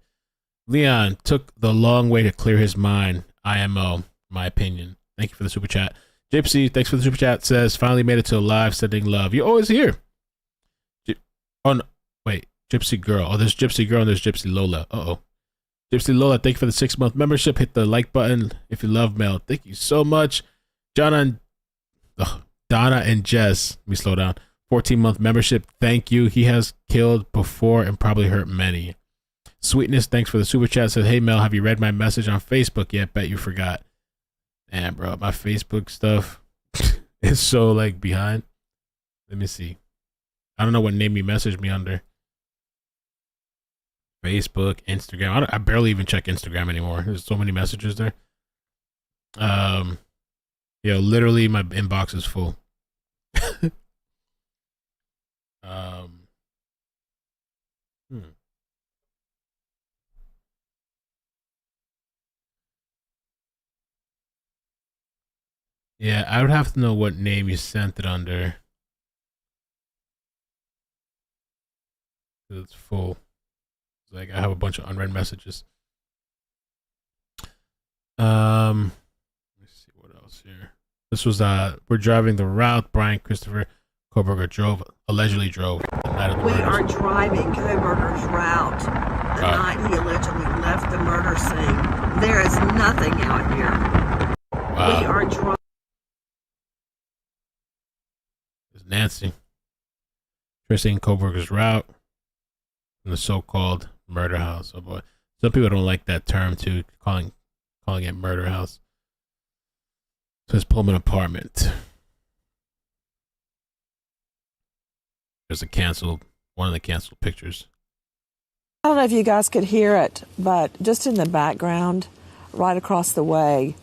Leon took the long way to clear his mind. IMO, my opinion. Thank you for the super chat. Gypsy, thanks for the super chat. Says finally made it to live, sending love. You're always here. Oh no, wait. Gypsy Girl. Oh, there's Gypsy Girl and there's Gypsy Lola. Uh-oh. Gypsy Lola, thank you for the 6-month membership. Hit the like button if you love Mel. Thank you so much. Donna and Jess. Let me slow down. 14-month membership. Thank you. He has killed before and probably hurt many. Sweetness, thanks for the super chat. Says, hey Mel, have you read my message on Facebook yet? Bet you forgot. Damn, bro, my Facebook stuff is so like behind. Let me see. I don't know what name you messaged me under. Facebook, Instagram. I barely even check Instagram anymore. There's so many messages there. Literally my inbox is full. Yeah, I would have to know what name you sent it under. It's full. It's like I have a bunch of unread messages. Let me see what else here. This was we're driving the route Brian Christopher Kohberger allegedly drove the night of the murders. We are driving Kohberger's route the night he allegedly left the murder scene. There is nothing out here. Wow. We are driving. There's Nancy. Tracing Kohberger's route from the so-called murder house. Oh boy. Some people don't like that term too, calling it murder house. So it's Pullman apartment. There's one of the canceled pictures. I don't know if you guys could hear it, but just in the background, right across the way,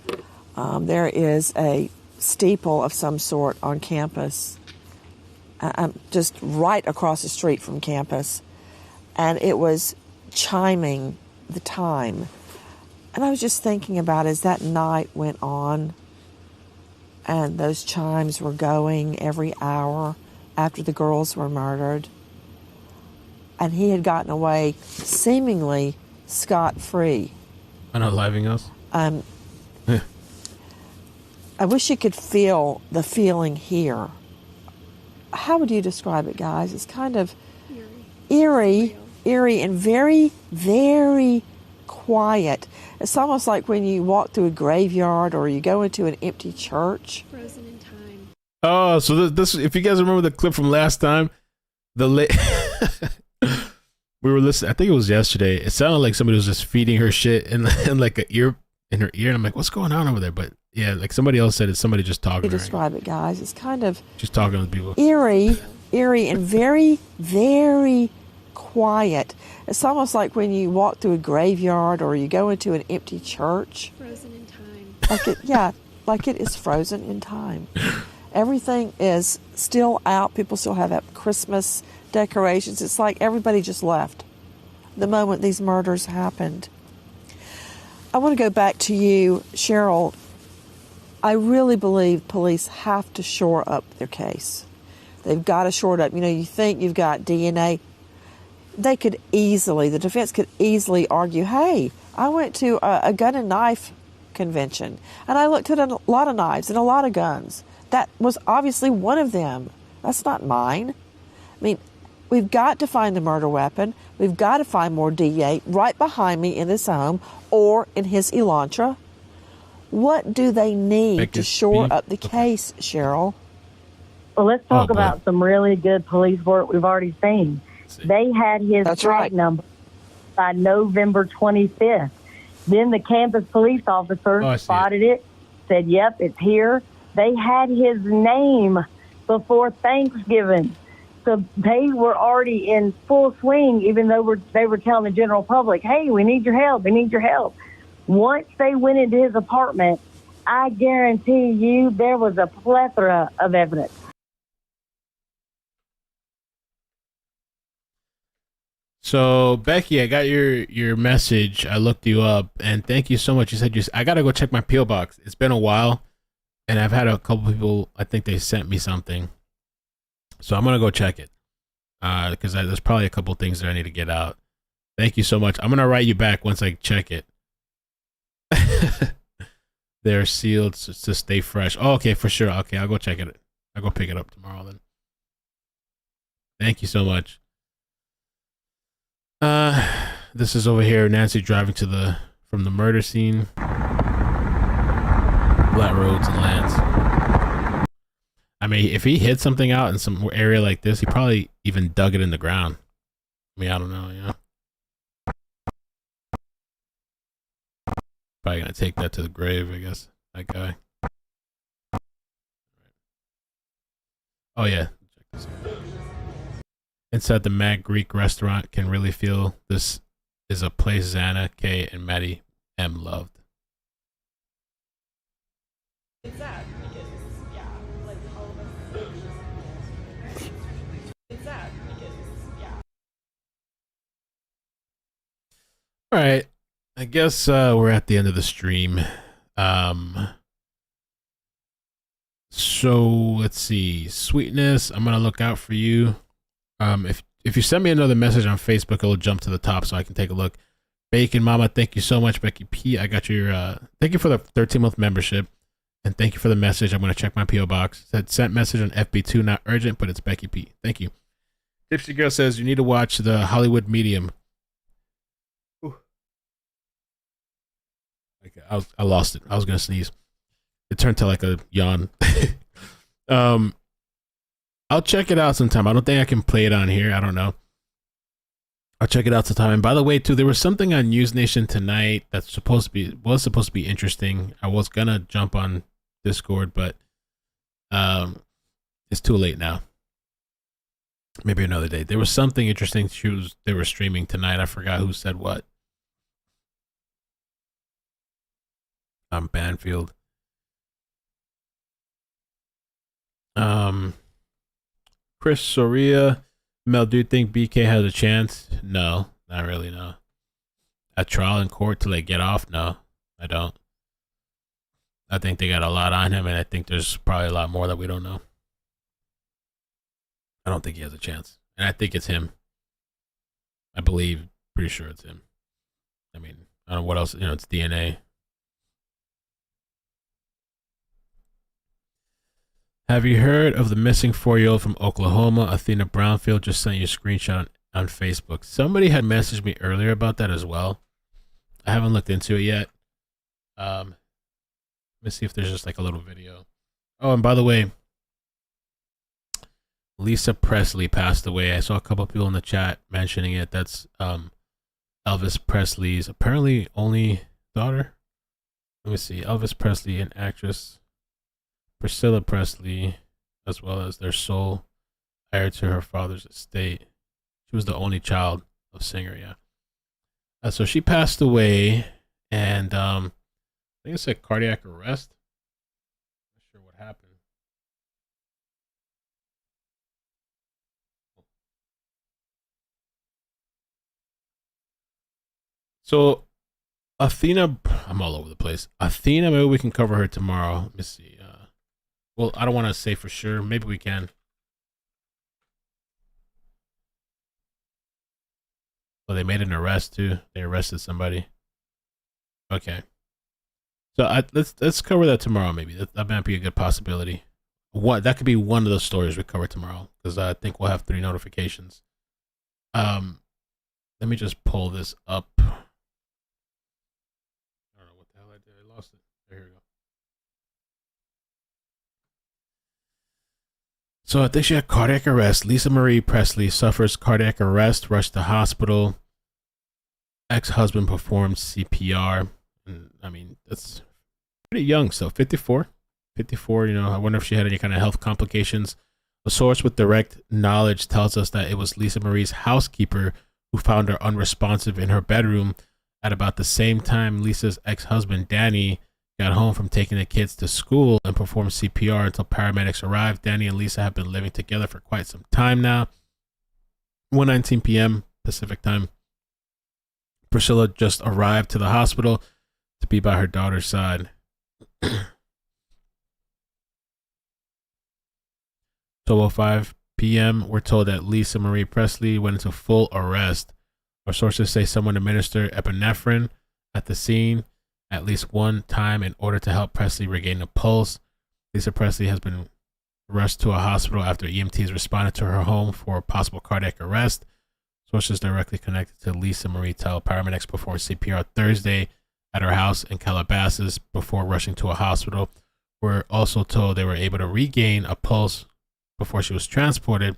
there is a steeple of some sort on campus. Just right across the street from campus. And it was chiming the time. And I was just thinking about as that night went on and those chimes were going every hour after the girls were murdered, and he had gotten away seemingly scot-free. Why not living us? I wish you could feel the feeling here. How would you describe it, guys? It's kind of eerie, and very, very quiet. It's almost like when you walk through a graveyard or you go into an empty church. Frozen in time. Oh, so this if you guys remember the clip from last time, we were listening. I think it was yesterday. It sounded like somebody was just feeding her shit in like a ear in her ear, and I'm like, what's going on over there? But yeah, like somebody else said, it's somebody just talking. You describe it, guys. It's kind of just talking to people. Eerie, eerie and very, very quiet. It's almost like when you walk through a graveyard or you go into an empty church. Frozen in time. Like it is frozen in time. Everything is still out. People still have up Christmas decorations. It's like everybody just left the moment these murders happened. I want to go back to you, Cheryl. I really believe police have to shore up their case. They've got to shore it up. You know, you think you've got DNA. They could easily, the defense could easily argue, hey, I went to a gun and knife convention and I looked at a lot of knives and a lot of guns. That was obviously one of them. That's not mine. I mean, we've got to find the murder weapon. We've got to find more DNA right behind me in this home or in his Elantra. What do they need to shore up the case, Cheryl? Well, let's talk about some really good police work we've already seen. They had his tag number by November 25th. Then the campus police officer spotted it, said, yep, it's here. They had his name before Thanksgiving. So they were already in full swing, even though they were telling the general public, hey, we need your help, we need your help. Once they went into his apartment, I guarantee you there was a plethora of evidence. So, Becky, I got your message. I looked you up, and thank you so much. You said I got to go check my P.O. box. It's been a while, and I've had a couple people, I think they sent me something. So I'm going to go check it because there's probably a couple things that I need to get out. Thank you so much. I'm going to write you back once I check it. They're sealed to stay fresh. Oh, okay, for sure. Okay, I'll go check it. I'll go pick it up tomorrow then. Thank you so much. This is over here. Nancy driving from the murder scene. Flat roads and lands. I mean, if he hit something out in some area like this, he probably even dug it in the ground. I mean, I don't know, you know. Probably gonna take that to the grave, I guess. That guy. Oh yeah. Check this out. Inside the Mad Greek restaurant, can really feel this is a place Xana, K, and Maddie M loved. It's sad because, yeah, like all of us. It's sad because, yeah. All right. I guess we're at the end of the stream. So let's see. Sweetness, I'm gonna look out for you. If you send me another message on Facebook, it'll jump to the top so I can take a look. Bacon Mama, thank you so much. Becky P, I got your thank you for the 13-month membership. And thank you for the message. I'm gonna check my P.O. box. It said sent message on FB2, not urgent, but it's Becky P. Thank you. Tipsy Girl says you need to watch the Hollywood Medium. Okay, I lost it. I was gonna sneeze. It turned to like a yawn. I'll check it out sometime. I don't think I can play it on here. I don't know. I'll check it out sometime. And by the way, too, there was something on News Nation tonight that's supposed to be interesting. I was gonna jump on Discord, but it's too late now. Maybe another day. There was something interesting they were streaming tonight. I forgot who said what. Banfield. Chris Soria, Mel, do you think BK has a chance? No, not really, no. A trial in court to like get off? No, I don't. I think they got a lot on him, and I think there's probably a lot more that we don't know. I don't think he has a chance. And I think it's him. I believe, pretty sure it's him. I mean, I don't know what else, it's DNA. Have you heard of the missing 4-year-old from Oklahoma? Athena Brownfield just sent you a screenshot on Facebook. Somebody had messaged me earlier about that as well. I haven't looked into it yet. Let me see if there's just like a little video. Oh, and by the way, Lisa Presley passed away. I saw a couple people in the chat mentioning it. That's Elvis Presley's apparently only daughter. Let me see. Elvis Presley, an actress. Priscilla Presley, as well as their sole heir to her father's estate. She was the only child of singer, yeah. So she passed away, and I think it said cardiac arrest. Not sure what happened. So Athena, I'm all over the place. Athena, maybe we can cover her tomorrow. Let me see. Well, I don't want to say for sure. Maybe we can. Oh, they made an arrest too. They arrested somebody. Okay. So let's cover that tomorrow. Maybe that might be a good possibility. That could be one of the stories we cover tomorrow, because I think we'll have 3 notifications. Let me just pull this up. I don't know what the hell I did. I lost it. There we go. So I think she had cardiac arrest. Lisa Marie Presley suffers cardiac arrest, rushed to hospital. Ex-husband performed CPR. And, I mean, that's pretty young. So 54, I wonder if she had any kind of health complications. A source with direct knowledge tells us that it was Lisa Marie's housekeeper who found her unresponsive in her bedroom at about the same time Lisa's ex-husband, Danny, got home from taking the kids to school and performed CPR until paramedics arrived. Danny and Lisa have been living together for quite some time now. 1:19 p.m. Pacific time. Priscilla just arrived to the hospital to be by her daughter's side. 12:05 p.m. We're told that Lisa Marie Presley went into full arrest. Our sources say someone administered epinephrine at the scene at least one time in order to help Presley regain a pulse. Lisa Presley has been rushed to a hospital after EMTs responded to her home for possible cardiac arrest. Sources directly connected to Lisa Marie tell paramedics performed CPR Thursday at her house in Calabasas before rushing to a hospital. We're also told they were able to regain a pulse before she was transported.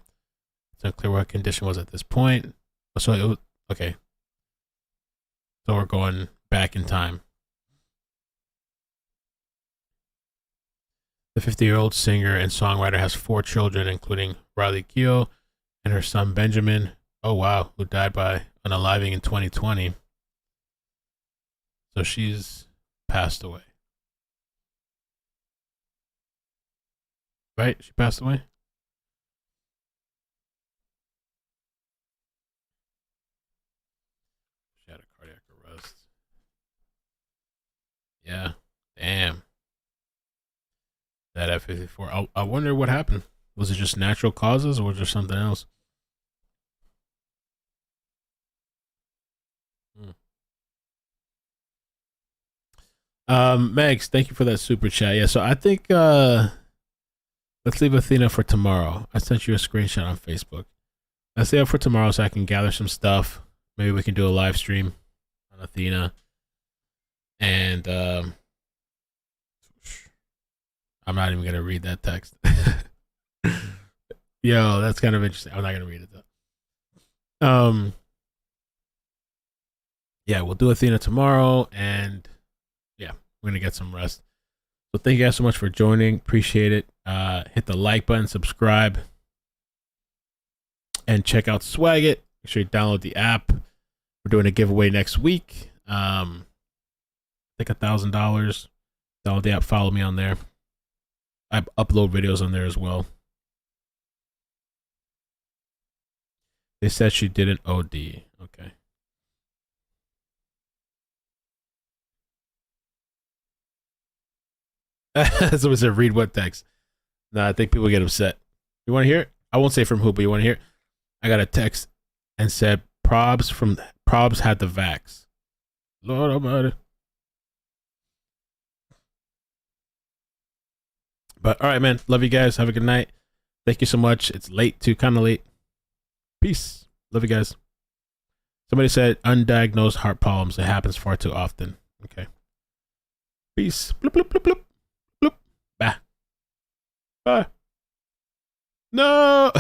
It's unclear what her condition was at this point. So it was, okay. So we're going back in time. The 50-year-old singer and songwriter has 4 children, including Riley Keough and her son Benjamin. Oh, wow. Who died by unaliving in 2020. So she's passed away. Right? She passed away? She had a cardiac arrest. Yeah. Damn. That at 54. I wonder what happened. Was it just natural causes or was there something else? Megs, thank you for that super chat. Yeah, so I think let's leave Athena for tomorrow. I sent you a screenshot on Facebook. Let's leave it for tomorrow so I can gather some stuff. Maybe we can do a live stream on Athena. And I'm not even gonna read that text. Yo, that's kind of interesting. I'm not gonna read it though. Yeah, we'll do Athena tomorrow, and yeah, we're gonna get some rest. So thank you guys so much for joining. Appreciate it. Hit the like button, subscribe, and check out Swagit. Make sure you download the app. We're doing a giveaway next week. I think $1,000. Download the app. Follow me on there. I upload videos on there as well. They said she didn't OD. Okay. Somebody said, read what text? No, I think people get upset. You want to hear it? I won't say from who, but you want to hear it? I got a text and said, Probs had the vax. Lord almighty. But all right, man. Love you guys. Have a good night. Thank you so much. It's late too, kind of late. Peace. Love you guys. Somebody said undiagnosed heart problems. It happens far too often. Okay. Peace. Bloop, bloop, bloop, bloop. Bloop. Bye. Bye. No.